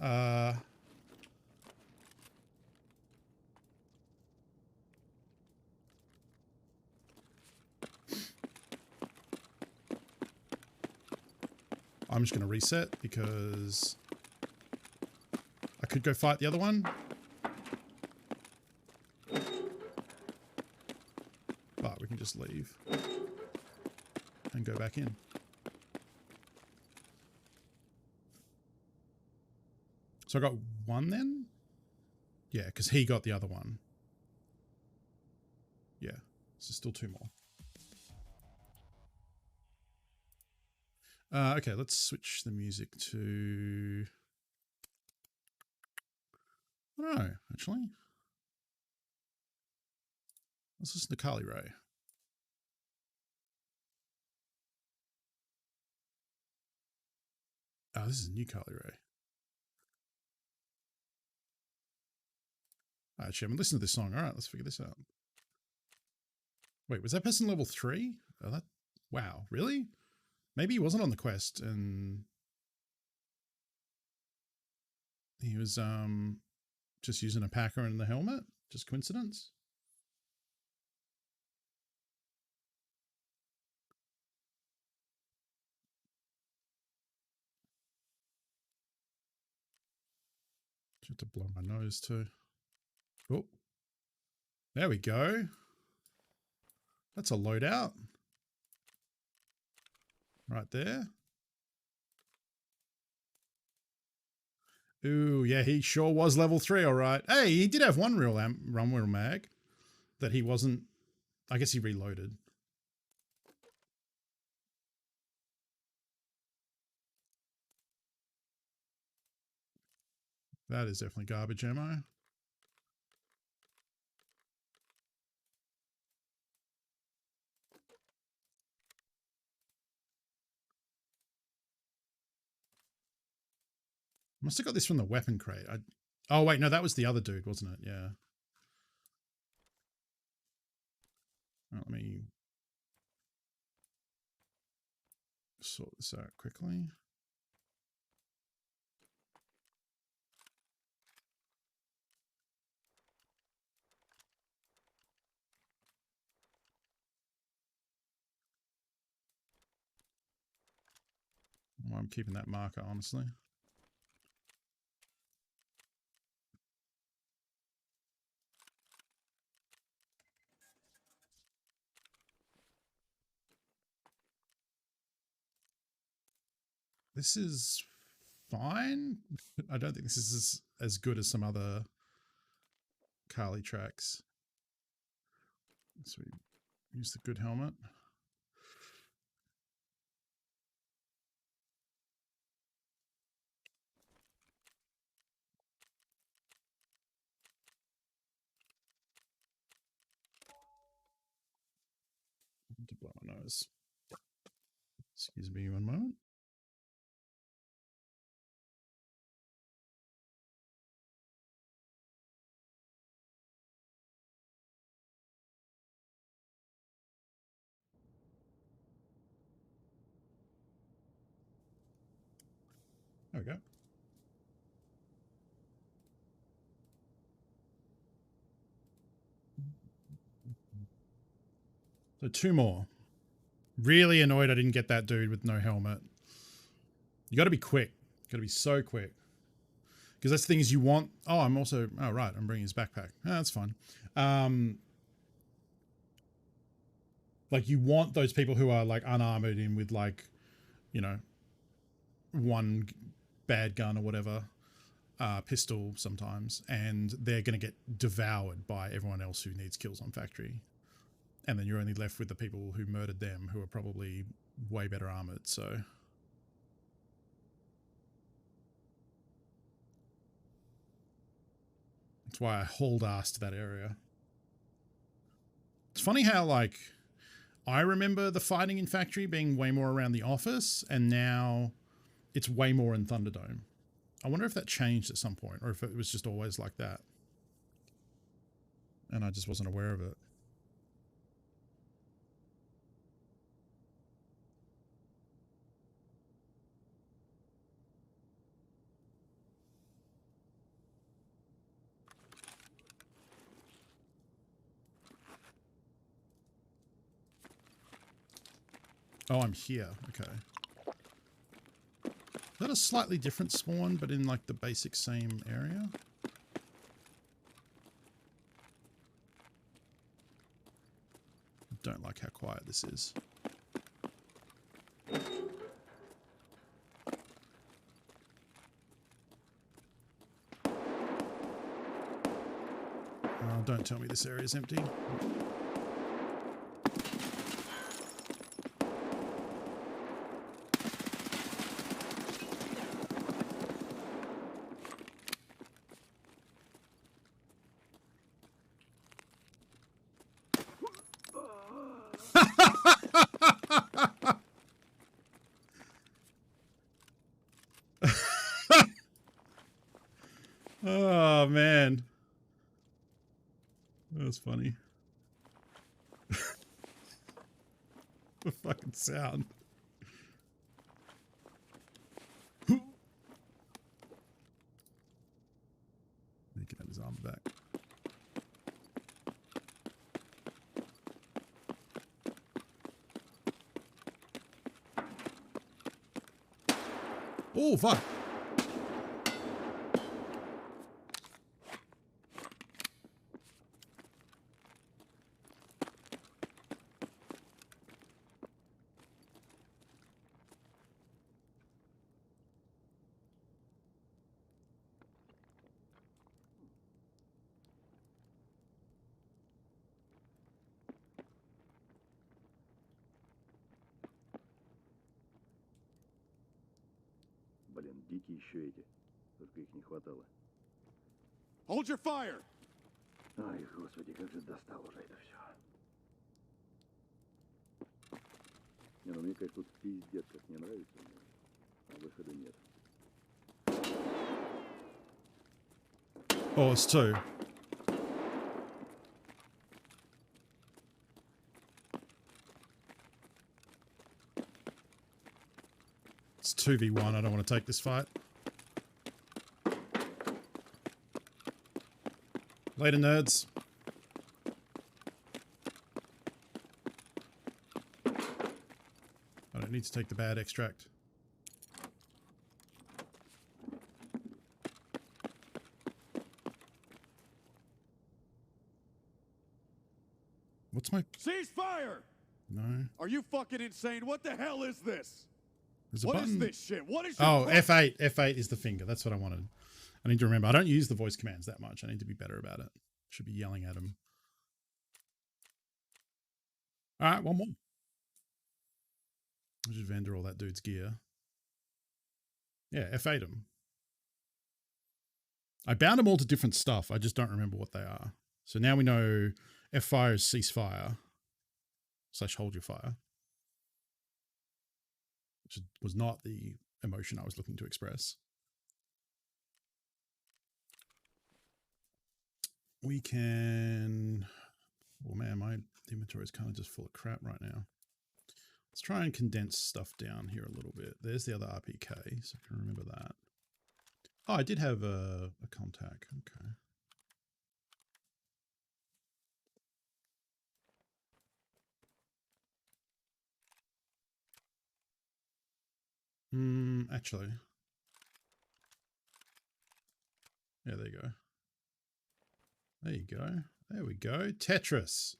I'm just going to reset because I could go fight the other one. But we can just leave and go back in. So I got one then? Yeah, because he got the other one. Yeah, so still two more. Okay, let's switch the music to... I don't know, actually. Let's listen to Carly Rae. Oh, this is a new Carly Rae. Actually, I haven't listened to this song. All right, let's figure this out. Wait, was that person level 3? Oh, that... Wow, really? Maybe he wasn't on the quest and he was just using a packer and the helmet? Just coincidence? Just to blow my nose too. Oh, there we go. That's a loadout. Right there. Ooh, yeah, he sure was level 3, all right. Hey, he did have one real mag that he wasn't... I guess he reloaded. That is definitely garbage ammo. Must have got this from the weapon crate. Oh, wait, no, that was the other dude, wasn't it? Yeah. Let me sort this out quickly. Well, I'm keeping that marker, honestly. This is fine. I don't think this is as good as some other Carly tracks. So we use the good helmet. To blow my nose. Excuse me one moment. There we go. So two more. Really annoyed I didn't get that dude with no helmet. You got to be quick. You got to be so quick. Because that's the thing is you want... Oh, I'm also... Oh, right. I'm bringing his backpack. Oh, that's fine. Like, you want those people who are, like, unarmored in with, like, you know, one bad gun or whatever, pistol sometimes, and they're going to get devoured by everyone else who needs kills on factory. And then you're only left with the people who murdered them, who are probably way better armored, so... That's why I hauled ass to that area. It's funny how, like, I remember the fighting in Factory being way more around the office, and now it's way more in Thunderdome. I wonder if that changed at some point, or if it was just always like that. And I just wasn't aware of it. Oh, I'm here. Okay. Is that a slightly different spawn, but in like the basic same area? I don't like how quiet this is. Oh, don't tell me this area is empty. Oh, man. That was funny. The fucking sound. He can have his arm back. Oh, fuck. Блин, дикие еще эти. Только их не хватало. Hold your fire! Ай, господи, как же достал уже это все. Не, ну мне, конечно, тут пиздец как не нравится мне. А выхода нет. Oh, it's two. It's 2v1. I don't want to take this fight. Later, nerds. I don't need to take the bad extract. What's my... Cease fire! No. Are you fucking insane? What the hell is this? There's a What button. is this shit? What is your Oh, F8. F8 is the finger. That's what I wanted. I need to remember. I don't use the voice commands that much. I need to be better about it. Should be yelling at them. All right, one more. I should vendor all that dude's gear. Yeah, F8 them. I bound them all to different stuff. I just don't remember what they are. So now we know F fire is cease fire / hold your fire, which was not the emotion I was looking to express. We can... Oh man, my inventory is kind of just full of crap right now. Let's try and condense stuff down here a little bit. There's the other RPK, so I can remember that. Oh, I did have a contact. Okay. Actually. Yeah, there you go. There you go. There we go. Tetris.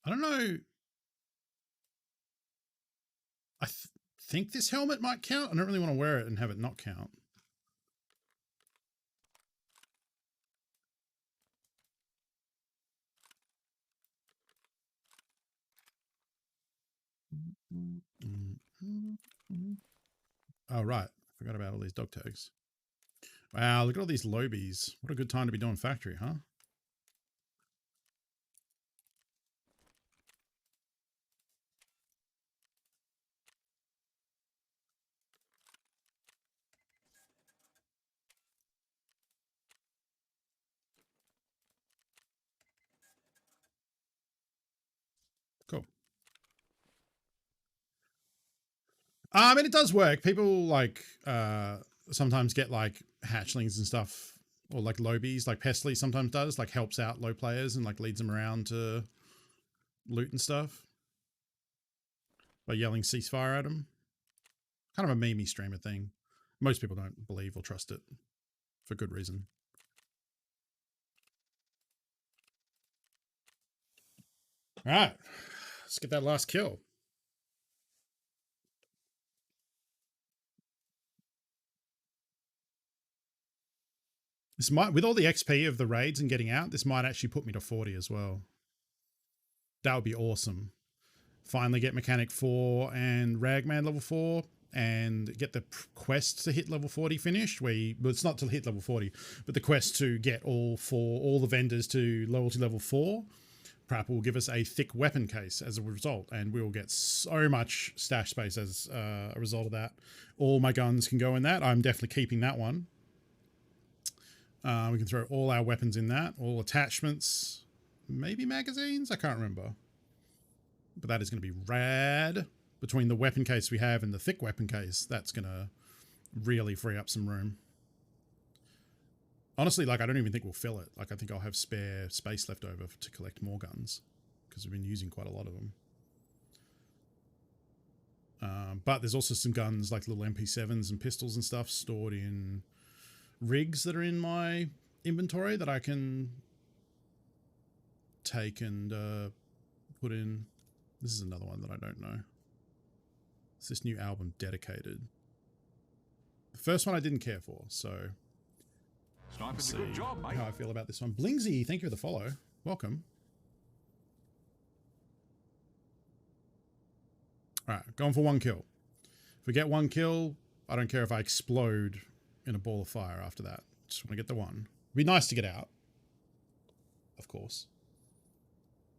I don't know. I think this helmet might count. I don't really want to wear it and have it not count. Oh, right. Forgot about all these dog tags. Wow, look at all these lobies. What a good time to be doing factory, huh? I mean, it does work. People like sometimes get like hatchlings and stuff, or like lobies, like Pestly sometimes does, like helps out low players and like leads them around to loot and stuff by yelling ceasefire at them. Kind of a memey streamer thing. Most people don't believe or trust it for good reason. All right, let's get that last kill. This might, with all the XP of the raids and getting out, this might actually put me to 40 as well. That would be awesome. Finally get Mechanic 4 and Ragman level 4 and get the quest to hit level 40 finished. Well, it's not to hit level 40, but the quest to get all the vendors to loyalty level 4. Prap will give us a thick weapon case as a result, and we will get so much stash space as a result of that. All my guns can go in that. I'm definitely keeping that one. We can throw all our weapons in that, all attachments, maybe magazines, I can't remember. But that is going to be rad. Between the weapon case we have and the thick weapon case, that's going to really free up some room. Honestly, like, I don't even think we'll fill it. Like, I think I'll have spare space left over to collect more guns, because we've been using quite a lot of them. But there's also some guns, like little MP7s and pistols and stuff, stored in rigs that are in my inventory that I can take and put in. This is another one that I don't know. It's this new album, Dedicated. The first one I didn't care for, so let's see how I feel about this one. Blingsy, thank you for the follow. Welcome. All right, going for 1 kill. If we get 1 kill, I don't care if I explode in a ball of fire after that. Just want to get the one. It'd be nice to get out, of course.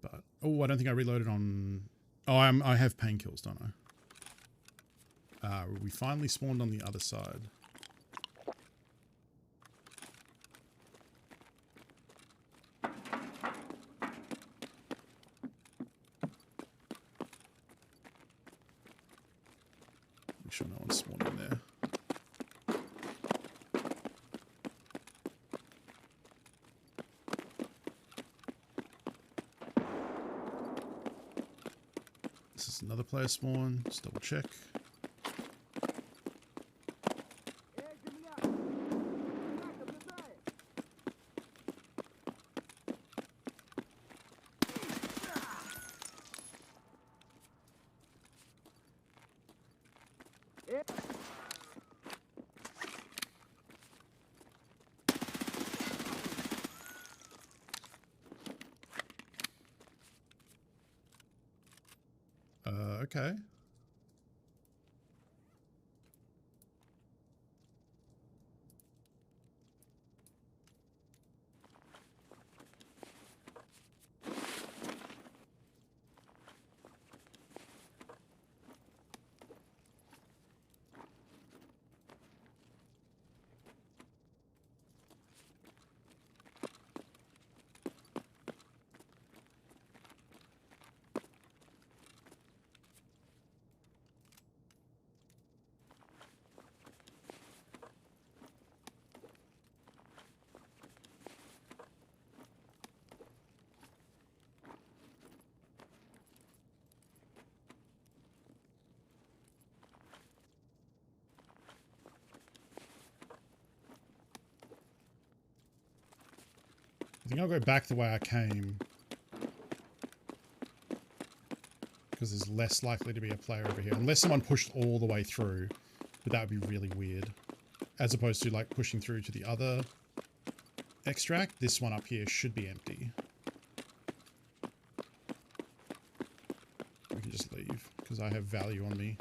But oh, I don't think I reloaded on. Oh, I have painkills, don't I? We finally spawned on the other side. Make sure no one's spawned in there. This is another player spawn. Just double check. Okay. I think I'll go back the way I came, because there's less likely to be a player over here. Unless someone pushed all the way through, but that would be really weird. As opposed to like pushing through to the other extract, this one up here should be empty. We can just leave, because I have value on me.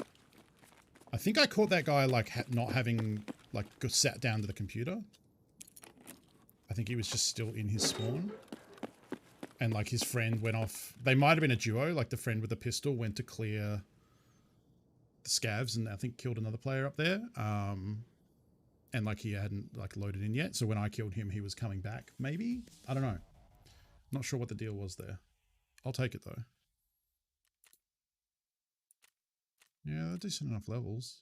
I think I caught that guy like not having like sat down to the computer. I think he was just still in his spawn. And like his friend went off. They might have been a duo, like the friend with the pistol went to clear the scavs and I think killed another player up there. And like he hadn't like loaded in yet. So when I killed him, he was coming back. Maybe? I don't know. Not sure what the deal was there. I'll take it though. Yeah, they're decent enough levels.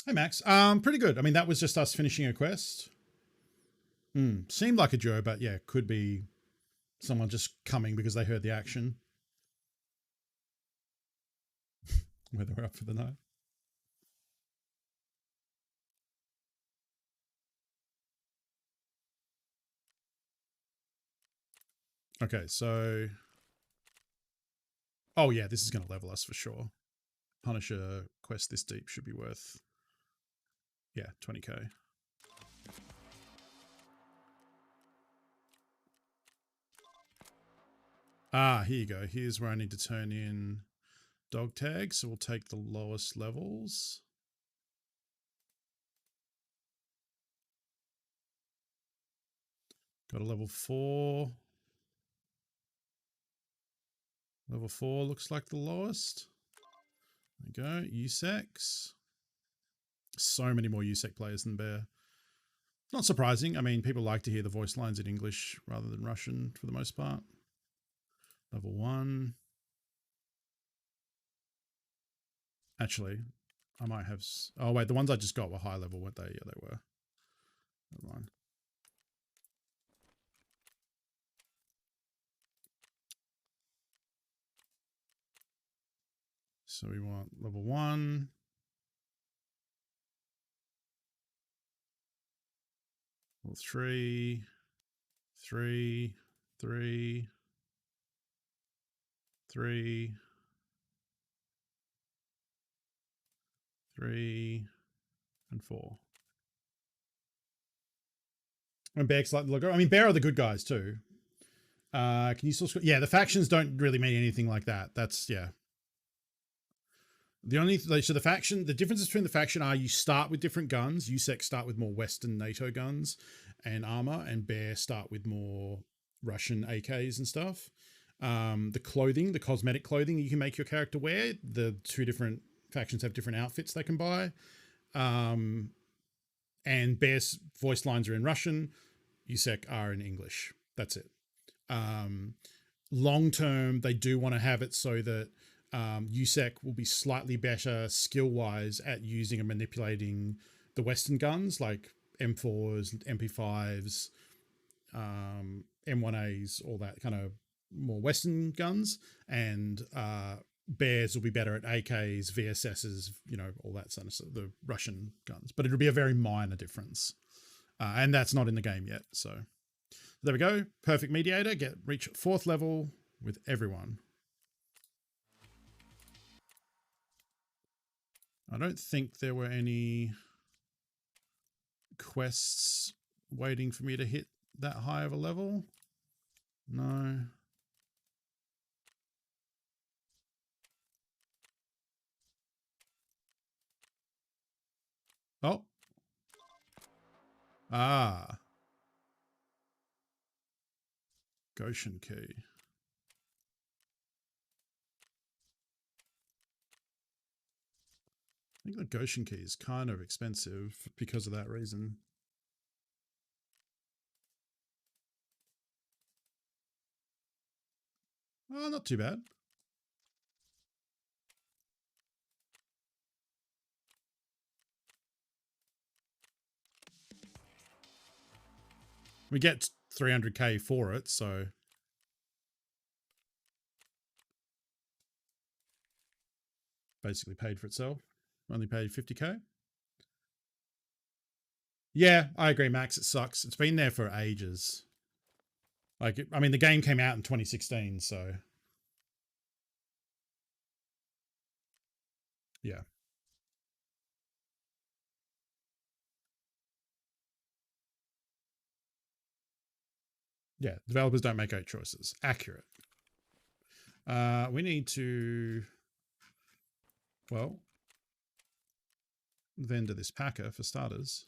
Hey, Max. Pretty good. I mean, that was just us finishing a quest. Seemed like a Joe, but yeah, could be someone just coming because they heard the action. Whether we're up for the night. Okay, so... Oh yeah, this is going to level us for sure. Punisher quest this deep should be worth... Yeah, 20k. Ah, here you go. Here's where I need to turn in dog tags. So we'll take the lowest levels. Got a level 4. Level 4 looks like the lowest. There we go. USECs. So many more USEC players than Bear. Not surprising. I mean, people like to hear the voice lines in English rather than Russian for the most part. Level 1. Actually, I might have... Oh, wait. The ones I just got were high level, weren't they? Yeah, they were. Never mind. So we want level 1. Level 3. 3. 3. 3. 3. And 4. And Bear's like the logo. I mean, Bear are the good guys too. Can you still... Yeah, the factions don't really mean anything like that. That's... Yeah. The only... So the faction... The differences between the faction are you start with different guns. USEC start with more Western NATO guns and armor. And Bear start with more Russian AKs and stuff. The clothing, the cosmetic clothing you can make your character wear. The two different factions have different outfits they can buy. And Bear's voice lines are in Russian. USEC are in English. That's it. Long term, they do want to have it so that USEC will be slightly better skill-wise at using and manipulating the Western guns like M4s, MP5s, M1As, all that kind of more Western guns. And Bears will be better at AKs, VSSs, you know, all that sort of stuff, the Russian guns. But it'll be a very minor difference. And that's not in the game yet. So there we go. Perfect mediator. Reach 4th level with everyone. I don't think there were any quests waiting for me to hit that high of a level. No. Oh. Ah. Goshen key. I think the Goshen key is kind of expensive because of that reason. Oh, not too bad. We get 300k for it, so basically paid for itself. Only paid 50k. Yeah, I agree, Max. It sucks. It's been there for ages. Like, I mean, the game came out in 2016, so yeah. Yeah, developers don't make great choices. Accurate. We need to, well, vendor this packer for starters.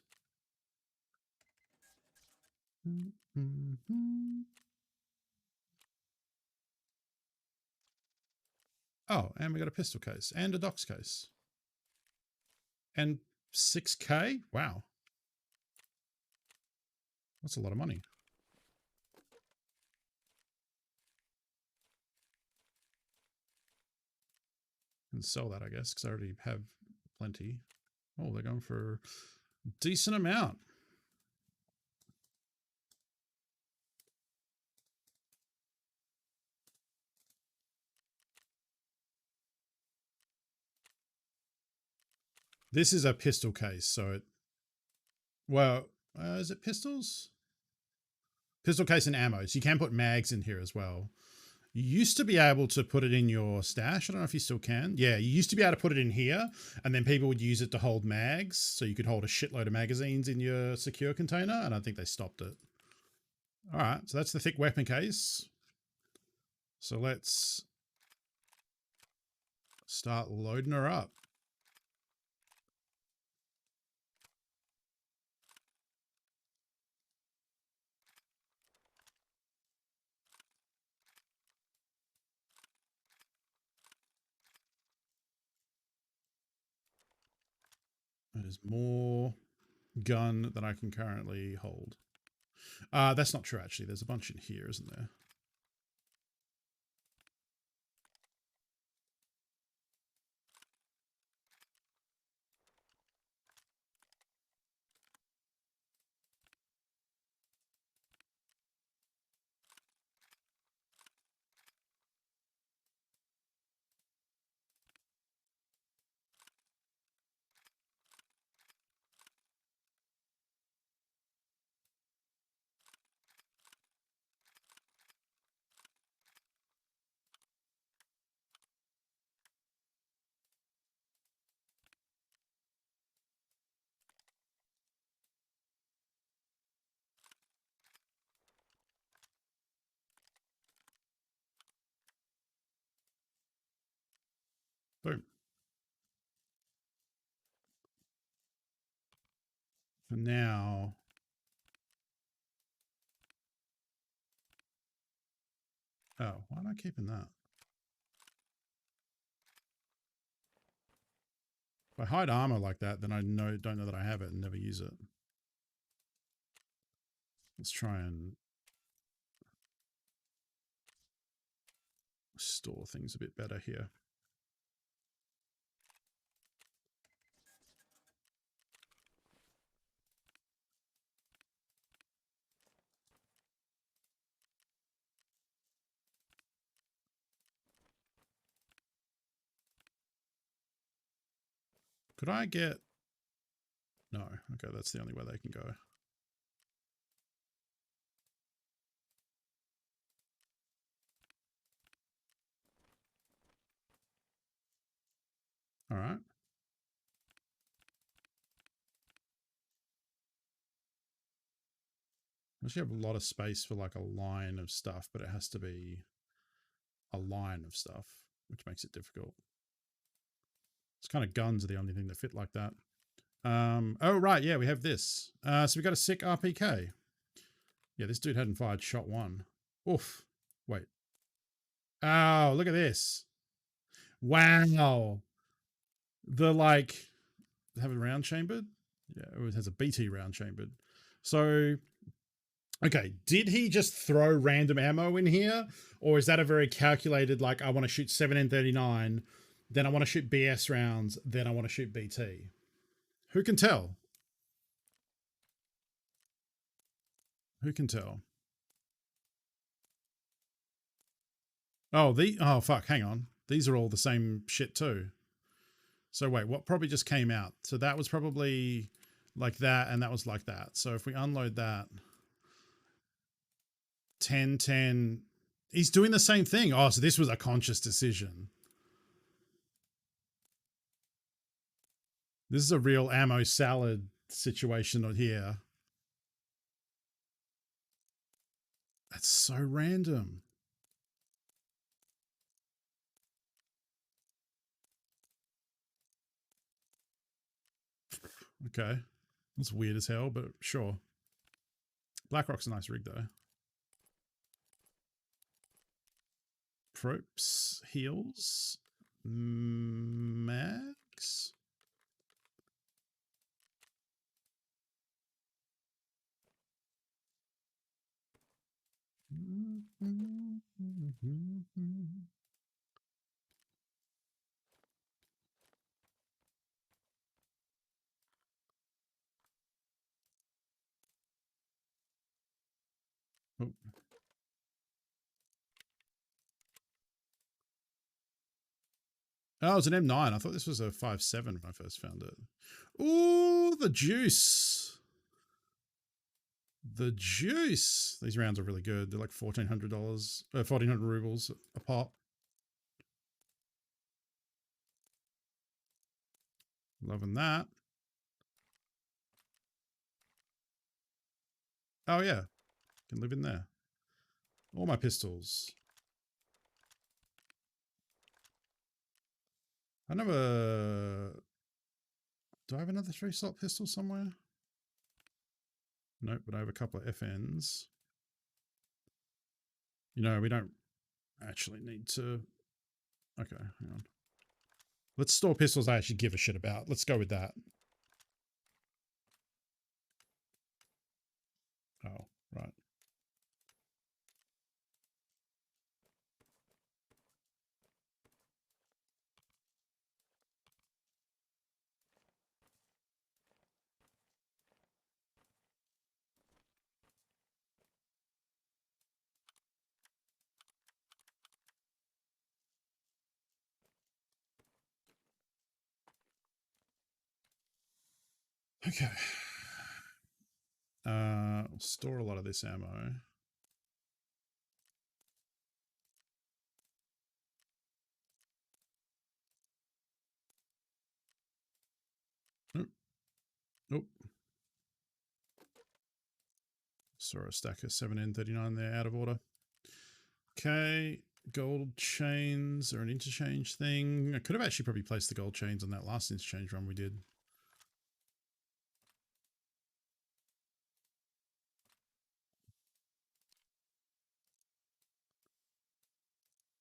Oh, and we got a pistol case and a docs case. And 6k? Wow. That's a lot of money. can sell that, I guess, because I already have plenty. Oh, they're going for a decent amount. This is a pistol case, so it... Well, is it pistols? Pistol case and ammo. So you can put mags in here as well. You used to be able to put it in your stash. I don't know if you still can. Yeah, you used to be able to put it in here, and then people would use it to hold mags. So you could hold a shitload of magazines in your secure container, and I think they stopped it. All right, so that's the thick weapon case. So let's start loading her up. There's more gun than I can currently hold. That's not true, actually. There's a bunch in here, isn't there? Boom. For now... Oh, why am I keeping that? If I hide armor like that, then I don't know that I have it and never use it. Let's try and store things a bit better here. Could I get... No. Okay, that's the only way they can go. All right. I actually have a lot of space for like a line of stuff, but it has to be a line of stuff, which makes it difficult. It's kind of guns are the only thing that fit like that. Oh, right. Yeah, we have this. So we got a sick RPK. Yeah, this dude hadn't fired shot one. Oof. Wait. Oh, look at this. Wow. The like, have a round chambered? Yeah, it has a BT round chambered. So, okay, did he just throw random ammo in here? Or is that a very calculated, like, I want to shoot 7N39, then I want to shoot BS rounds, then I want to shoot BT? Who can tell? Who can tell? Oh, oh fuck, hang on. These are all the same shit too. So wait, what probably just came out? So that was probably like that, and that was like that. So if we unload that, 10, 10, he's doing the same thing. Oh, so this was a conscious decision. This is a real ammo salad situation here. That's so random. Okay. That's weird as hell, but sure. BlackRock's a nice rig though. Props, heals, max. Oh, it's an M9. I thought this was a 5.7 when I first found it. Ooh, the juice. The juice. These rounds are really good. They're like $1,400, 1,400 rubles a pop. Loving that. Oh, yeah. Can live in there. All my pistols. I never... Do I have another 3-slot pistol somewhere? Nope, but I have a couple of FNs. You know, we don't actually need to... Okay, hang on. Let's store pistols I actually give a shit about. Let's go with that. Oh, right. Okay. We'll store a lot of this ammo. Nope. Nope. Saw a stack of 7N39 there, out of order. Okay. Gold chains are an interchange thing. I could have actually probably placed the gold chains on that last interchange run we did.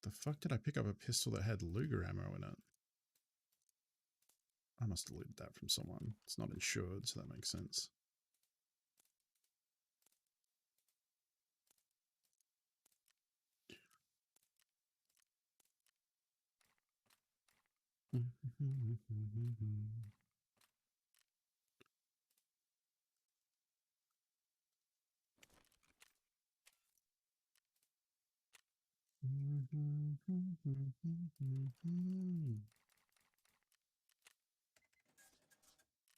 The fuck did I pick up a pistol that had Luger ammo in it? I must have looted that from someone. It's not insured, so that makes sense.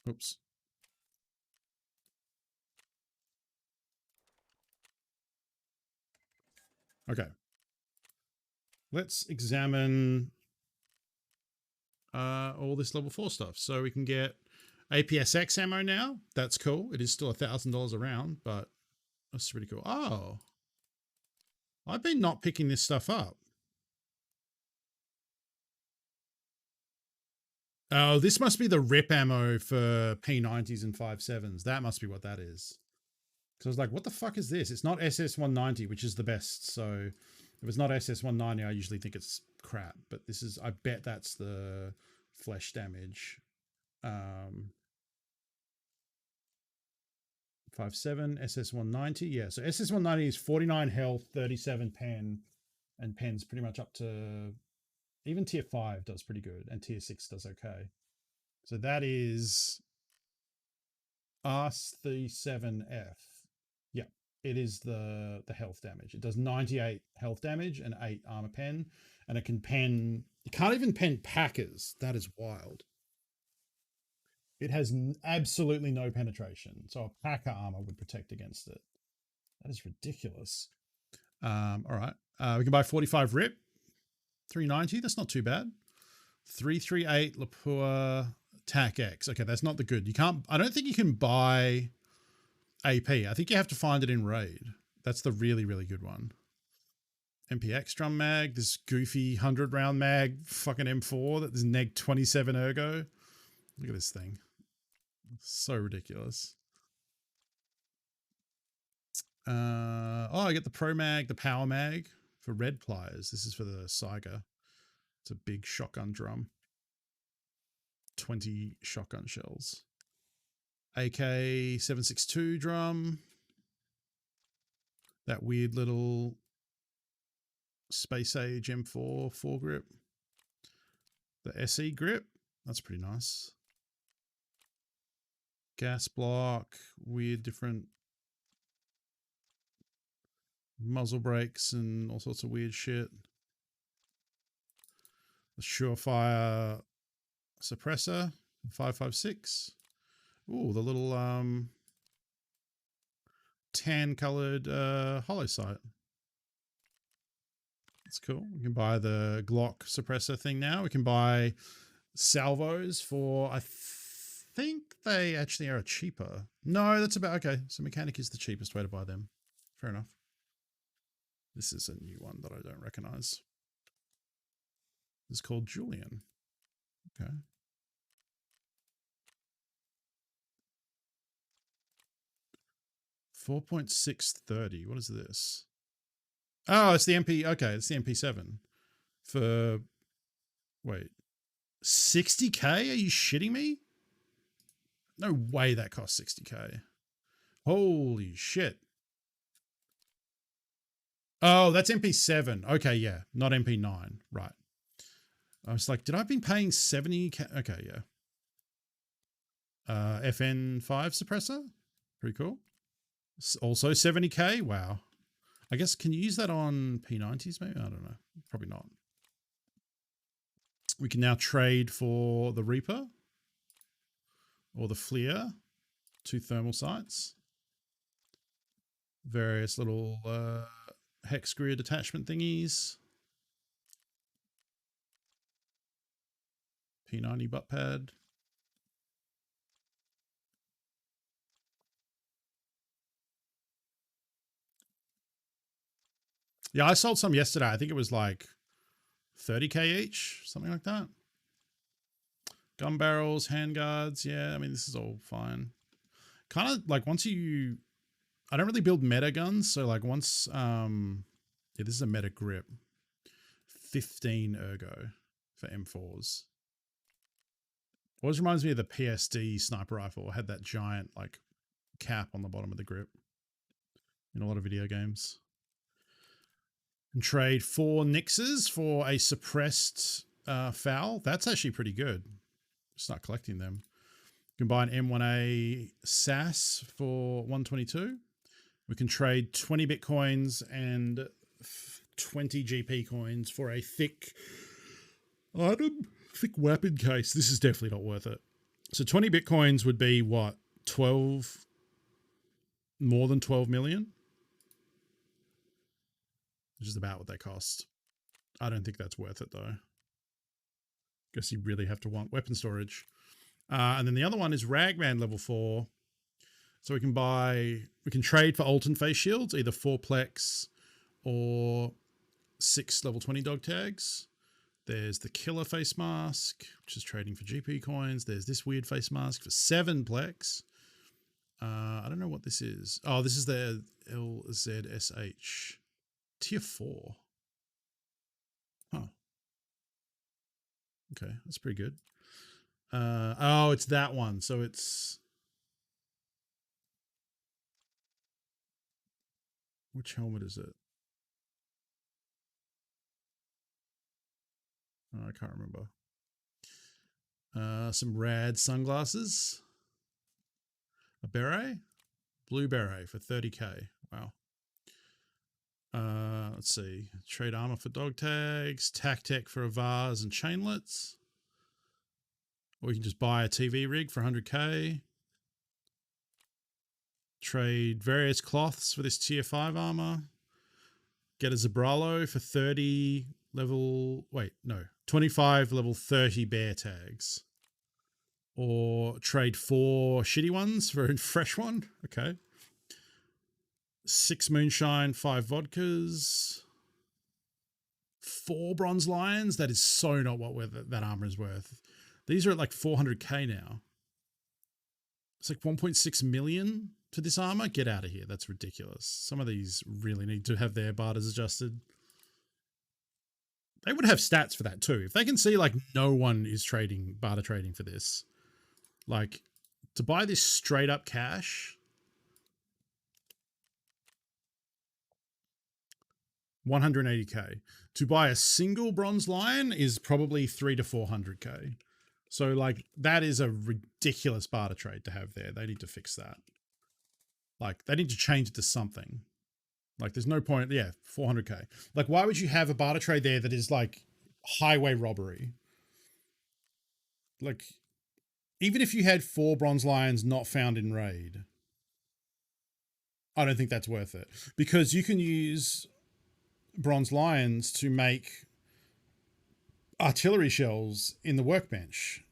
Oops. Okay. Let's examine all this level 4 stuff. So we can get APSX ammo now. That's cool. It is still $1,000 a round, but that's pretty cool. Oh, I've been not picking this stuff up. Oh, this must be the rip ammo for P90s and 5.7s. That must be what that is. Because I was like, what the fuck is this? It's not SS190, which is the best. So if it's not SS190, I usually think it's crap. But this is, I bet that's the flesh damage. 5.7, SS190. Yeah, so SS190 is 49 health, 37 pen, and pen's pretty much up to... Even tier 5 does pretty good, and tier 6 does okay. So that is R37F. Yeah, it is the health damage. It does 98 health damage and 8 armor pen, and it can pen... You can't even pen Packers. That is wild. It has absolutely no penetration, so a Packer armor would protect against it. That is ridiculous. All right, we can buy 45 rip. 390, that's not too bad. 338 Lapua TAC X. Okay, that's not the good. You can't, I don't think you can buy AP. I think you have to find it in raid. That's the really, really good one. MPX drum mag, this goofy 100 round mag, fucking M4 that is neg 27 ergo. Look at this thing. So ridiculous. Oh, I get the Pro Mag, the Power Mag for red pliers. This is for the Saiga. It's a big shotgun drum. 20 shotgun shells. AK 7.62 drum. That weird little Space Age M4 foregrip. The SE grip. That's pretty nice. Gas block. Weird different muzzle brakes and all sorts of weird shit. The Surefire suppressor, 556. Ooh, the little tan colored hollow sight. That's cool. We can buy the Glock suppressor thing now. We can buy salvos for, I think they actually are cheaper. No, that's about, okay. So mechanic is the cheapest way to buy them. Fair enough. This is a new one that I don't recognize. It's called Julian. Okay. $4.630. What is this? Oh, it's the MP. Okay, it's the MP7 for, wait, 60K? Are you shitting me? No way that costs 60K. Holy shit. Oh, that's MP7. Okay, yeah, not MP9. Right. I was like, did I have been paying 70K? Okay, yeah. FN5 suppressor. Pretty cool. Also 70K. Wow. I guess, can you use that on P90s maybe? I don't know. Probably not. We can now trade for the Reaper or the Fleer, 2 thermal sights, various little hex grid attachment thingies, P90 butt pad. Yeah, I sold some yesterday. I think it was like 30K each, something like that. Gun barrels, handguards. Yeah, I mean, this is all fine. Kind of like once you, I don't really build meta guns. So like once, yeah, this is a meta grip. 15 ergo for M4s. Always reminds me of the PSD sniper rifle. It had that giant like cap on the bottom of the grip in a lot of video games. And trade 4 Nixes for a suppressed foul. That's actually pretty good. Start collecting them. You can buy an M1A SAS for 122. We can trade 20 Bitcoins and 20 GP coins for a thick item, thick weapon case. This is definitely not worth it. So 20 Bitcoins would be what? 12, more than 12 million? Which is about what they cost. I don't think that's worth it though. Guess you really have to want weapon storage. And then the other one is Ragman level 4. So we can trade for Alton face shields, either 4plex or 6 level 20 dog tags. There's the killer face mask, which is trading for GP coins. There's this weird face mask for 7plex. I don't know what this is. Oh, this is the LZSH. Tier 4. Huh. Okay, that's pretty good. Oh, it's that one. So it's... Which helmet is it? Oh, I can't remember. Some rad sunglasses. A beret? Blue beret for 30K. Wow. Let's see. Trade armor for dog tags. Tac tech for a vase and chainlets. Or you can just buy a TV rig for 100K. Trade various cloths for this tier 5 armor. Get a Zabralo for 30 level... Wait, no. 25 level 30 bear tags. Or trade 4 shitty ones for a fresh one. Okay. 6 moonshine, 5 vodkas. 4 bronze lions. That is so not what that armor is worth. These are at like 400K now. It's like 1.6 million for this armor. Get out of here. That's ridiculous. Some of these really need to have their barters adjusted. They would have stats for that too. If they can see like no one is barter trading for this, like to buy this straight up cash, 180K. To buy a single bronze lion is probably 300 to 400K. So like that is a ridiculous barter trade to have there. They need to fix that. Like they need to change it to something. Like there's no point. Yeah, 400K. Like why would you have a barter trade there that is like highway robbery. Like, even if you had 4 bronze lions not found in raid, I don't think that's worth it, because you can use bronze lions to make artillery shells in the workbench.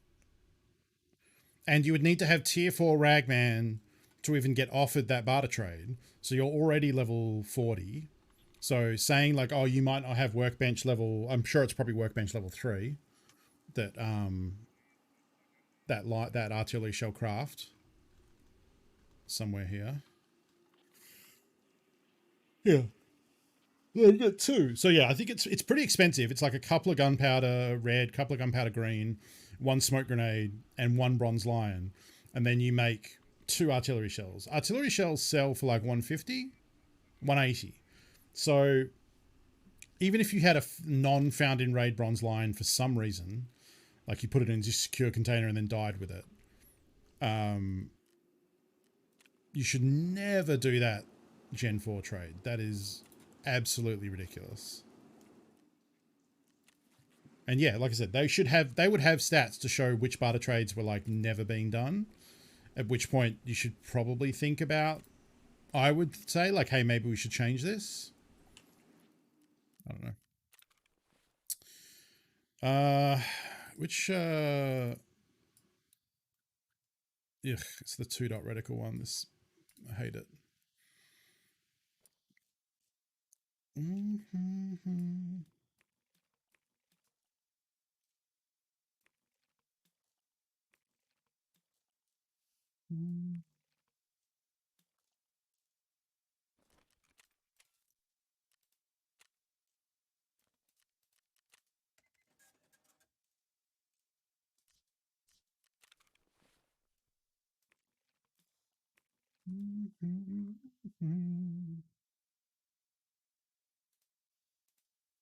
And you would need to have tier 4 ragman to even get offered that barter trade. So you're already level 40. So saying like, oh, you might not have workbench level, I'm sure it's probably workbench level 3 that that artillery shell craft somewhere here. Yeah. Yeah, you get 2. So yeah, I think it's pretty expensive. It's like a couple of gunpowder red, couple of gunpowder green, 1 smoke grenade, and 1 bronze lion. And then you make 2 artillery shells. Artillery shells sell for like 150, 180. So even if you had a non-found in raid bronze lion for some reason, like you put it in a secure container and then died with it, you should never do that Gen 4 trade. That is absolutely ridiculous. And yeah, like I said, they would have stats to show which barter trades were like never being done, at which point you should probably think about, I would say like, hey, maybe we should change this. I don't know. It's the 2-dot reticle one. This, I hate it.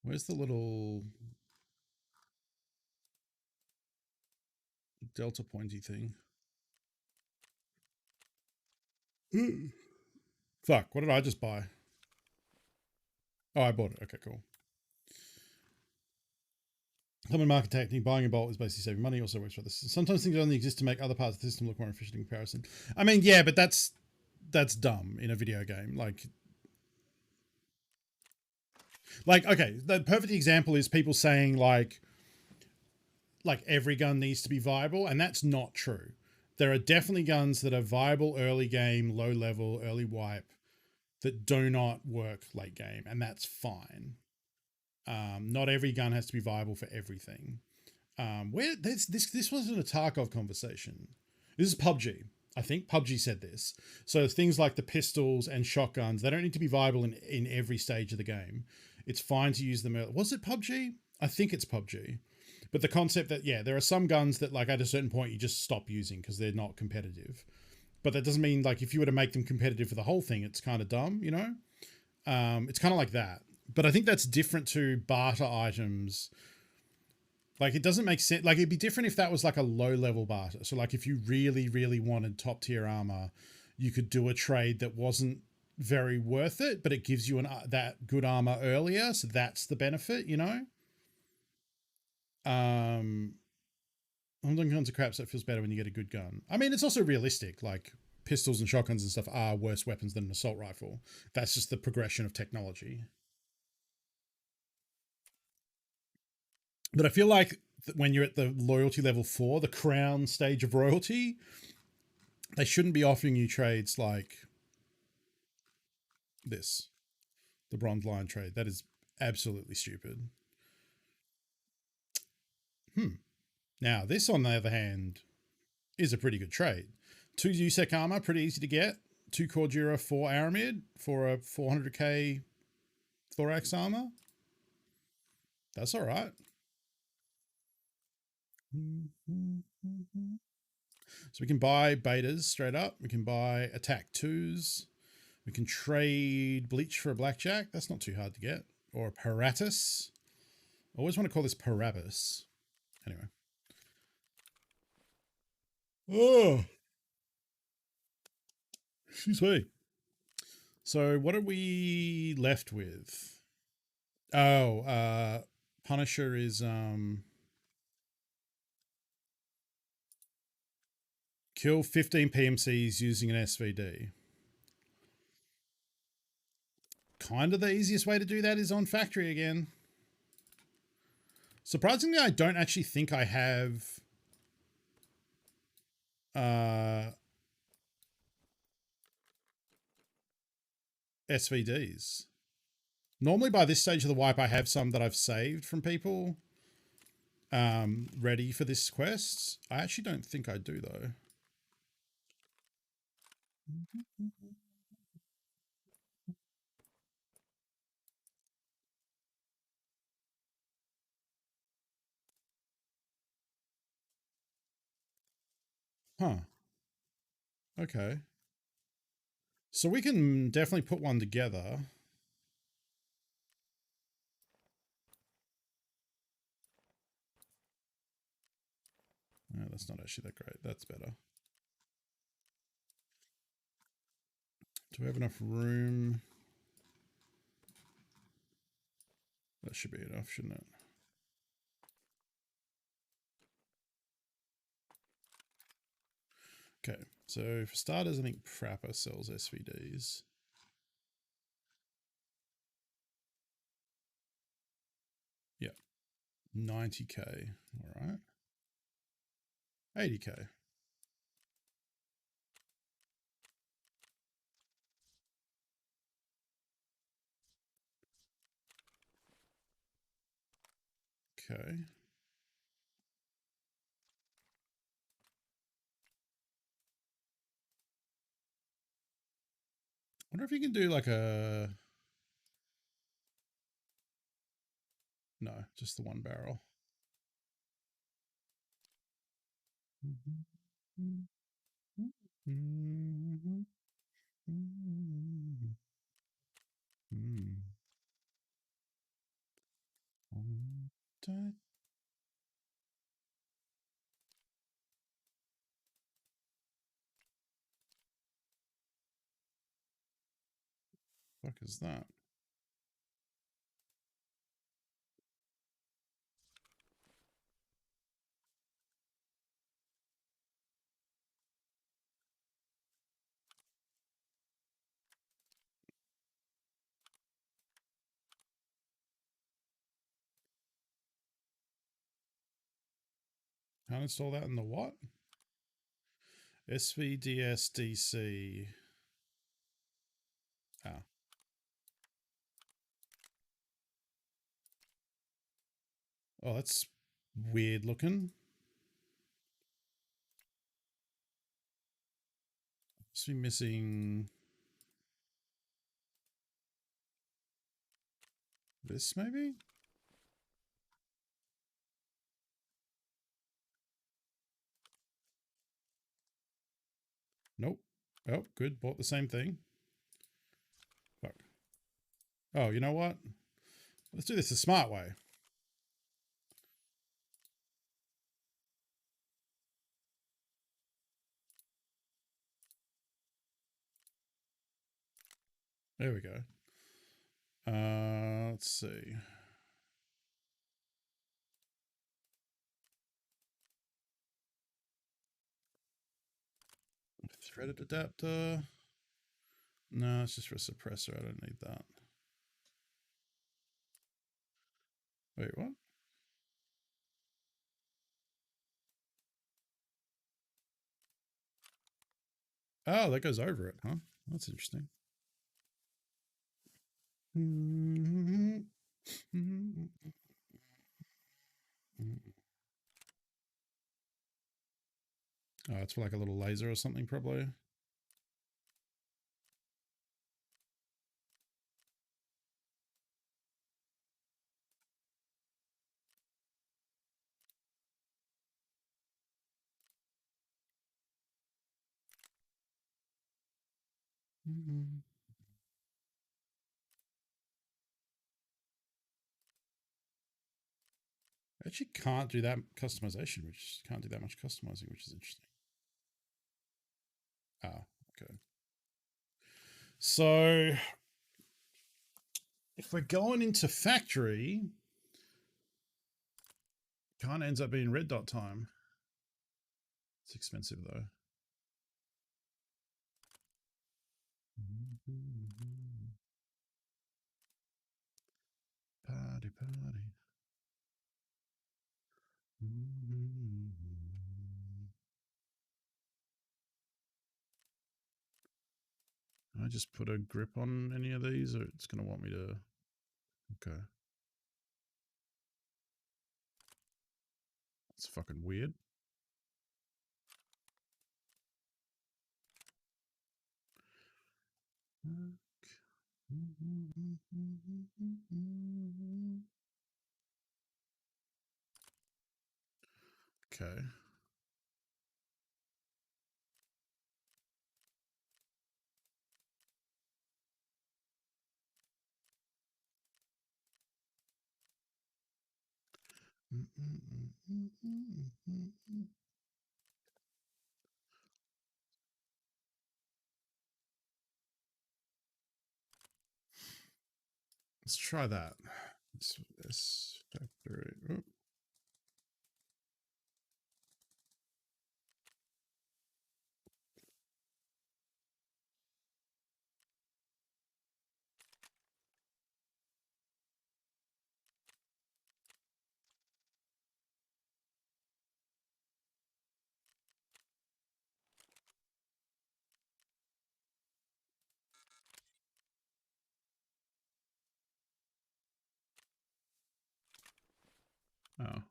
Where's the little delta pointy thing? Fuck, what did I just buy? Oh, I bought it. Okay, cool. Common market technique, buying a bolt is basically saving money, also works for this. Sometimes things only exist to make other parts of the system look more efficient in comparison. I mean, yeah, but that's dumb in a video game. Like, okay, the perfect example is people saying like every gun needs to be viable, and that's not true. There are definitely guns that are viable early game, low level, early wipe that do not work late game, and that's fine. Not every gun has to be viable for everything. This wasn't a Tarkov conversation. This is PUBG. I think PUBG said this. So things like the pistols and shotguns, they don't need to be viable in every stage of the game. It's fine to use them early. Was it PUBG? I think it's PUBG. But the concept that, yeah, there are some guns that like at a certain point you just stop using because they're not competitive. But that doesn't mean like if you were to make them competitive for the whole thing, it's kind of dumb, you know? It's kind of like that. But I think that's different to barter items. Like, it doesn't make sense. Like, it'd be different if that was like a low level barter. So like if you really, really wanted top tier armor, you could do a trade that wasn't very worth it, but it gives you that good armor earlier. So that's the benefit, you know? Holding guns are crap, so it feels better when you get a good gun. I mean, it's also realistic. Like, pistols and shotguns and stuff are worse weapons than an assault rifle. That's just the progression of technology. But I feel like when you're at the loyalty level 4, the crown stage of royalty, they shouldn't be offering you trades like this. The bronze lion trade. That is absolutely stupid. Now, this, on the other hand, is a pretty good trade. 2 USEC armor, pretty easy to get. 2 Cordura, 4 Aramid for a 400k thorax armor. That's all right. So we can buy betas straight up. We can buy attack 2s. We can trade bleach for a blackjack. That's not too hard to get. Or a paratus. I always want to call this Parabus. Anyway. Oh. Excuse me. So what are we left with? Oh, Punisher is kill 15 PMCs using an SVD. Kind of the easiest way to do that is on factory again. Surprisingly, I don't actually think I have SVDs. Normally by this stage of the wipe, I have some that I've saved from people ready for this quest. I actually don't think I do though. Huh. Okay. So we can definitely put one together. No, that's not actually that great. That's better. Do we have enough room? That should be enough, shouldn't it? Okay, so for starters, I think Prapper sells SVDs. Yeah, 90k. All right, 80k. Okay. I wonder if you can do like a... No, just the one barrel. Fuck is that? How to install that in the what? SVDSDC. Ah. Oh, that's weird looking. Must be missing this maybe? Nope. Oh, good. Bought the same thing. Fuck. Oh, you know what? Let's do this the smart way. There we go. Let's see. Threaded adapter. No, it's just for a suppressor. I don't need that. Wait, what? Oh, that goes over it, huh? That's interesting. Oh, it's for like a little laser or something, probably. I actually can't do that customization, which can't do that much customizing, which is interesting. Ah, okay. So if we're going into factory, kind of ends up being red dot time. It's expensive though. Party, party. Can I just put a grip on any of these, or it's going to want me to? Okay. It's fucking weird. Okay. Let's try that. This factory. Oh. Oh.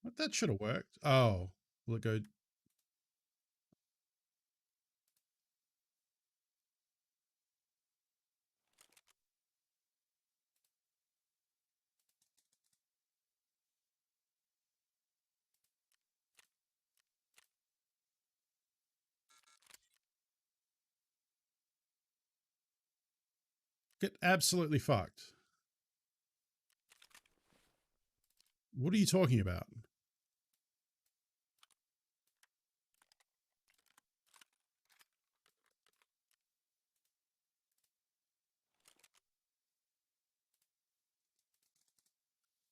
What? That should have worked. Oh. Will it go? Get absolutely fucked. What are you talking about?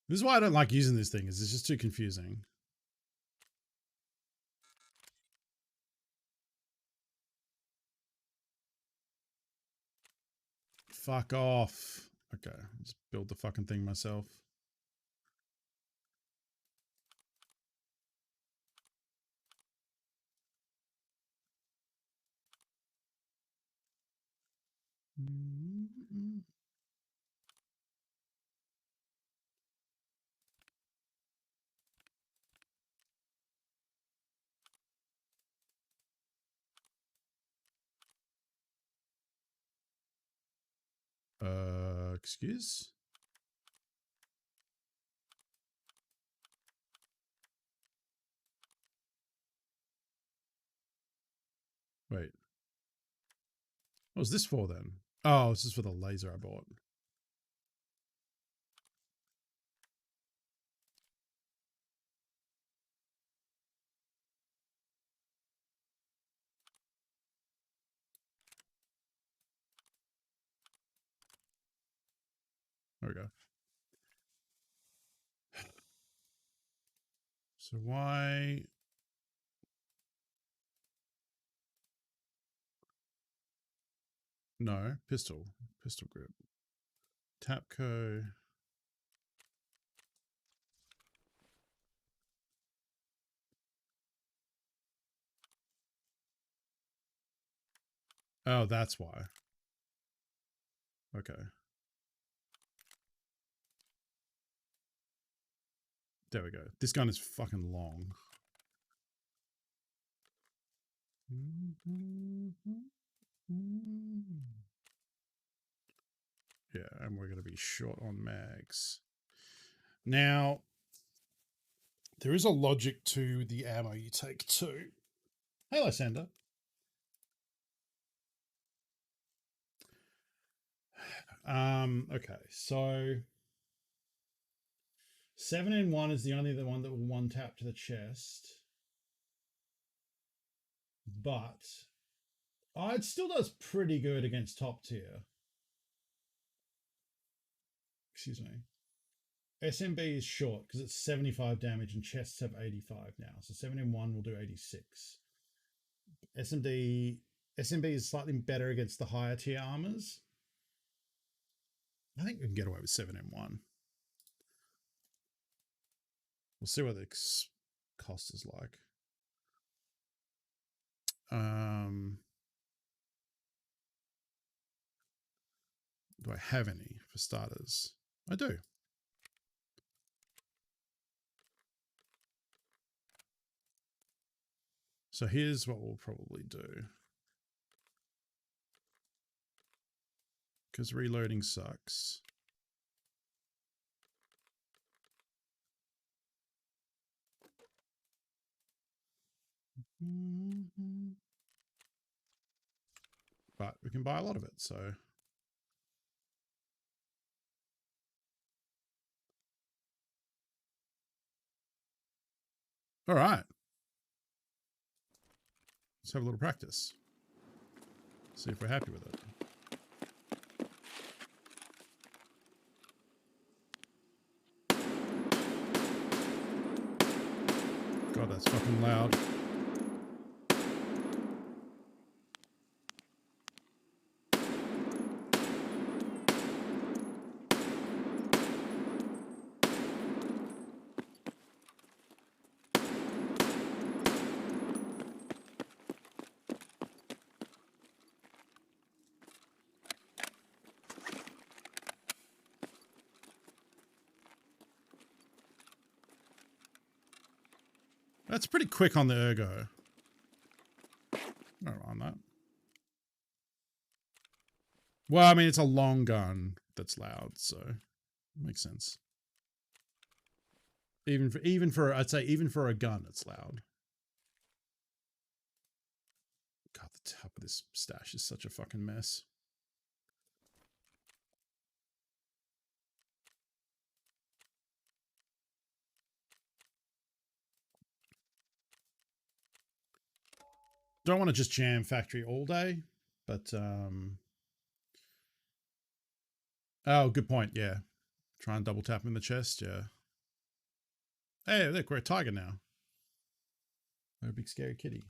This is why I don't like using this thing, is it's just too confusing. Fuck off. Okay, I'll just build the fucking thing myself. Excuse? Wait. What was this for then? Oh, this is for the laser I bought. There we go. So why? No, pistol grip. Tapco. Oh, that's why. Okay. There we go. This gun is fucking long. Yeah, and we're going to be short on mags. Now, there is a logic to the ammo you take too. Hey, Lysander. Okay, so 7N1 is the only one that will one tap to the chest. But it still does pretty good against top tier. Excuse me. SMB is short because it's 75 damage and chests have 85 now. So 7 in 1 will do 86. SMB is slightly better against the higher tier armors. I think we can get away with 7 in 1. We'll see what the cost is like. Do I have any for starters? I do. So here's what we'll probably do. Because reloading sucks. But we can buy a lot of it, so. All right. Let's have a little practice. See if we're happy with it. God, that's fucking loud. That's pretty quick on the ergo. I don't mind that. Well, I mean, it's a long gun that's loud, so it makes sense. Even for I'd say even for a gun, it's loud. God, the top of this stash is such a fucking mess. Don't want to just jam factory all day, but oh, good point. Yeah, try and double tap him in the chest. Yeah. Hey, look, we're a tiger now. We're a big scary kitty.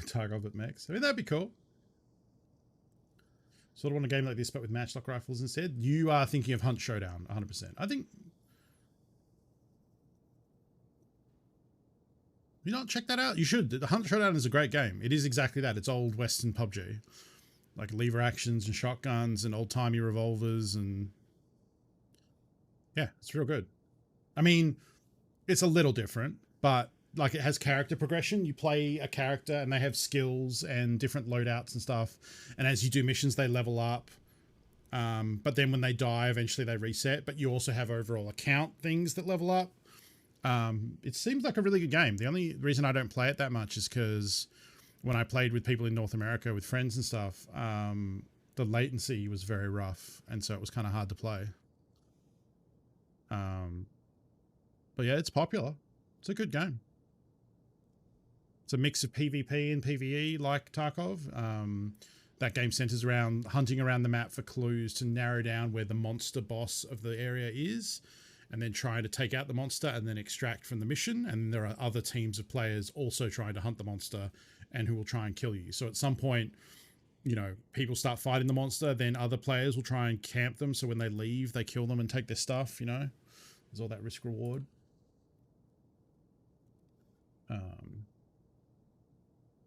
Tarkov at max. I mean, that'd be cool. Sort of want a game like this, but with matchlock rifles instead. You are thinking of Hunt Showdown, 100%. I think. You not check that out? You should. The Hunt Showdown is a great game. It is exactly that. It's old Western PUBG. Like lever actions and shotguns and old-timey revolvers and... Yeah, it's real good. I mean, it's a little different, but like it has character progression. You play a character and they have skills and different loadouts and stuff. And as you do missions, they level up. But then when they die, eventually they reset. But you also have overall account things that level up. It seems like a really good game. The only reason I don't play it that much is because when I played with people in North America with friends and stuff, the latency was very rough. And so it was kind of hard to play. But yeah, it's popular. It's a good game. It's a mix of PvP and PvE like Tarkov. That game centers around hunting around the map for clues to narrow down where the monster boss of the area is, and then trying to take out the monster and then extract from the mission. And there are other teams of players also trying to hunt the monster and who will try and kill you. So at some point, you know, people start fighting the monster, then other players will try and camp them. So when they leave, they kill them and take their stuff, you know. There's all that risk reward.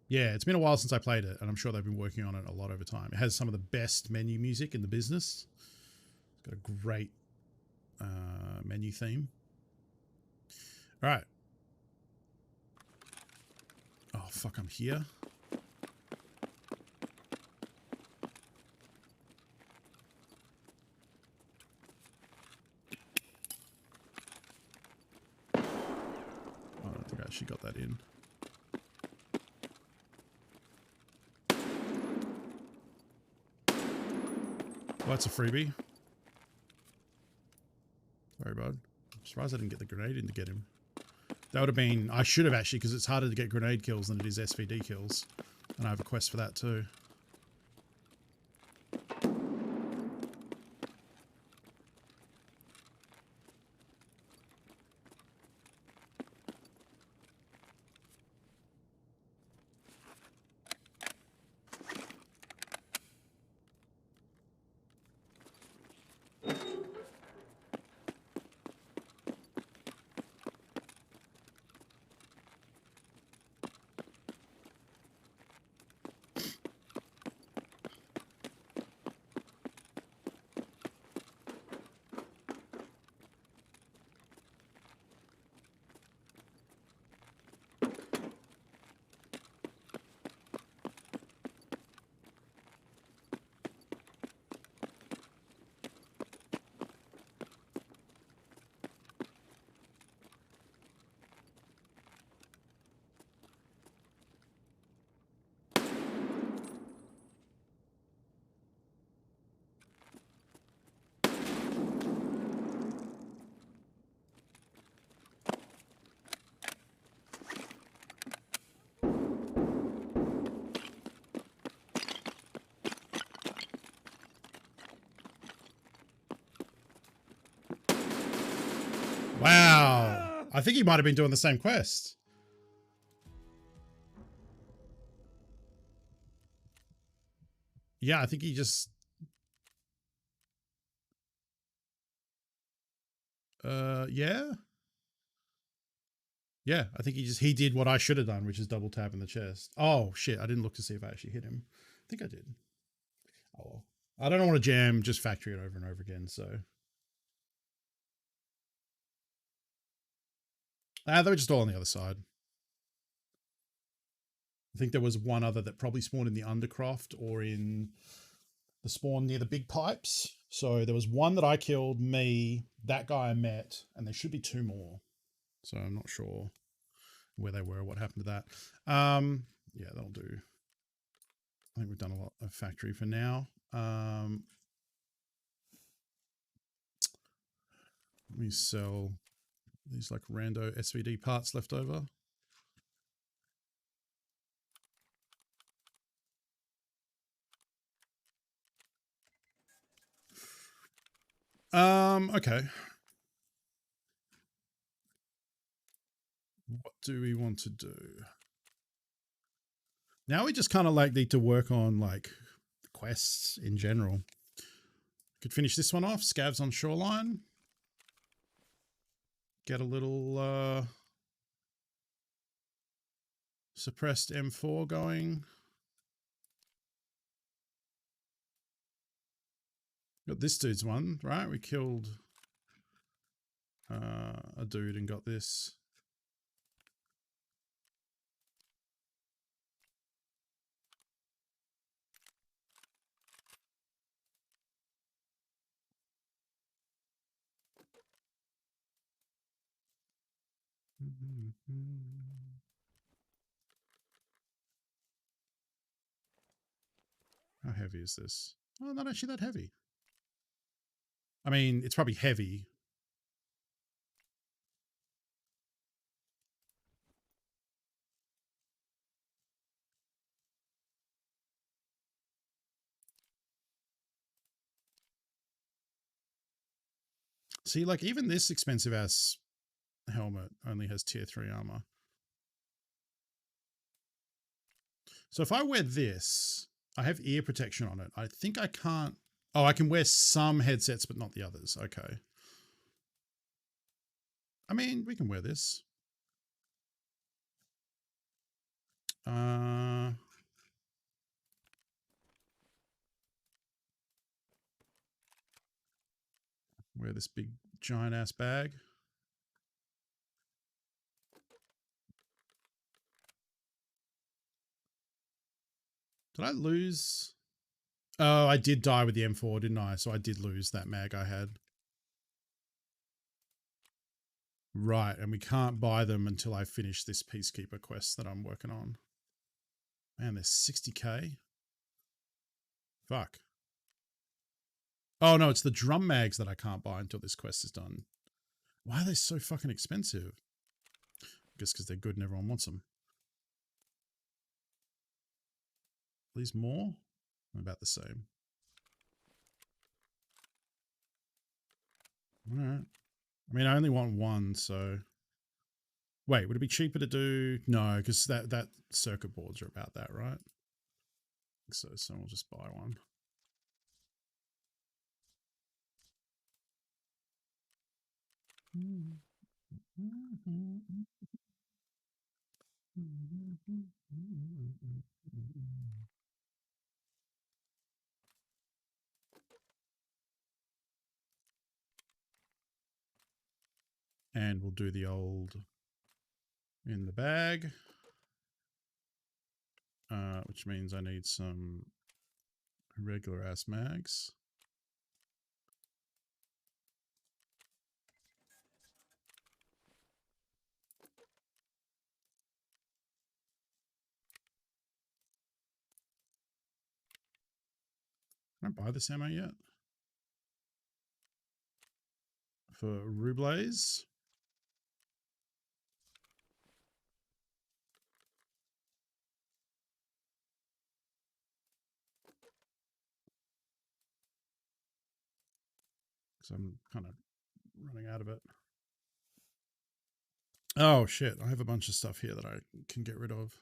Yeah, it's been a while since I played it, and I'm sure they've been working on it a lot over time. It has some of the best menu music in the business. It's got a great menu theme. All right. Oh, fuck, I'm here. Oh, I don't think I actually got that in. Well, that's a freebie. Sorry, bud. I'm surprised I didn't get the grenade in to get him. That would have been... I should have actually, because it's harder to get grenade kills than it is SVD kills. And I have a quest for that too. Wow. I think he might have been doing the same quest. Yeah, I think he just... yeah? Yeah, I think he did what I should have done, which is double tap in the chest. Oh, shit. I didn't look to see if I actually hit him. I think I did. Oh, well. I don't want to jam just factory it over and over again, so... they were just all on the other side. I think there was one other that probably spawned in the Undercroft or in the spawn near the big pipes. So there was one that I killed, me, that guy I met, and there should be two more. So I'm not sure where they were, what happened to that. Yeah, that'll do. I think we've done a lot of factory for now. Let me sell these like rando SVD parts left over. Okay. What do we want to do? Now we just kind of like need to work on like quests in general. Could finish this one off. Scavs on Shoreline. Get a little suppressed M4 going. Got this dude's one, right? We killed a dude and got this. How heavy is this? Oh, not actually that heavy. I mean, it's probably heavy. See, like even this expensive ass helmet only has tier 3 armor. So if I wear this, I have ear protection on it. I think I can't. Oh, I can wear some headsets, but not the others. Okay. I mean, we can wear this. Wear this big giant ass bag. Did I lose? Oh, I did die with the M4, didn't I? So I did lose that mag I had. Right, and we can't buy them until I finish this Peacekeeper quest that I'm working on. Man, there's 60k. Fuck. Oh no, it's the drum mags that I can't buy until this quest is done. Why are they so fucking expensive? I guess because they're good and everyone wants them. These more? About the same. Alright. I mean, I only want one, so... Wait, would it be cheaper to do... No, because that circuit boards are about that, right? So we'll just buy one. And we'll do the old in the bag, which means I need some regular ass mags. Can I buy this ammo yet? For rubles? Because I'm kind of running out of it. Oh shit, I have a bunch of stuff here that I can get rid of.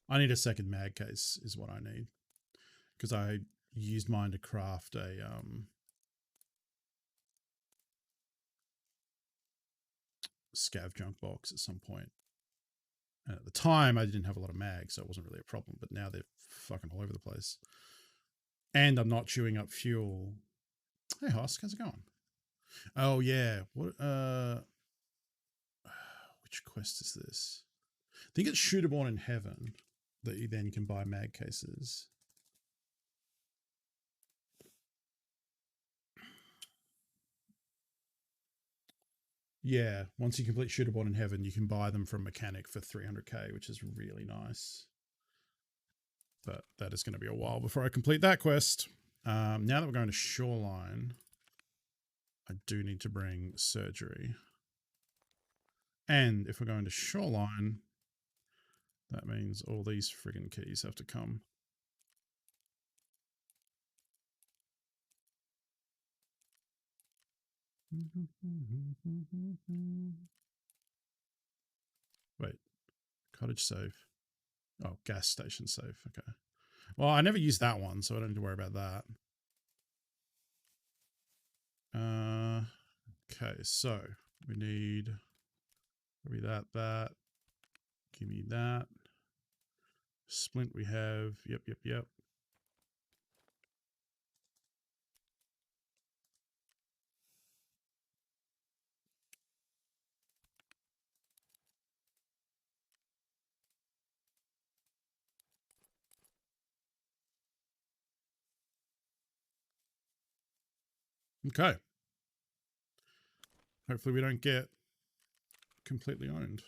I need a second mag case is what I need. Because I used mine to craft a scav junk box at some point. And at the time, I didn't have a lot of mags, so it wasn't really a problem. But now they're fucking all over the place. And I'm not chewing up fuel. Hey, Hosk, how's it going? Oh, yeah. What? Which quest is this? I think it's Shooterborn in Heaven that you then can buy mag cases. Yeah, once you complete Shooterborn in Heaven, you can buy them from Mechanic for 300k, which is really nice. But that is going to be a while before I complete that quest. Now that we're going to Shoreline, I do need to bring Surgery. And if we're going to Shoreline, that means all these friggin' keys have to come. Wait, cottage safe. Oh, gas station safe. Okay. Well, I never used that one, so I don't need to worry about that. Okay, so we need maybe that. Give me that. Splint we have. Yep. Okay. Hopefully we don't get completely owned.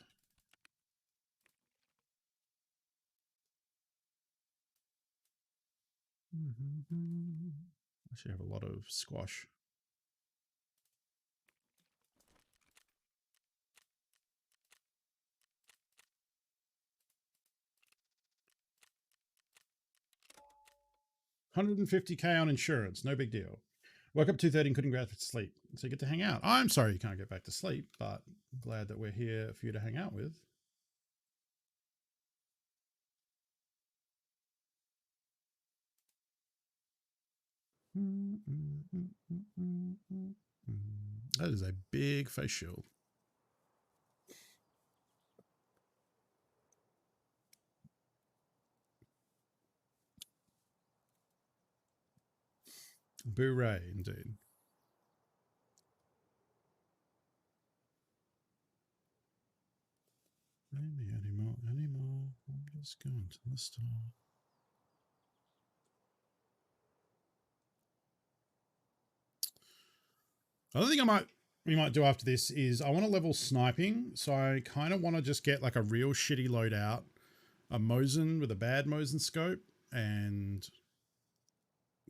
Actually have a lot of squash. $150k on insurance, no big deal. Woke up 2:30 and couldn't go back to sleep, so you get to hang out. I'm sorry you can't get back to sleep, but I'm glad that we're here for you to hang out with. That is a big face shield. Boo-ray, indeed. Maybe anymore. I'm just going to the store. Another thing we might do after this is I want to level sniping. So I kind of want to just get like a real shitty loadout, a Mosin with a bad Mosin scope, and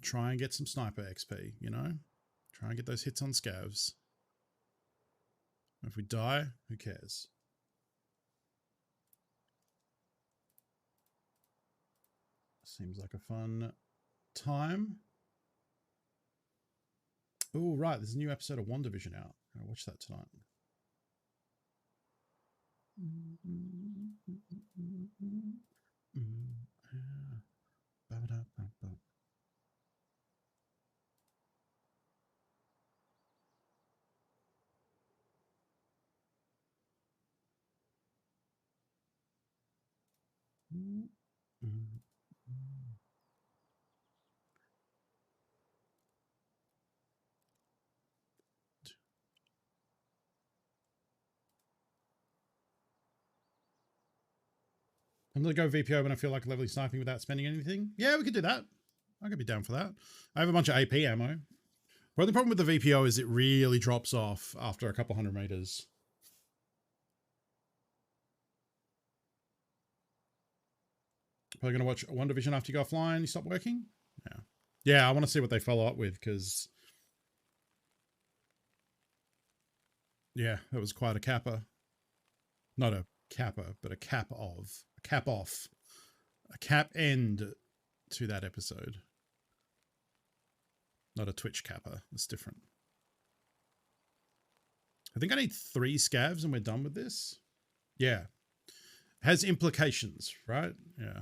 try and get some sniper XP, you know? Try and get those hits on scavs. If we die, who cares? Seems like a fun time. Oh, right. There's a new episode of WandaVision out. I'll watch that tonight. I'm going to go VPO when I feel like leveling sniping without spending anything. Yeah, we could do that. I could be down for that. I have a bunch of AP ammo. But the problem with the VPO is it really drops off after a couple 100 meters. Probably going to watch WandaVision after you go offline. You stop working? Yeah. Yeah, I want to see what they follow up with because... yeah, that was quite a capper. Not a capper, but a cap of. A cap off. A cap end to that episode. Not a Twitch capper. It's different. I think I need 3 scavs and we're done with this. Yeah. Has implications, right? Yeah.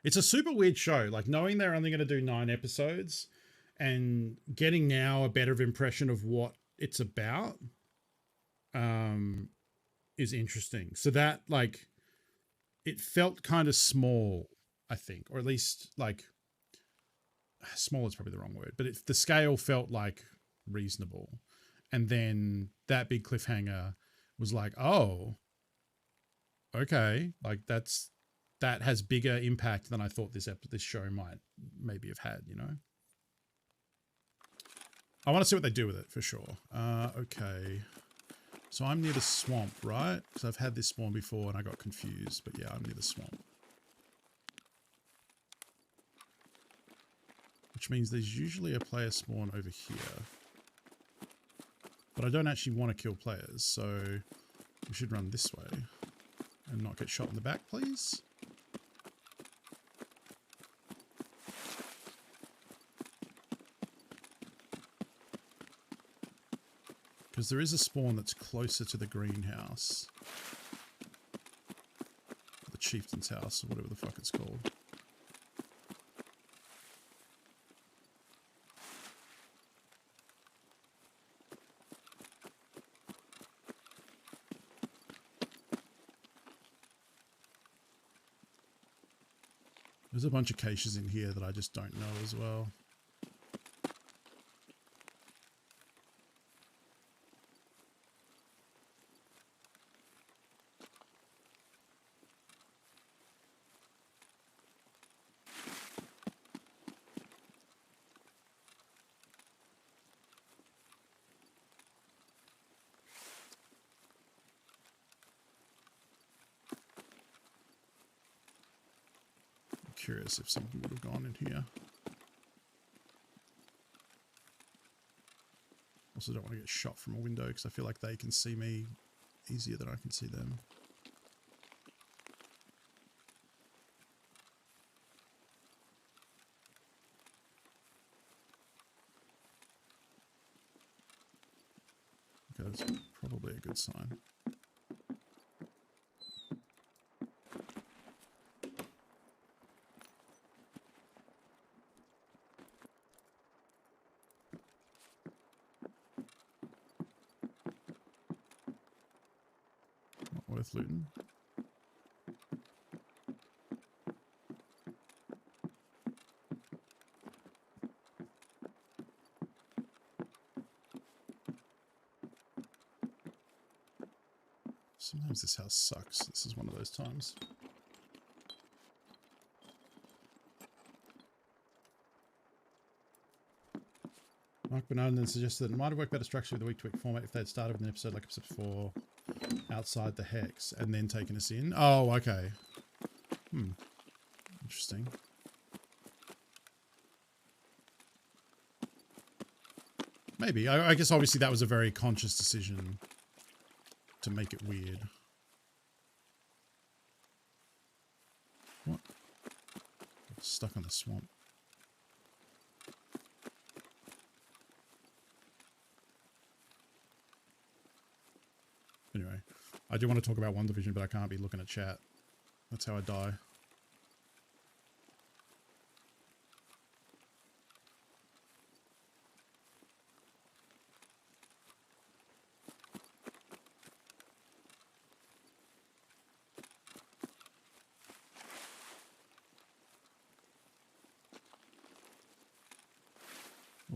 It's a super weird show. Like knowing they're only going to do 9 episodes and getting now a better impression of what it's about is interesting. So that like, it felt kind of small, I think, or at least like small is probably the wrong word, but the scale felt like reasonable. And then that big cliffhanger was like, oh, okay. Like that has bigger impact than I thought this show might maybe have had, you know? I want to see what they do with it for sure. Okay. So I'm near the swamp, right? Because I've had this spawn before and I got confused, but yeah, I'm near the swamp. Which means there's usually a player spawn over here. But I don't actually want to kill players, so we should run this way and not get shot in the back, please. Because there is a spawn that's closer to the greenhouse. The chieftain's house, or whatever the fuck it's called. There's a bunch of caches in here that I just don't know as well. Curious if something would have gone in here. Also don't want to get shot from a window because I feel like they can see me easier than I can see them. Okay, that's probably a good sign. Worth looting. Sometimes this house sucks. This is one of those times. Mark Bernard then suggested that it might have worked better structure with the week-to-week format if they'd started with an episode like episode 4 outside the hex and then taken us in. Oh, okay. Interesting. Maybe. I guess obviously that was a very conscious decision to make it weird. What? Stuck on the swamp. Anyway, I do want to talk about One Division, but I can't be looking at chat. That's how I die.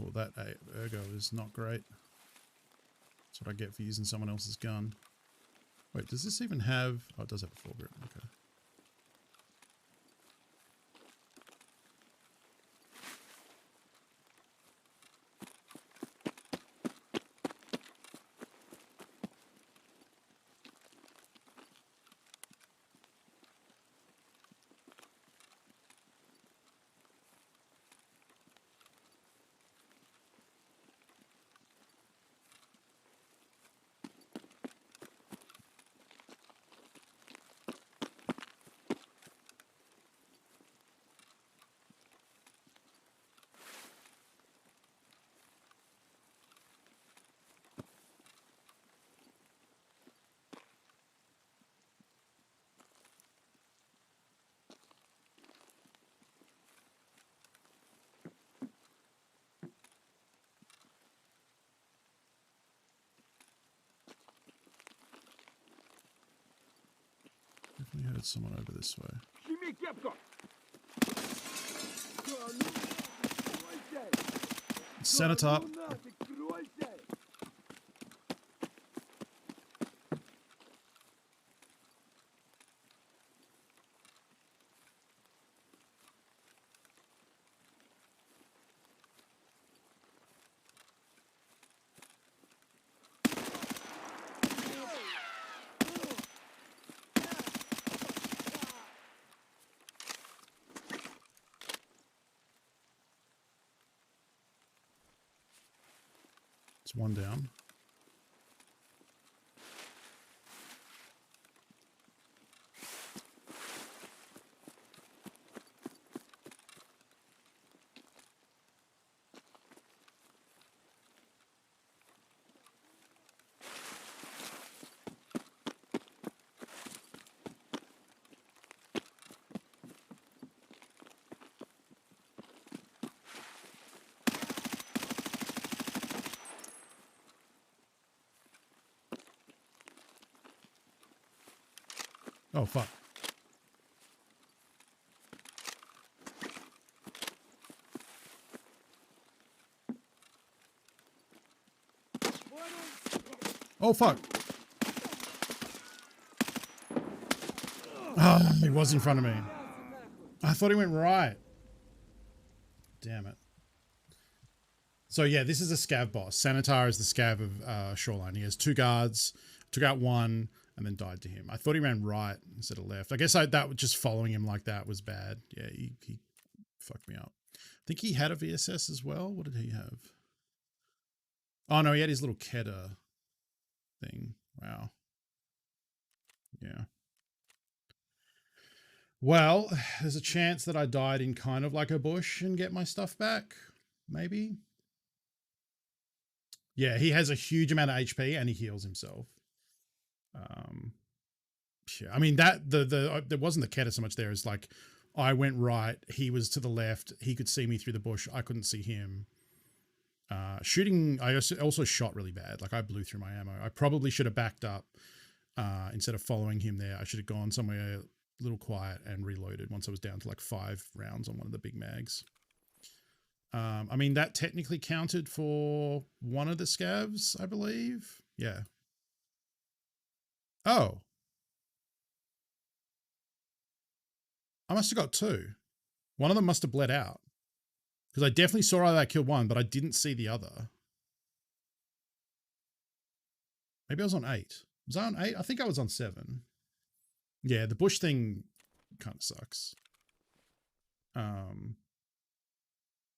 Oh, that ergo is not great. That's what I get for using someone else's gun. Wait, does this even have... Oh, it does have a foregrip. Okay. Definitely heard someone over this way. Senator. It's one down. Oh, fuck. Oh, fuck. Oh, he was in front of me. I thought he went right. Damn it. So, yeah, this is a scav boss. Sanitar is the scav of Shoreline. He has 2 guards, took out 1, and then died to him. I thought he ran right instead of left. I guess that just following him like that was bad. Yeah, he fucked me up. I think he had a VSS as well. What did he have? Oh, no, he had his little Kedda thing. Wow. Yeah. Well, there's a chance that I died in kind of like a bush and get my stuff back. Maybe. Yeah, he has a huge amount of HP and he heals himself. Yeah, I mean that there wasn't the Kedda so much there. It's like I went right, he was to the left, he could see me through the bush, I couldn't see him. Shooting, I also shot really bad. Like I blew through my ammo. I probably should have backed up instead of following him there. I should have gone somewhere a little quiet and reloaded once I was down to like 5 rounds on one of the big mags. I mean, that technically counted for one of the scavs, I believe. Yeah. Oh. I must have got 2. One of them must have bled out. Because I definitely saw I killed one, but I didn't see the other. Maybe I was on 8. Was I on 8? I think I was on 7. Yeah, the bush thing kind of sucks.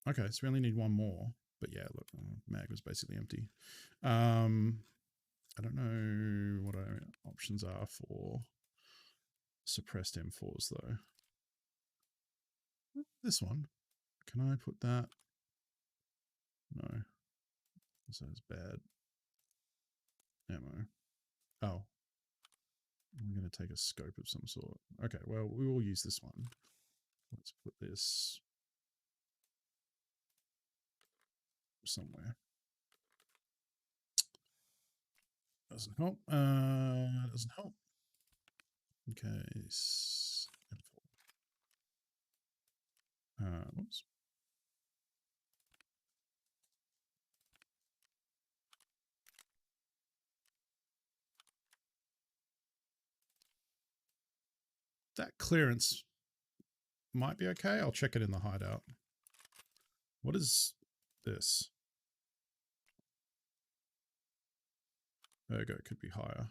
Okay, so we only need one more. But yeah, look, mag was basically empty. I don't know what our options are for suppressed M4s though. This one. Can I put that? No. This is bad. Ammo. Oh. I'm going to take a scope of some sort. Okay, well, we will use this one. Let's put this somewhere. Doesn't help. Doesn't help. Okay. Whoops. That clearance might be okay. I'll check it in the hideout. What is this? Ergo could be higher.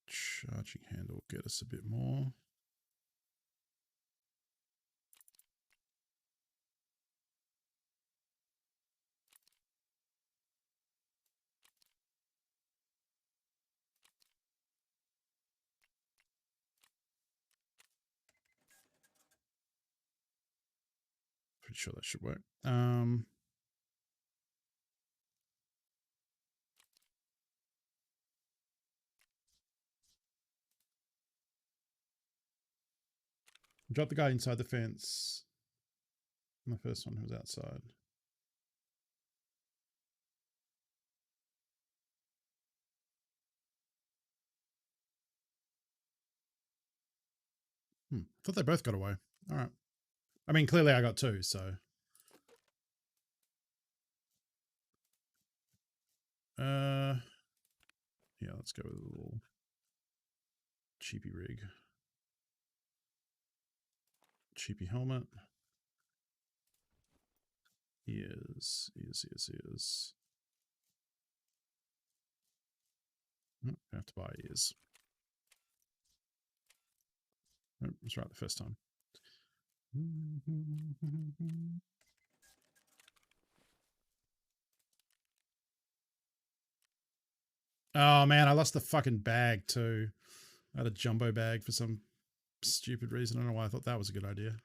Charging handle will get us a bit more. Pretty sure that should work. Drop the guy inside the fence. And the first one was outside. Thought they both got away. All right. I mean, clearly I got 2, so. Yeah, let's go with a little cheapy rig. Cheapy helmet. Ears. Oh, I have to buy ears. Oh, I was right the first time. Oh man, I lost the fucking bag too. I had a jumbo bag for some stupid reason. I don't know why I thought that was a good idea.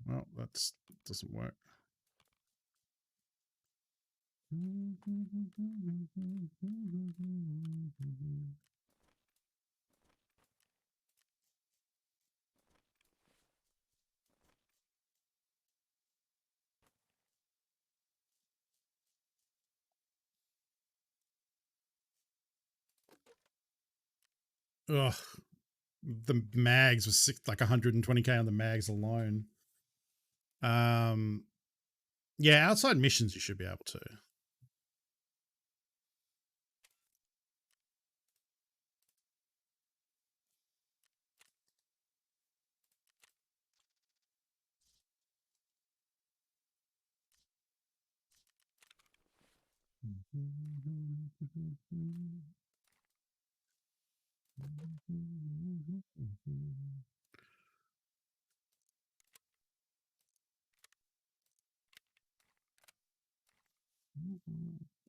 Well, that doesn't work. Ugh. The mags was like 120k on the mags alone. Yeah, outside missions you should be able to.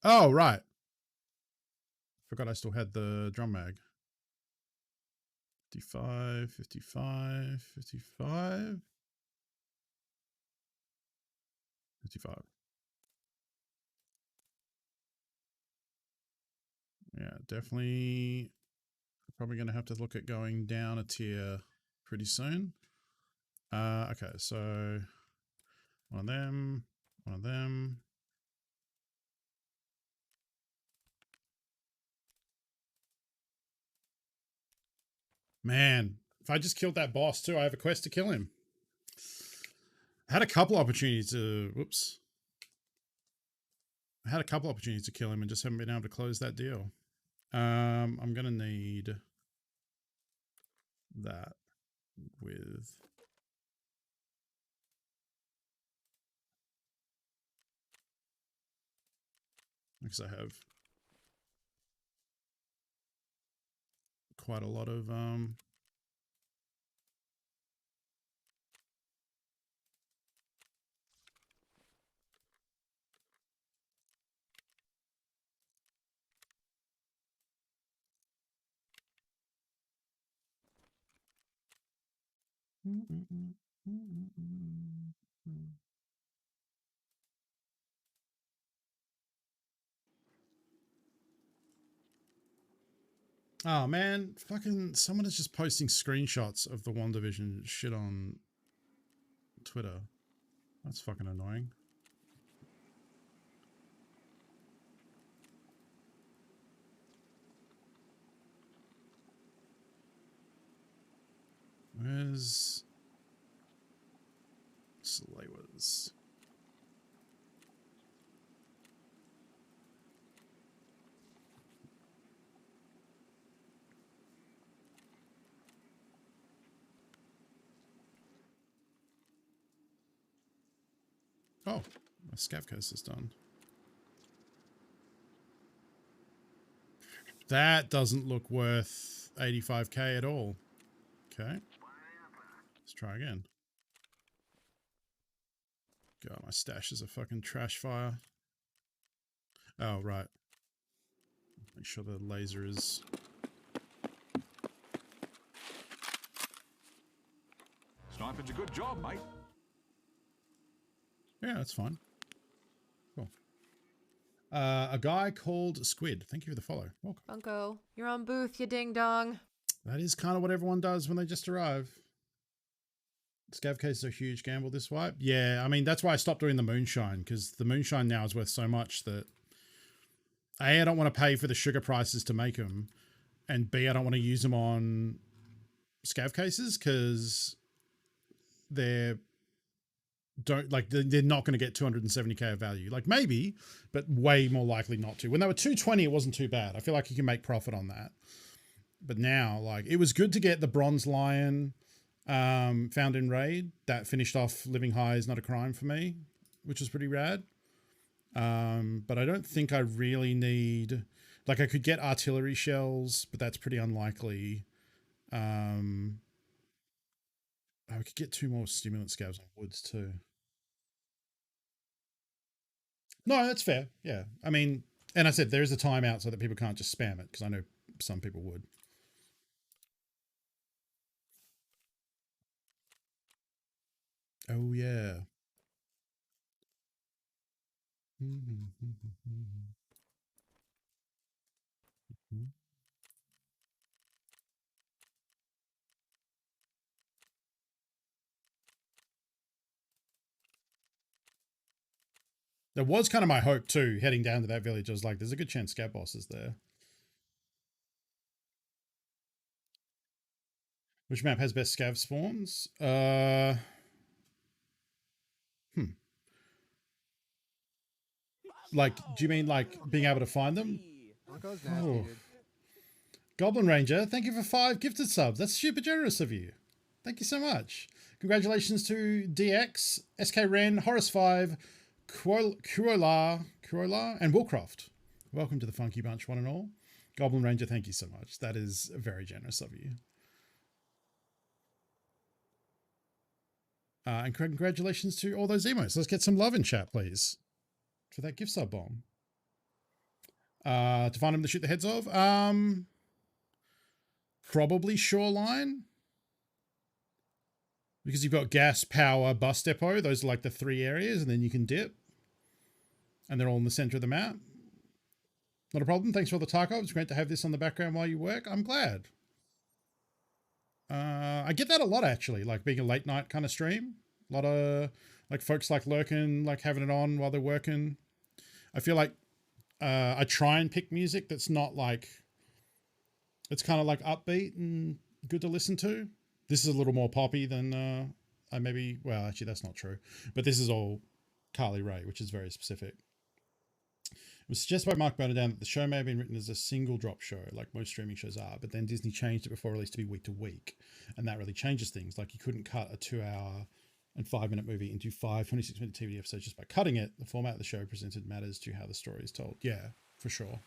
Oh, right. Forgot I still had the drum mag. 55, 55, 55. 55. Yeah, definitely probably going to have to look at going down a tier pretty soon. Okay, so one of them, Man, if I just killed that boss too, I have a quest to kill him. I had a couple opportunities to... Whoops. I had a couple opportunities to kill him and just haven't been able to close that deal. I'm going to need that with... Because I have quite a lot of... Oh man, fucking someone is just posting screenshots of the WandaVision shit on Twitter. That's fucking annoying. Where's Slaywas? Oh, my scav case is done. That doesn't look worth 85k at all. Okay. Let's try again. God, my stash is a fucking trash fire. Oh, right. Make sure the laser is... Sniping's a good job, mate. Yeah, that's fine. Cool. A guy called Squid. Thank you for the follow. Welcome. Funko, you're on booth, you ding dong. That is kind of what everyone does when they just arrive. Scav case is a huge gamble this wipe. Yeah, I mean, that's why I stopped doing the moonshine, because the moonshine now is worth so much that A, I don't want to pay for the sugar prices to make them, and B, I don't want to use them on scav cases because they're not going to get 270k of value. Like maybe, but way more likely not to. When they were 220, it wasn't too bad. I feel like you can make profit on that. But now, like, it was good to get the bronze lion found in raid that finished off living high is not a crime for me, which was pretty rad. But I don't think I really need, like, I could get artillery shells, but that's pretty unlikely. I could get 2 more stimulant scabs on woods too. No, that's fair. Yeah. I mean, and I said there is a timeout so that people can't just spam it, because I know some people would. Oh, yeah. That was kind of my hope too, heading down to that village. I was like, there's a good chance Scat Boss is there. Which map has best scav spawns? Like, do you mean like being able to find them? Oh. Goblin Ranger, thank you for 5 gifted subs. That's super generous of you. Thank you so much. Congratulations to DX, SK Ren, Horace5, Kuola, and Woolcroft. Welcome to the Funky Bunch, one and all. Goblin Ranger, thank you so much. That is very generous of you. And congratulations to all those emotes. Let's get some love in chat, please, for that gift sub bomb. To find them to shoot the heads of? Probably Shoreline. Because you've got gas, power, bus depot. Those are like the 3 areas, and then you can dip. And they're all in the center of the map. Not a problem. Thanks for all the Tarkov. It's great to have this on the background while you work. I'm glad. I get that a lot, actually, like being a late night kind of stream. A lot of like folks like lurking, like having it on while they're working. I feel like I try and pick music that's not like, it's kind of like upbeat and good to listen to. This is a little more poppy than I maybe. Well, actually, that's not true. But this is all Carly Rae, which is very specific. It was suggested by Mark Bernardin that the show may have been written as a single drop show, like most streaming shows are, but then Disney changed it before release to be week to week, and that really changes things. Like you couldn't cut a 2-hour and 5-minute movie into 5 26-minute TV episodes just by cutting it. The format of the show presented matters to how the story is told. Yeah, for sure.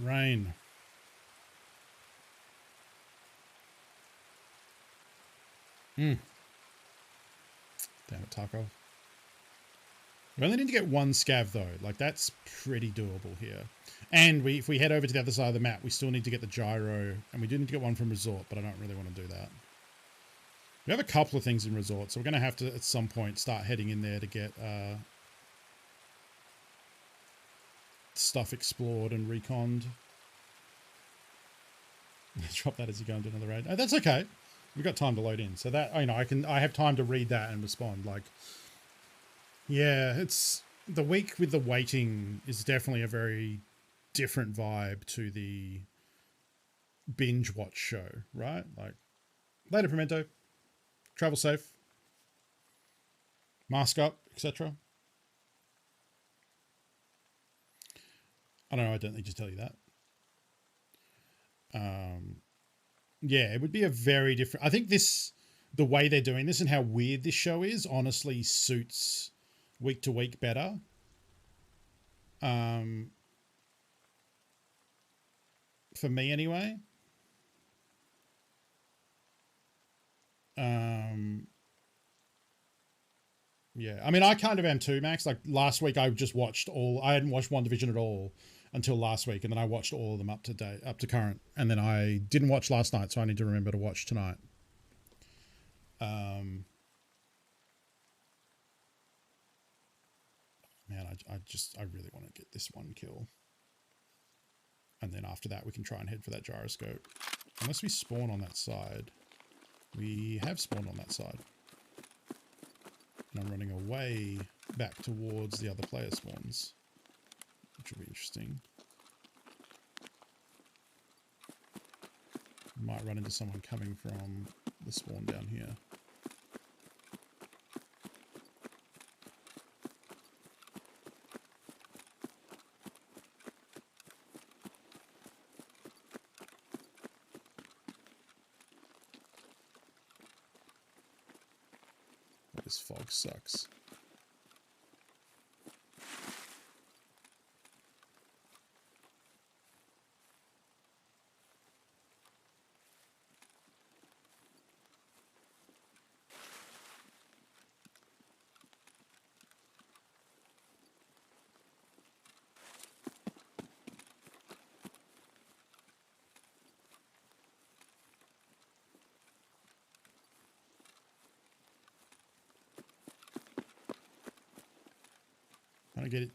Rain. Damn it, Tarkov. We only need to get one scav though. Like that's pretty doable here. And if we head over to the other side of the map, we still need to get the gyro, and we do need to get one from Resort, but I don't really want to do that. We have a couple of things in Resort, so we're going to have to at some point start heading in there to get stuff explored and reconned. Drop that as you go into another raid. Oh, that's okay. We've got time to load in, so that I have time to read that and respond. Like, yeah, it's the week with the waiting is definitely a very different vibe to the binge watch show, right? Like, later, Pimento. Travel safe. Mask up, etc. I don't know. I don't need to tell you that. Yeah, it would be a very different. I think the way they're doing this and how weird this show is, honestly suits week to week better. For me anyway. Yeah, I mean, I kind of am too, Max. Like last week, I hadn't watched WandaVision at all until last week, and then I watched all of them up to current, and then I didn't watch last night, so I need to remember to watch tonight. Man, I really want to get this one kill, and then after that, we can try and head for that gyroscope. Unless we spawn on that side, we have spawned on that side. And I'm running away back towards the other player spawns, which will be interesting. Might run into someone coming from the spawn down here. This fog sucks.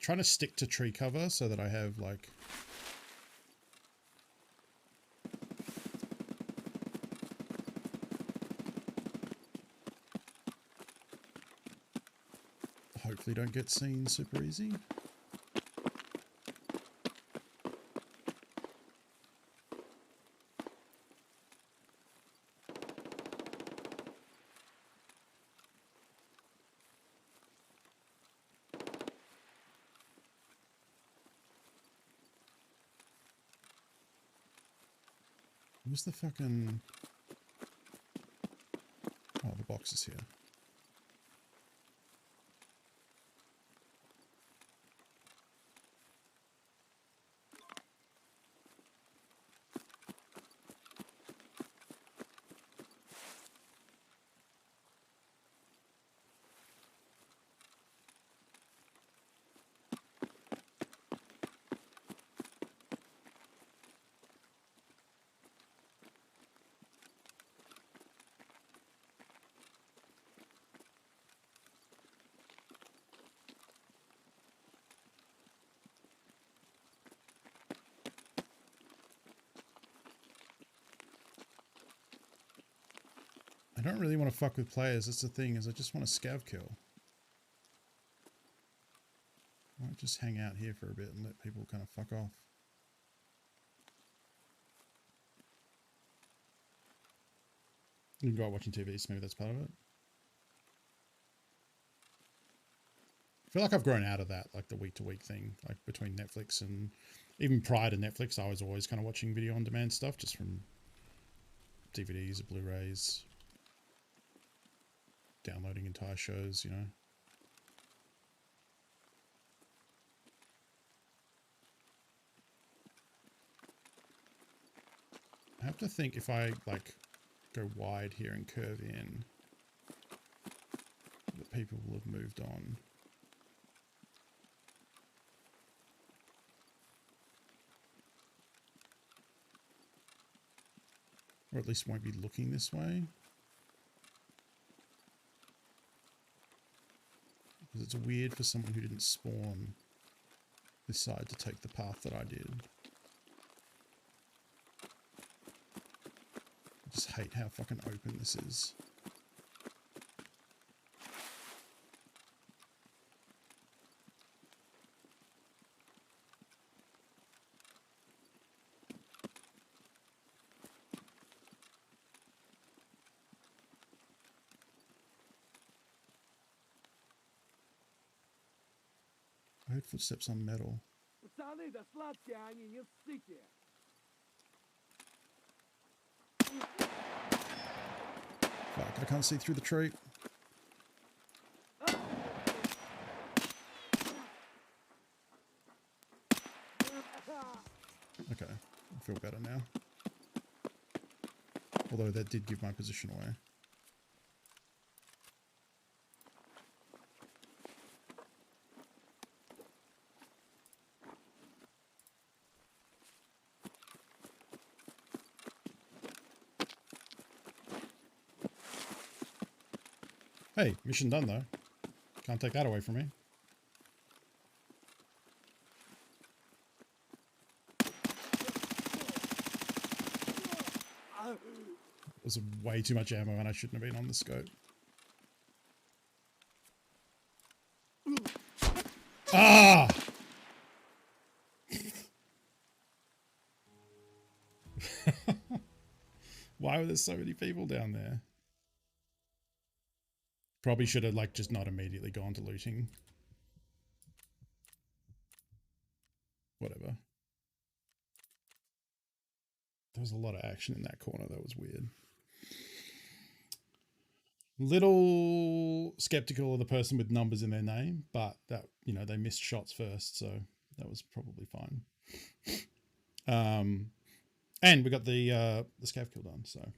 Trying to stick to tree cover so that I have like hopefully don't get seen super easy. Where's the fucking... Oh, the box is here. I don't really want to fuck with players. That's the thing, is I just want a scav kill. I might just hang out here for a bit and let people kind of fuck off. You can go out watching TV, so maybe that's part of it. I feel like I've grown out of that, like the week-to-week thing, like between Netflix and even prior to Netflix, I was always kind of watching video on demand stuff just from DVDs or Blu-rays, downloading entire shows, you know. I have to think if I like go wide here and curve in, that people will have moved on. Or at least won't be looking this way. Because it's weird for someone who didn't spawn this side to take the path that I did. I just hate how fucking open this is. I heard footsteps on metal. Пацаны, да сладкие они, не ссыте. Fuck, I can't see through the tree. Okay, I feel better now. Although that did give my position away. Hey, mission done though. Can't take that away from me. It was way too much ammo and I shouldn't have been on the scope. Ah! Why were there so many people down there? Probably should have like just not immediately gone to looting. Whatever. There was a lot of action in that corner. That was weird. Little skeptical of the person with numbers in their name, but that, you know, they missed shots first, so that was probably fine. And we got the scav kill done, so.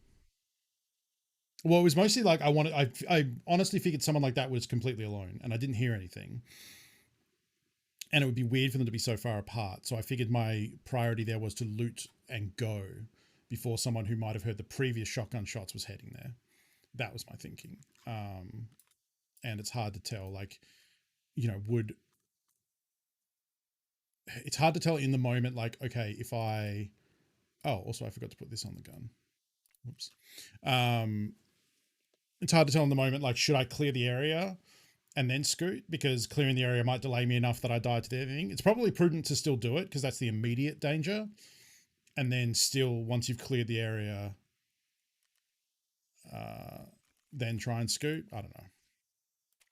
Well, it was mostly like I honestly figured someone like that was completely alone and I didn't hear anything. And it would be weird for them to be so far apart. So I figured my priority there was to loot and go before someone who might have heard the previous shotgun shots was heading there. That was my thinking. And it's hard to tell, like, you know, it's hard to tell in the moment, like, okay, if I, oh, also I forgot to put this on the gun. Whoops. It's hard to tell in the moment, like, should I clear the area and then scoot? Because clearing the area might delay me enough that I die to the thing. It's probably prudent to still do it because that's the immediate danger. And then still, once you've cleared the area, then try and scoot. I don't know.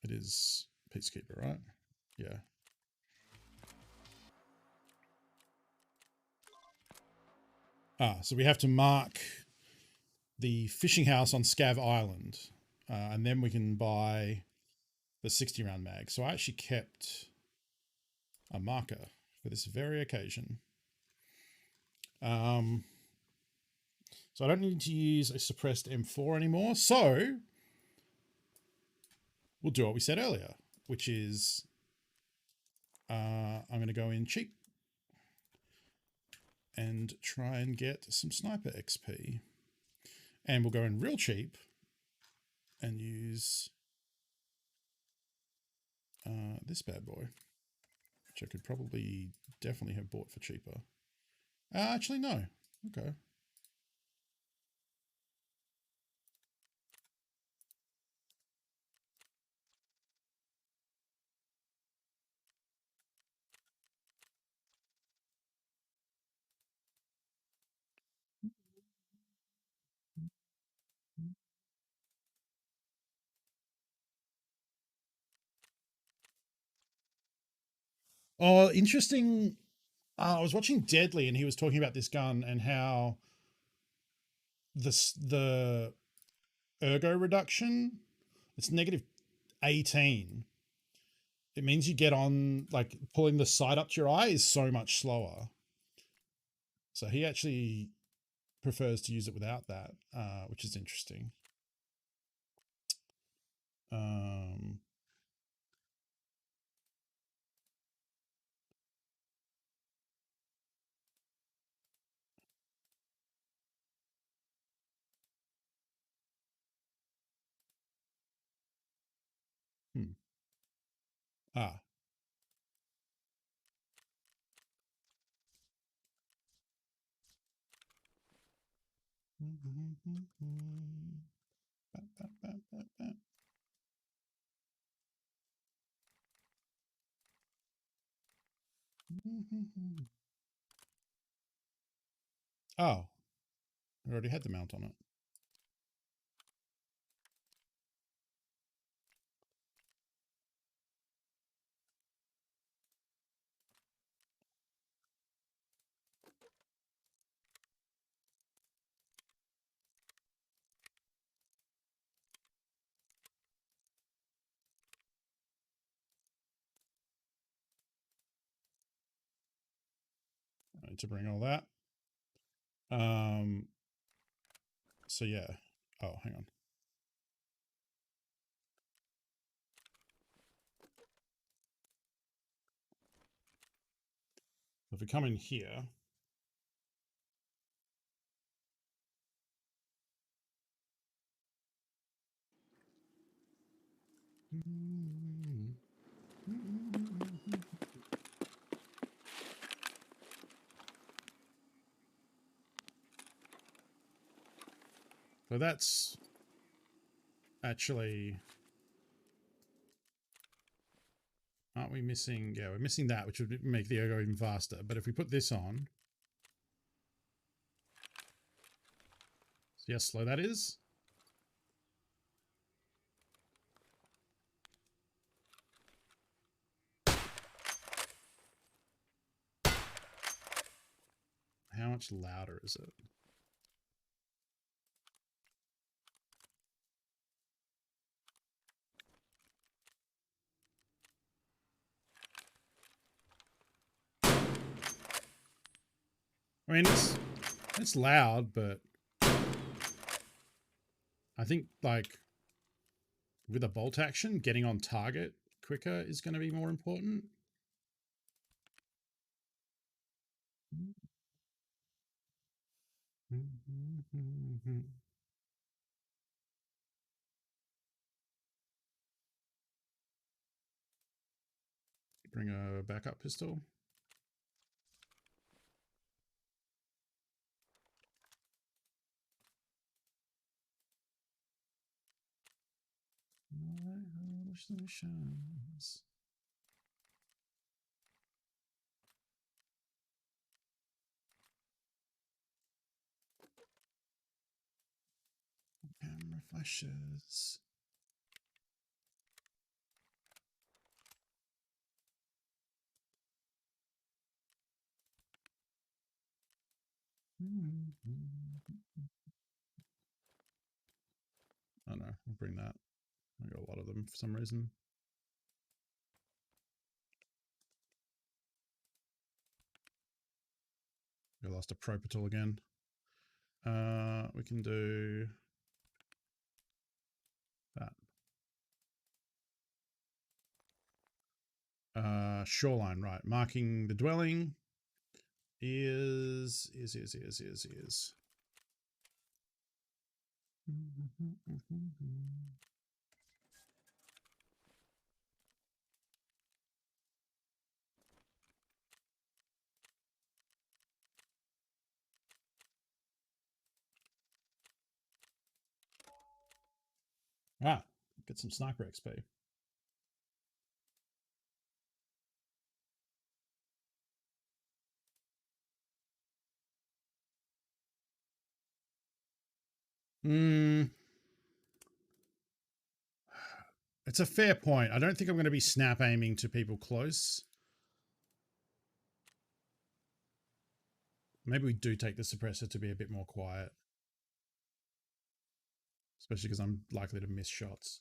It is Peacekeeper, right? Yeah. So we have to mark the fishing house on Scav Island, and then we can buy the 60 round mag. So I actually kept a marker for this very occasion. So I don't need to use a suppressed M4 anymore. So we'll do what we said earlier, which is I'm going to go in cheap and try and get some sniper XP. And we'll go in real cheap and use this bad boy, which I could probably definitely have bought for cheaper. Actually, no. Okay. Oh, interesting. I was watching Deadly, and he was talking about this gun and how the ergo reduction, it's negative 18. It means you get on, like, pulling the sight up to your eye is so much slower. So he actually prefers to use it without that, which is interesting. Um, hmm. Ah. Oh, I already had the mount on it. I need to bring all that. So yeah. Oh, hang on. If we come in here, so that's actually, aren't we missing? Yeah, we're missing that, which would make the ergo even faster. But if we put this on, see how slow that is? How much louder is it? I mean, it's loud, but I think, like, with a bolt action, getting on target quicker is going to be more important. Bring a backup pistol. Camera flashes. Oh no, I'll bring that. I got a lot of them for some reason. I lost a Propital again. We can do that. Shoreline, right. Marking the dwelling is. Ah, get some sniper XP. It's a fair point. I don't think I'm going to be snap aiming to people close. Maybe we do take the suppressor to be a bit more quiet. Especially because I'm likely to miss shots.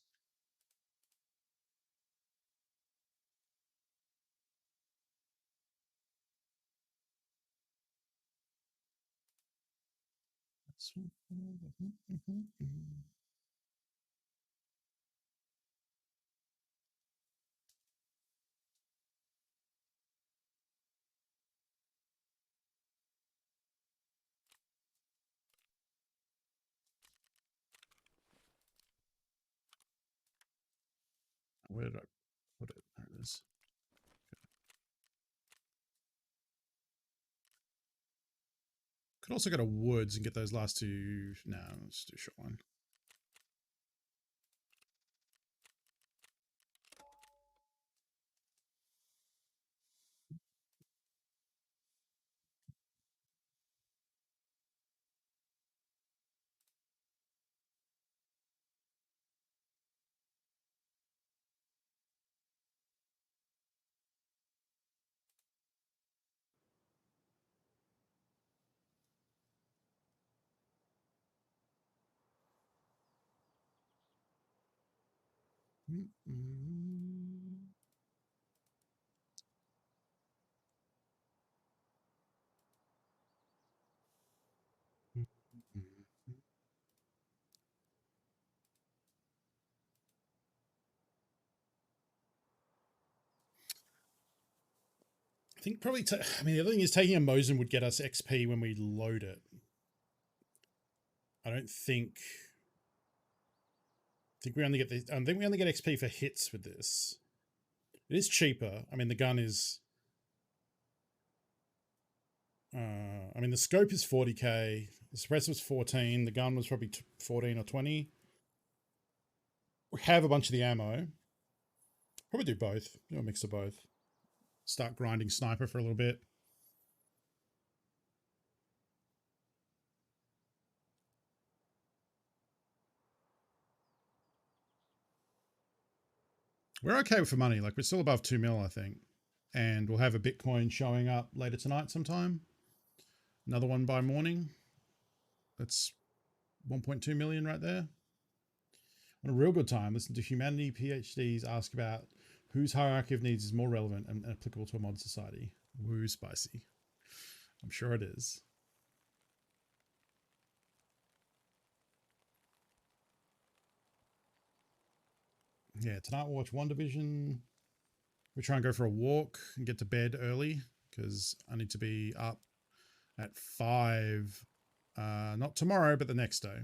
Where did I put it? There it is. Could also go to woods and get those last two. No, let's do short one. I think probably, I mean, the other thing is taking a Mosin would get us XP when we load it. I don't think, we only get the, I think we only get XP for hits with this. It is cheaper. I mean, the gun is, I mean, the scope is 40k. The suppressor was 14. The gun was probably 14 or 20. We have a bunch of the ammo. Probably do both. Do a mix of both. Start grinding sniper for a little bit. We're okay for money. Like, we're still above 2 mil, I think. And we'll have a Bitcoin showing up later tonight sometime. Another one by morning. That's 1.2 million right there. On a real good time, listen to humanity PhDs ask about whose hierarchy of needs is more relevant and applicable to a modern society. Woo, spicy. I'm sure it is. Yeah, tonight we'll watch WandaVision. We try and go for a walk and get to bed early because I need to be up at 5, not tomorrow, but the next day.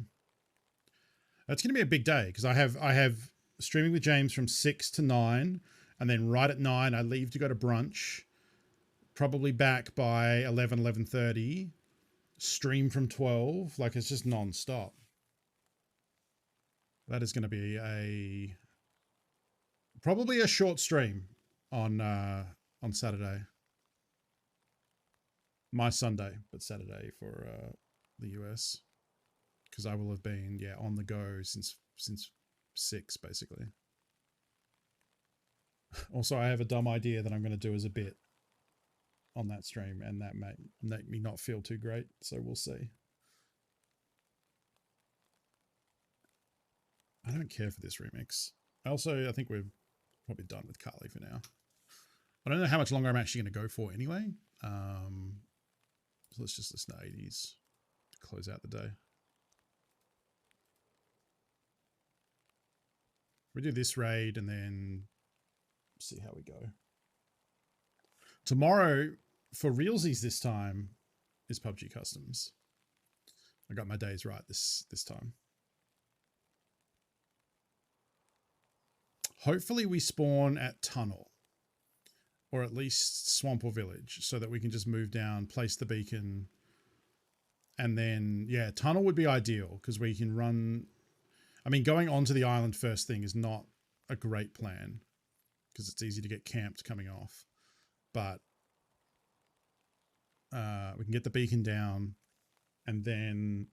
It's going to be a big day because I have streaming with James from 6 to 9, and then right at 9 I leave to go to brunch, probably back by 11:30, stream from 12. Like, it's just non-stop. That is going to be probably a short stream on Saturday. My Sunday, but Saturday for the US, because I will have been on the go since 6 basically. Also, I have a dumb idea that I'm going to do as a bit on that stream, and that may make me not feel too great, so we'll see. I don't care for this remix. Also, I think we're probably done with Carly for now. I don't know how much longer I'm actually going to go for anyway. So let's just listen to 80s to close out the day. We do this raid and then see how we go. Tomorrow, for realsies this time, is PUBG Customs. I got my days right this time. Hopefully we spawn at Tunnel, or at least Swamp or Village, so that we can just move down, place the beacon, and then, Tunnel would be ideal, because we can run... I mean, going onto the island first thing is not a great plan, because it's easy to get camped coming off. But we can get the beacon down, and then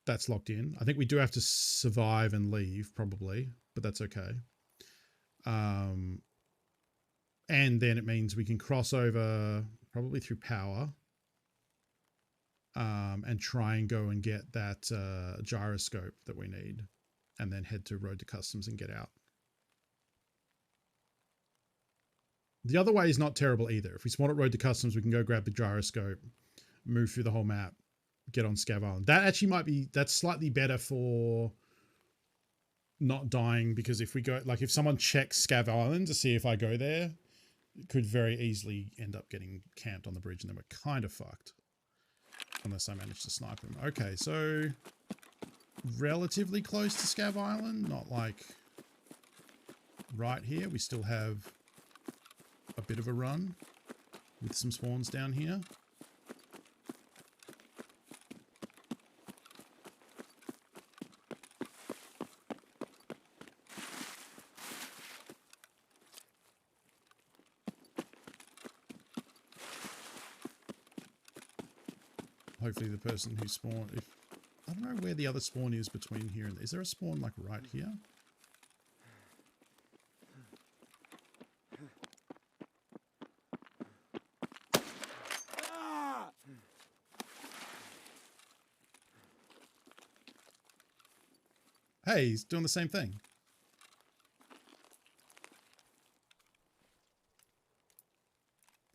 that's locked in. I think we do have to survive and leave, probably, but that's okay. And then it means we can cross over, probably through power, and try and go and get that gyroscope that we need, and then head to Road to Customs and get out. The other way is not terrible either. If we spawn at Road to Customs, we can go grab the gyroscope, move through the whole map, get on Scav Island. That actually might be, that's slightly better for not dying, because if we go, like if someone checks Scav Island to see if I go there, it could very easily end up getting camped on the bridge and then we're kind of fucked. Unless I manage to snipe him. Okay, so relatively close to Scav Island, not like right here. We still have a bit of a run with some spawns down here. Hopefully the person who spawned, if I don't know where the other spawn is between here and, is there a spawn like right here? Hey, he's doing the same thing.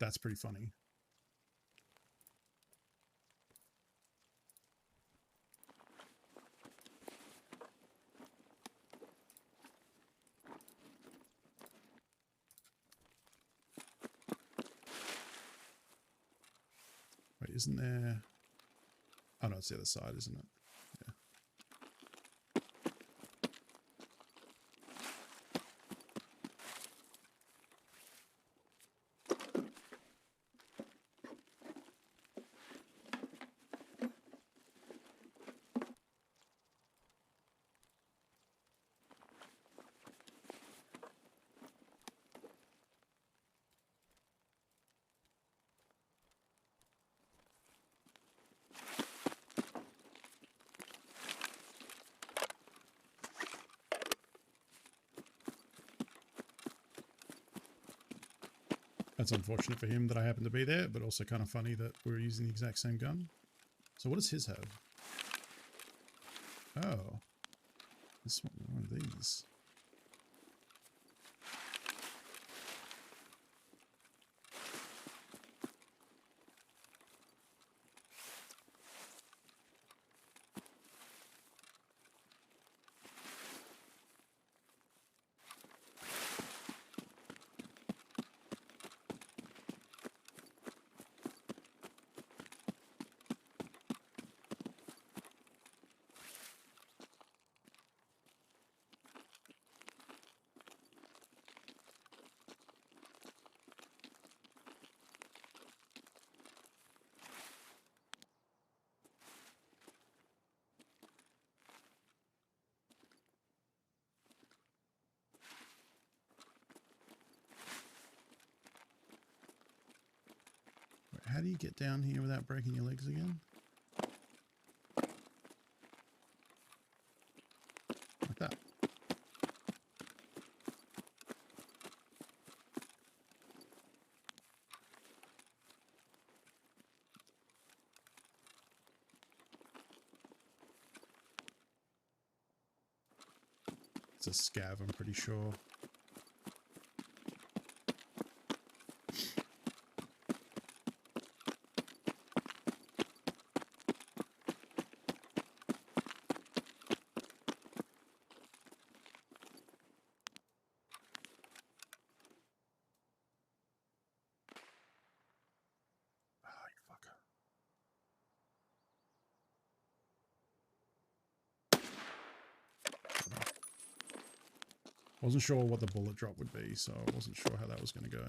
That's pretty funny. Wait, isn't there... Oh no, it's the other side, isn't it? Yeah. That's unfortunate for him that I happened to be there, but also kind of funny that we were using the exact same gun. So what does his have? Oh. This one of these. How do you get down here without breaking your legs again? Like that. It's a scav, I'm pretty sure. Wasn't sure what the bullet drop would be, so I wasn't sure how that was going to go.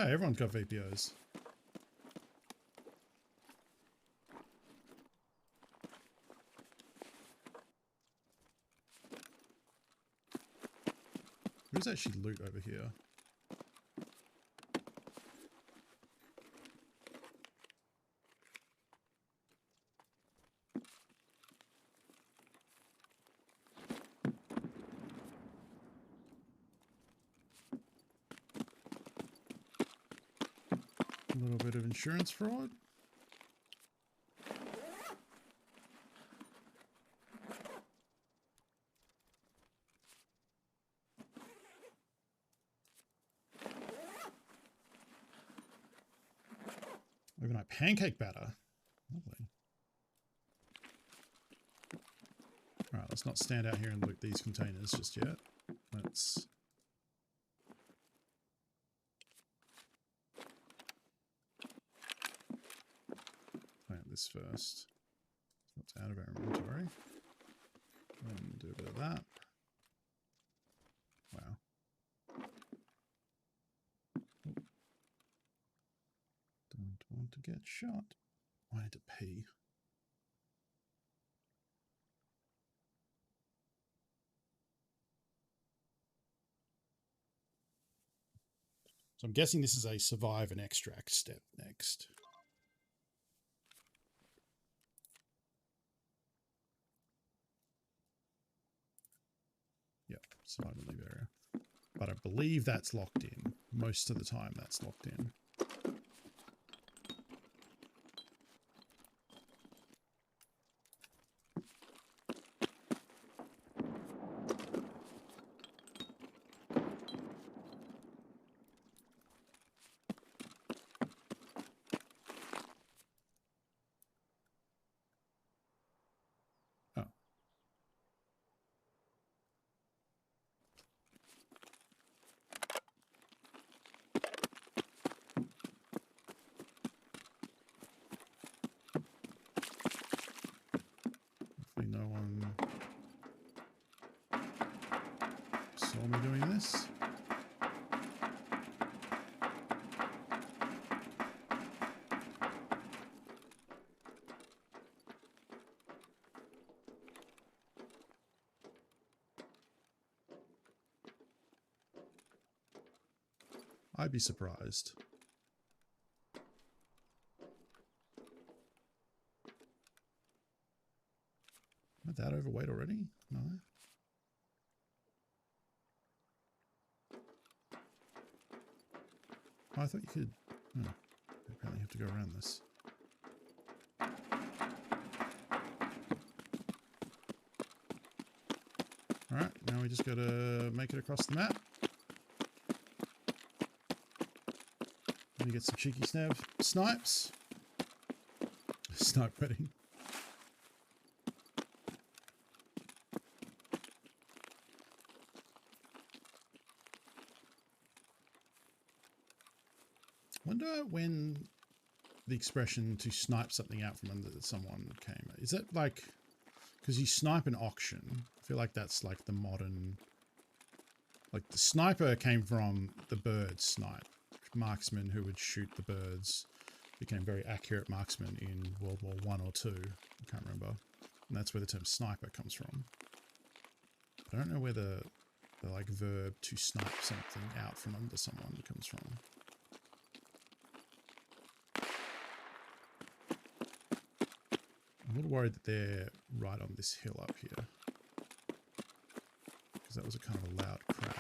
Oh, everyone's got VPOs. There's actually loot over here. A little bit of insurance fraud. Overnight pancake batter. Lovely. Alright, let's not stand out here and loot these containers just yet. Let's... plant this first. What's out of our inventory. And do a bit of that. Wow. Don't want to get shot. I need to pee. So I'm guessing this is a survive and extract step next. Yep, survive and leave area. But I believe that's locked in. Most of the time that's locked in. Oh. Hopefully no one saw me doing this. I'd be surprised. Am I that overweight already? No. Oh, I thought you could... Oh, you apparently have to go around this. Alright, now we just gotta make it across the map. Let me get some cheeky snipes. Snipe wedding. Wonder when the expression to snipe something out from under someone came. Is that like, because you snipe an auction, I feel like that's like the modern, like the sniper came from the bird snipe. Marksman who would shoot the birds became very accurate marksman in World War I or II. I can't remember. And that's where the term sniper comes from. I don't know where the like verb to snipe something out from under someone comes from. I'm a little worried that they're right on this hill up here. Because that was a kind of a loud crack.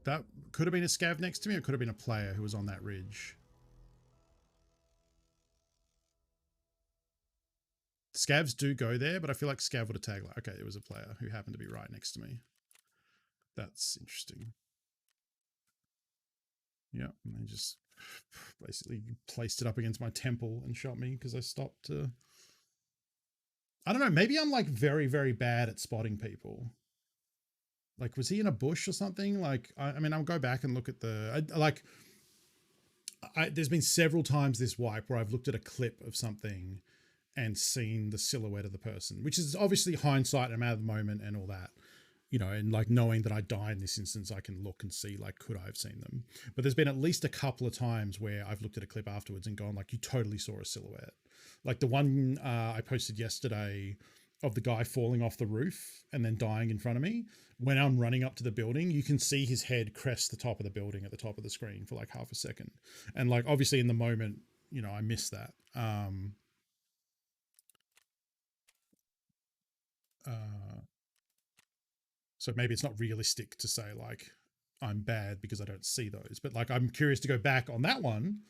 That could have been a scav next to me, or it could have been a player who was on that ridge. Scavs do go there, but I feel like Scav would have tagged like, okay, it was a player who happened to be right next to me. That's interesting. Yeah, and they just basically placed it up against my temple and shot me because I stopped to... I don't know, maybe I'm like very, very bad at spotting people. Like, was he in a bush or something? Like, I mean, I'll go back and look at the... there's been several times this wipe where I've looked at a clip of something and seen the silhouette of the person, which is obviously hindsight and I'm out of the moment and all that, you know, and like knowing that I die in this instance, I can look and see, like, could I have seen them? But there's been at least a couple of times where I've looked at a clip afterwards and gone, like, you totally saw a silhouette. Like the one I posted yesterday of the guy falling off the roof and then dying in front of me. When I'm running up to the building, you can see his head crest the top of the building at the top of the screen for like half a second. And like, obviously in the moment, you know, I missed that. So maybe it's not realistic to say like I'm bad because I don't see those, but like I'm curious to go back on that one.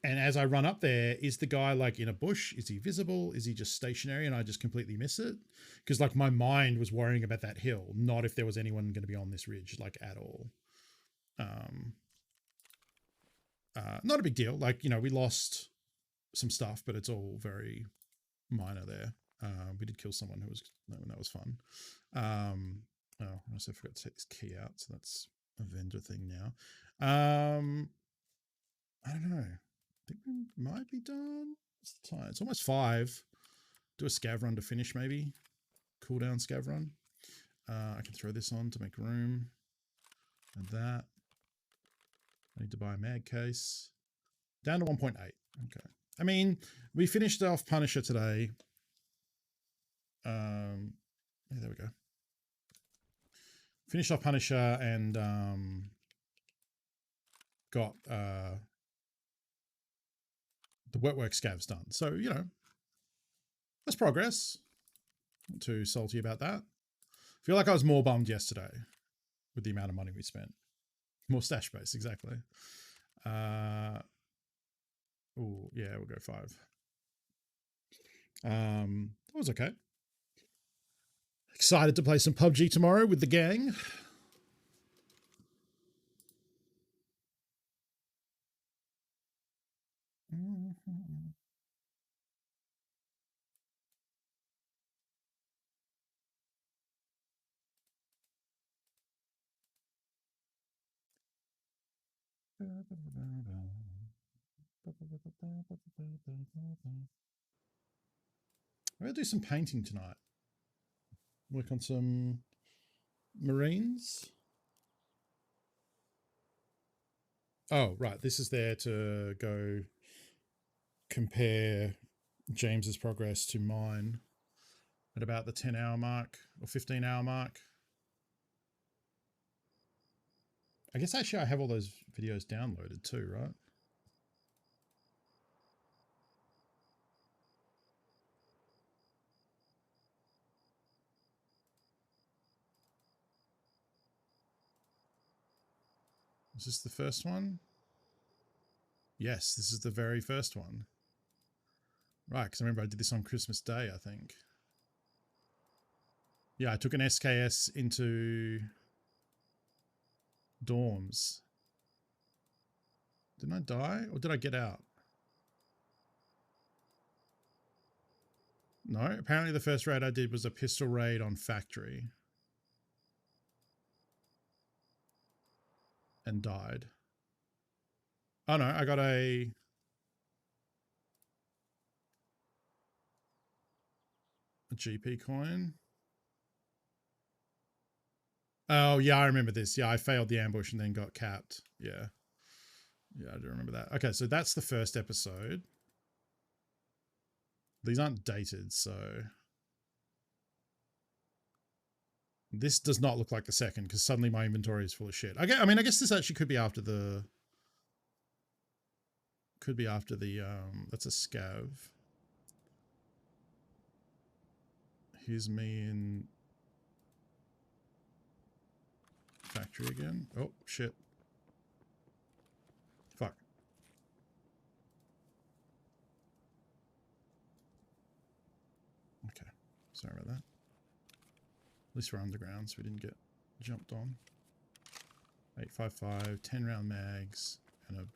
And as I run up there, is the guy like in a bush? Is he visible? Is he just stationary and I just completely miss it? Because like my mind was worrying about that hill, not if there was anyone going to be on this ridge, like at all. Not a big deal. Like, you know, we lost some stuff, but it's all very minor there. We did kill someone who was, that was fun. Oh, I also forgot to take this key out. So that's a vendor thing now. I don't know. I think we might be done. What's the time? It's almost 5. Do a scav run to finish, maybe. Cooldown scav run. I can throw this on to make room. And that. I need to buy a mag case. Down to 1.8. Okay. I mean, we finished off Punisher today. Yeah, there we go. Finished off Punisher and got the work scavs done. So, you know, that's progress. Not too salty about that. Feel like I was more bummed yesterday with the amount of money we spent. More stash space, exactly. Oh, yeah, we'll go 5. That was okay. Excited to play some PUBG tomorrow with the gang. I'm going to do some painting tonight. Work on some Marines. Oh, right. This is there to go compare James's progress to mine at about the 10-hour mark or 15-hour mark. I guess actually I have all those videos downloaded too, right? Is this the first one? Yes, this is the very first one. Right, because I remember I did this on Christmas Day, I think. Yeah, I took an SKS into dorms. Didn't I die or did I get out? No, apparently the first raid I did was a pistol raid on factory. And died. Oh no, I got a GP coin. Oh yeah, I remember this. Yeah, I failed the ambush and then got capped. Yeah. Yeah, I do remember that. Okay, so that's the first episode. These aren't dated, so this does not look like the second because suddenly my inventory is full of shit. I mean, I guess this actually could be after the that's a scav. Here's me in factory again. Oh shit. Fuck. Okay. Sorry about that. At least we're underground so we didn't get jumped on. 855, 10 round mags, and a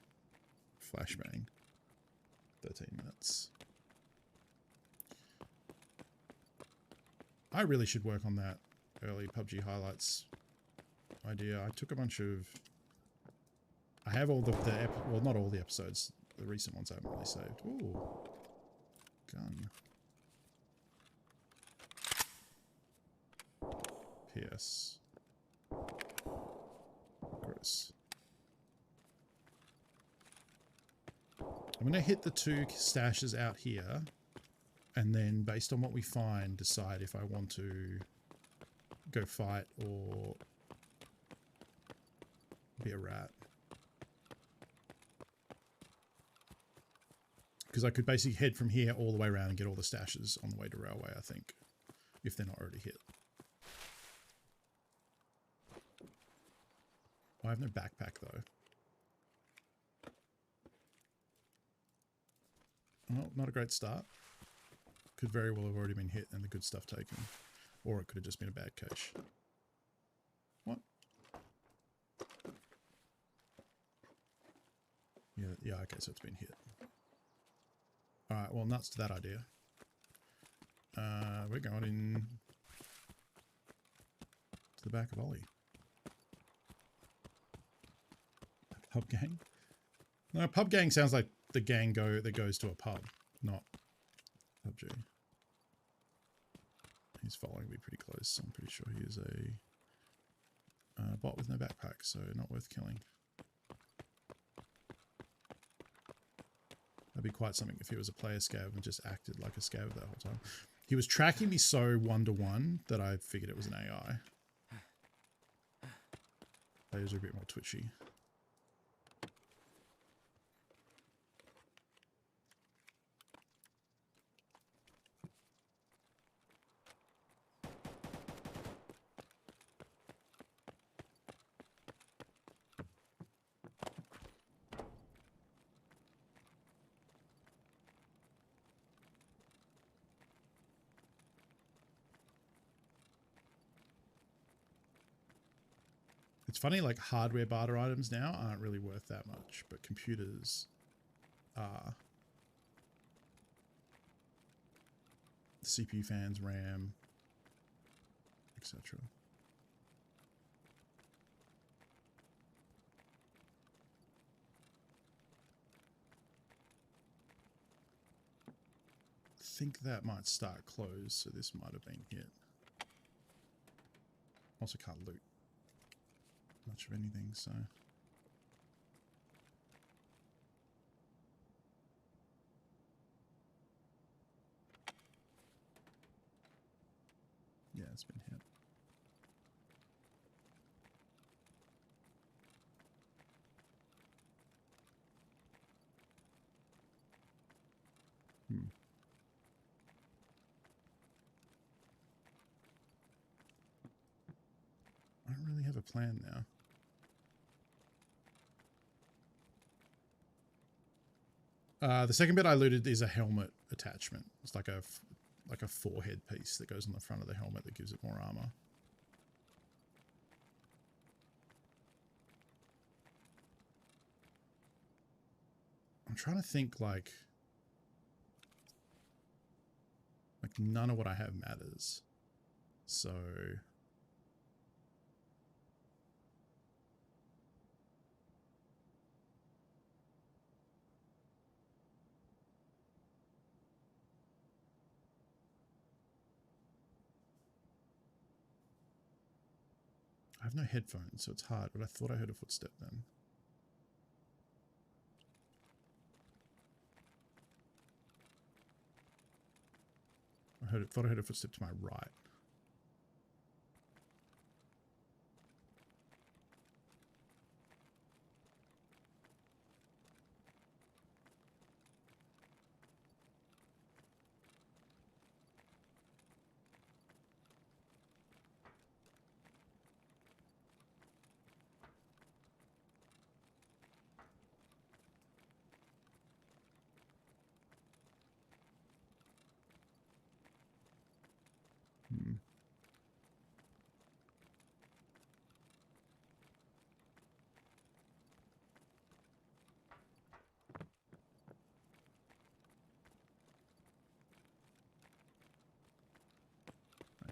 flashbang. 13 minutes. I really should work on that early PUBG highlights idea. I took a bunch of I have all well, not all the episodes. The recent ones I haven't really saved. Ooh. Gun. PS. Gross. I'm going to hit the 2 stashes out here, and then based on what we find, decide if I want to go fight or be a rat. Because I could basically head from here all the way around and get all the stashes on the way to Railway, I think, if they're not already hit. I have no backpack, though. Well, not a great start. Could very well have already been hit and the good stuff taken. Or it could have just been a bad cache. What? Yeah, okay, so it's been hit. Alright, well, nuts to that idea. We're going in to the back of Ollie. Pub gang? No, pub gang sounds like the gang that goes to a pub, not PUBG. He's following me pretty close. I'm pretty sure he is a bot with no backpack, so not worth killing. That'd be quite something if he was a player scav and just acted like a scav that whole time. He was tracking me so one-to-one that I figured it was an AI. Players are a bit more twitchy. It's funny, like hardware barter items now aren't really worth that much, but computers are. CPU fans, RAM, etc. I think that might start closed, so this might have been hit. Also can't loot much of anything, so yeah, it's been hit. I don't really have a plan now. The second bit I looted is a helmet attachment. It's like a forehead piece that goes on the front of the helmet that gives it more armor. I'm trying to think like none of what I have matters. So I have no headphones, so it's hard, but I thought I heard a footstep then. Thought I heard a footstep to my right.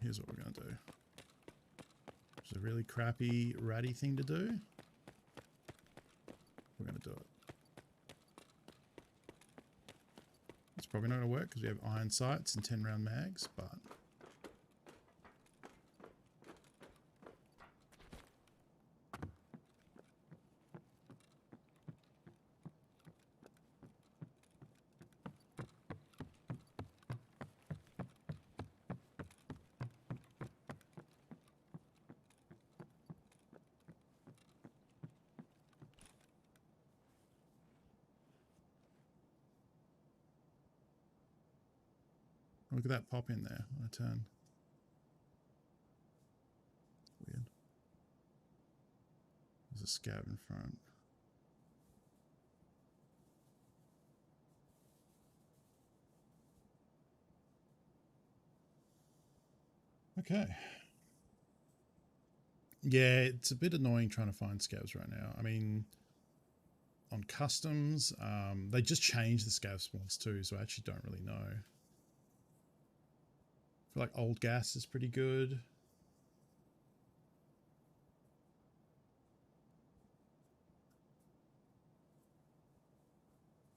Here's what we're going to do. It's a really crappy ratty thing to do. probably not going to work because we have iron sights and 10-round mags, but... Look at that pop in there when I turn. Weird. There's a scab in front. Okay. Yeah, it's a bit annoying trying to find scavs right now. I mean, on customs, they just changed the scav spawns too, so I actually don't really know. I feel like old gas is pretty good.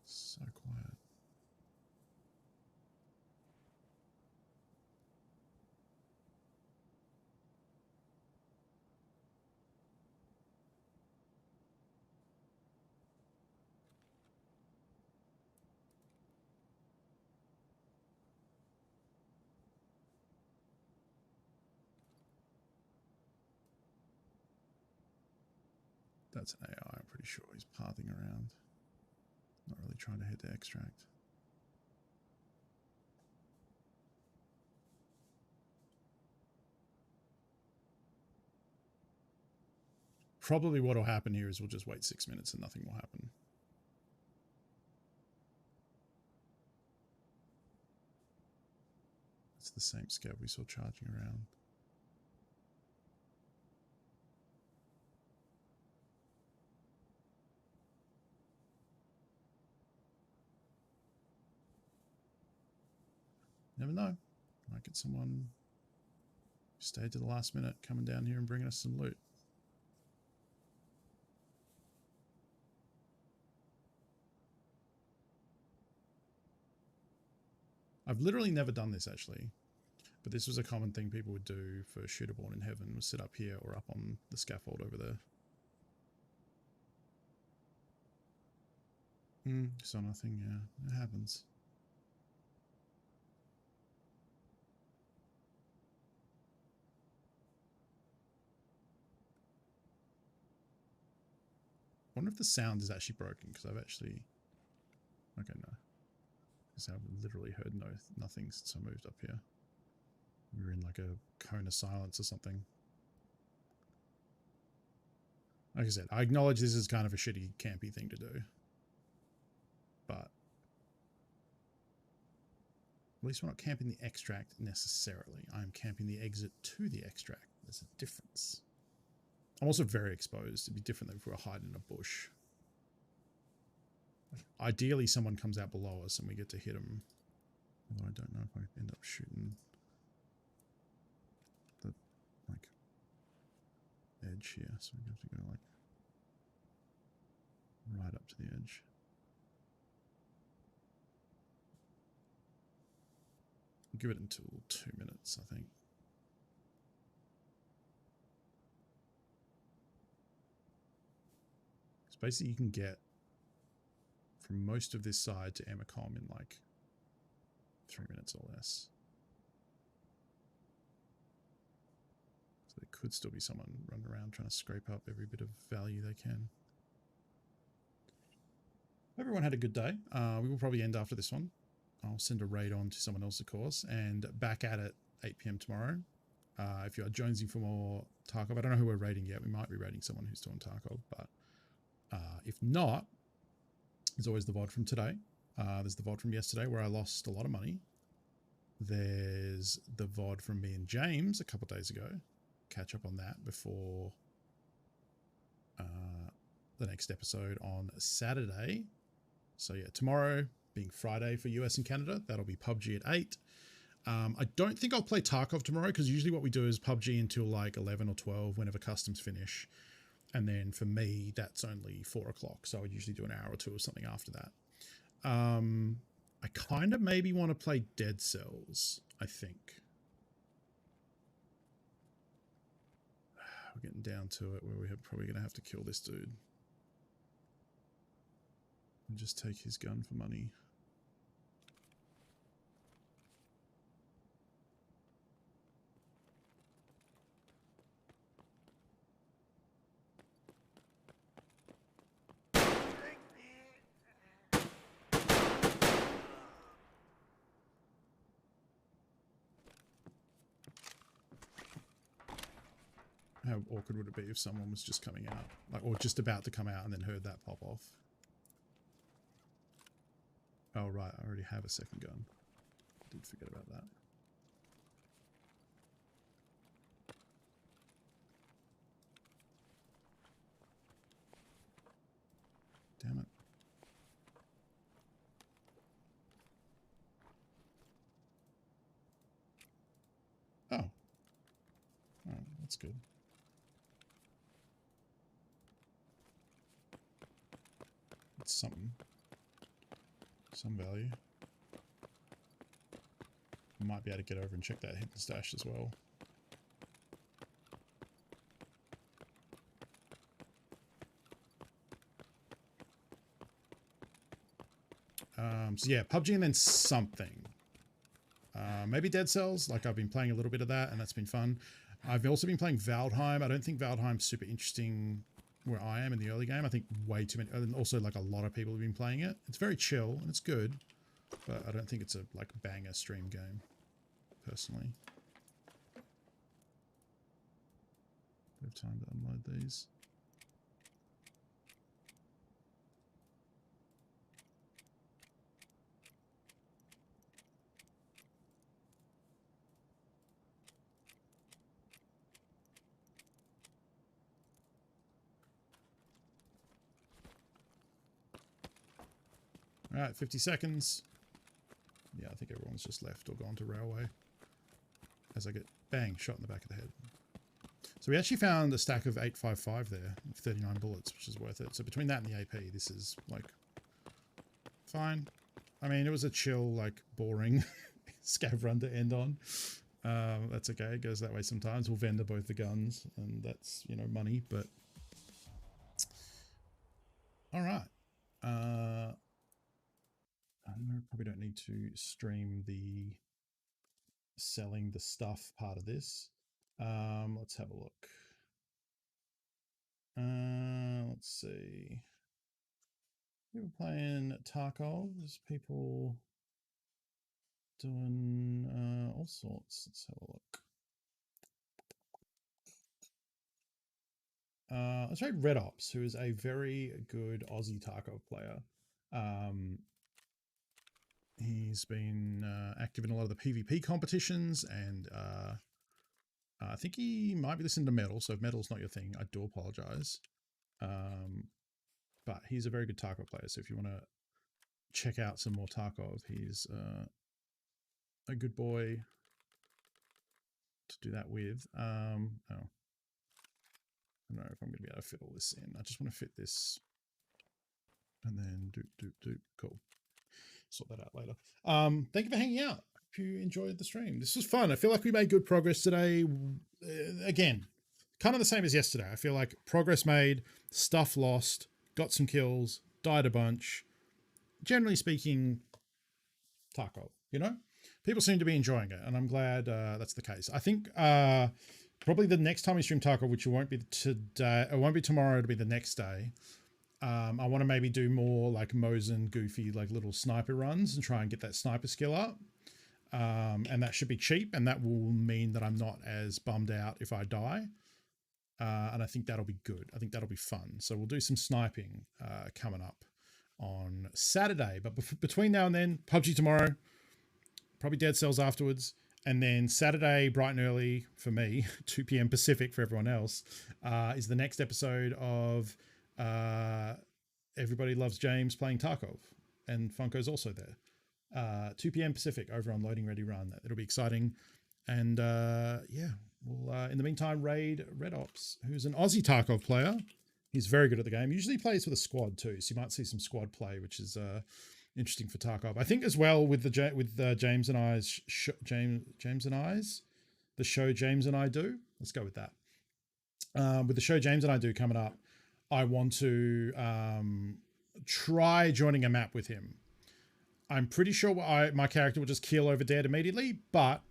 So quiet. That's an AI, I'm pretty sure. He's pathing around. Not really trying to hit the extract. Probably what will happen here is we'll just wait 6 minutes and nothing will happen. It's the same scab we saw charging around. Never know. Might get someone who stayed to the last minute coming down here and bringing us some loot. I've literally never done this actually, but this was a common thing people would do for Shooter Born in Heaven, was sit up here or up on the scaffold over there. So nothing, yeah, it happens. I wonder if the sound is actually broken, because I've actually... Okay, no. Because I've literally heard nothing since I moved up here. We were in like a cone of silence or something. Like I said, I acknowledge this is kind of a shitty, campy thing to do. But... at least we're not camping the extract necessarily. I'm camping the exit to the extract. There's a difference. I'm also very exposed. It'd be different than if we were hiding in a bush. Ideally, someone comes out below us and we get to hit them. Although I don't know if I end up shooting the, like, edge here. So we have to go, like, right up to the edge. We'll give it until 2 minutes, I think. Basically, you can get from most of this side to Emacom in like 3 minutes or less. So there could still be someone running around trying to scrape up every bit of value they can. Everyone had a good day. We will probably end after this one. I'll send a raid on to someone else, of course, and back at it 8 PM tomorrow. If you are jonesing for more Tarkov, I don't know who we're raiding yet. We might be raiding someone who's doing Tarkov, but if not, there's always the VOD from today. There's the VOD from yesterday where I lost a lot of money. There's the VOD from me and James a couple of days ago. Catch up on that before the next episode on Saturday. So yeah, tomorrow being Friday for US and Canada, that'll be PUBG at 8. I don't think I'll play Tarkov tomorrow because usually what we do is PUBG until like 11 or 12 whenever customs finish. And then for me, that's only 4 o'clock. So I would usually do an hour or two or something after that. I kind of maybe want to play Dead Cells, I think. We're getting down to it where we're probably going to have to kill this dude. And just take his gun for money. How awkward would it be if someone was just coming out, like, or just about to come out and then heard that pop off? Oh, right, I already have a second gun. Did forget about that. Damn it. Oh. Alright, that's good. It's something. Some value. Might be able to get over and check that hidden stash as well. So yeah, PUBG and then something. Maybe Dead Cells, like I've been playing a little bit of that and that's been fun. I've also been playing Valdheim. I don't think Valdheim's super interesting where I am in the early game. I think way too many, and also like a lot of people have been playing it. It's very chill and it's good, but I don't think it's a like banger stream game, personally. We have time to unload these. All right, 50 seconds. Yeah, I think everyone's just left or gone to railway. As I get, bang, shot in the back of the head. So we actually found a stack of 855 there, 39 bullets, which is worth it. So between that and the AP, this is like fine. I mean, it was a chill, like boring scav run to end on. That's okay. It goes that way sometimes. We'll vendor both the guns, and that's, you know, money. But all right. I probably don't need to stream the selling the stuff part of this. Let's have a look. Let's see. People playing Tarkov. There's people doing all sorts. Let's have a look. Let's rate Red Ops, who is a very good Aussie Tarkov player. He's been active in a lot of the PvP competitions, and I think he might be listening to Metal, so if Metal's not your thing, I do apologize. But he's a very good Tarkov player, so if you want to check out some more Tarkov, he's a good boy to do that with. Oh. I don't know if I'm going to be able to fit all this in. I just want to fit this and then do. Cool. Sort that out later. Thank you for hanging out. Hope you enjoyed the stream. This was fun. I feel like we made good progress today. Again, kind of the same as yesterday. I feel like progress made, stuff lost, got some kills, died a bunch. Generally speaking, Tarkov, you know? People seem to be enjoying it, and I'm glad that's the case. I think probably the next time we stream Tarkov, which it won't be today, it won't be tomorrow, it'll be the next day. I want to maybe do more like Mosin goofy, like little sniper runs and try and get that sniper skill up. And that should be cheap, and that will mean that I'm not as bummed out if I die. And I think that'll be good. I think that'll be fun. So we'll do some sniping coming up on Saturday. But between now and then, PUBG tomorrow, probably Dead Cells afterwards. And then Saturday, bright and early for me, 2 p.m. Pacific for everyone else, is the next episode of Everybody Loves James playing Tarkov. And Funko's also there. 2 p.m. Pacific over on Loading Ready Run. It'll be exciting. And yeah, we'll in the meantime raid Red Ops, who's an Aussie Tarkov player. He's very good at the game. Usually plays with a squad too, so you might see some squad play, which is interesting for Tarkov. I think as well with the James and I's James and I's the show James and I do. Let's go with that. With the show James and I do coming up, I want to try joining a map with him. I'm pretty sure my character will just keel over dead immediately, but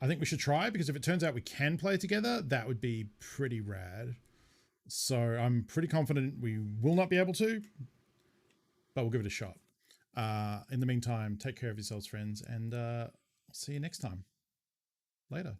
I think we should try, because if it turns out we can play together, that would be pretty rad. So I'm pretty confident we will not be able to, but we'll give it a shot. In the meantime, take care of yourselves, friends, and I'll see you next time. Later.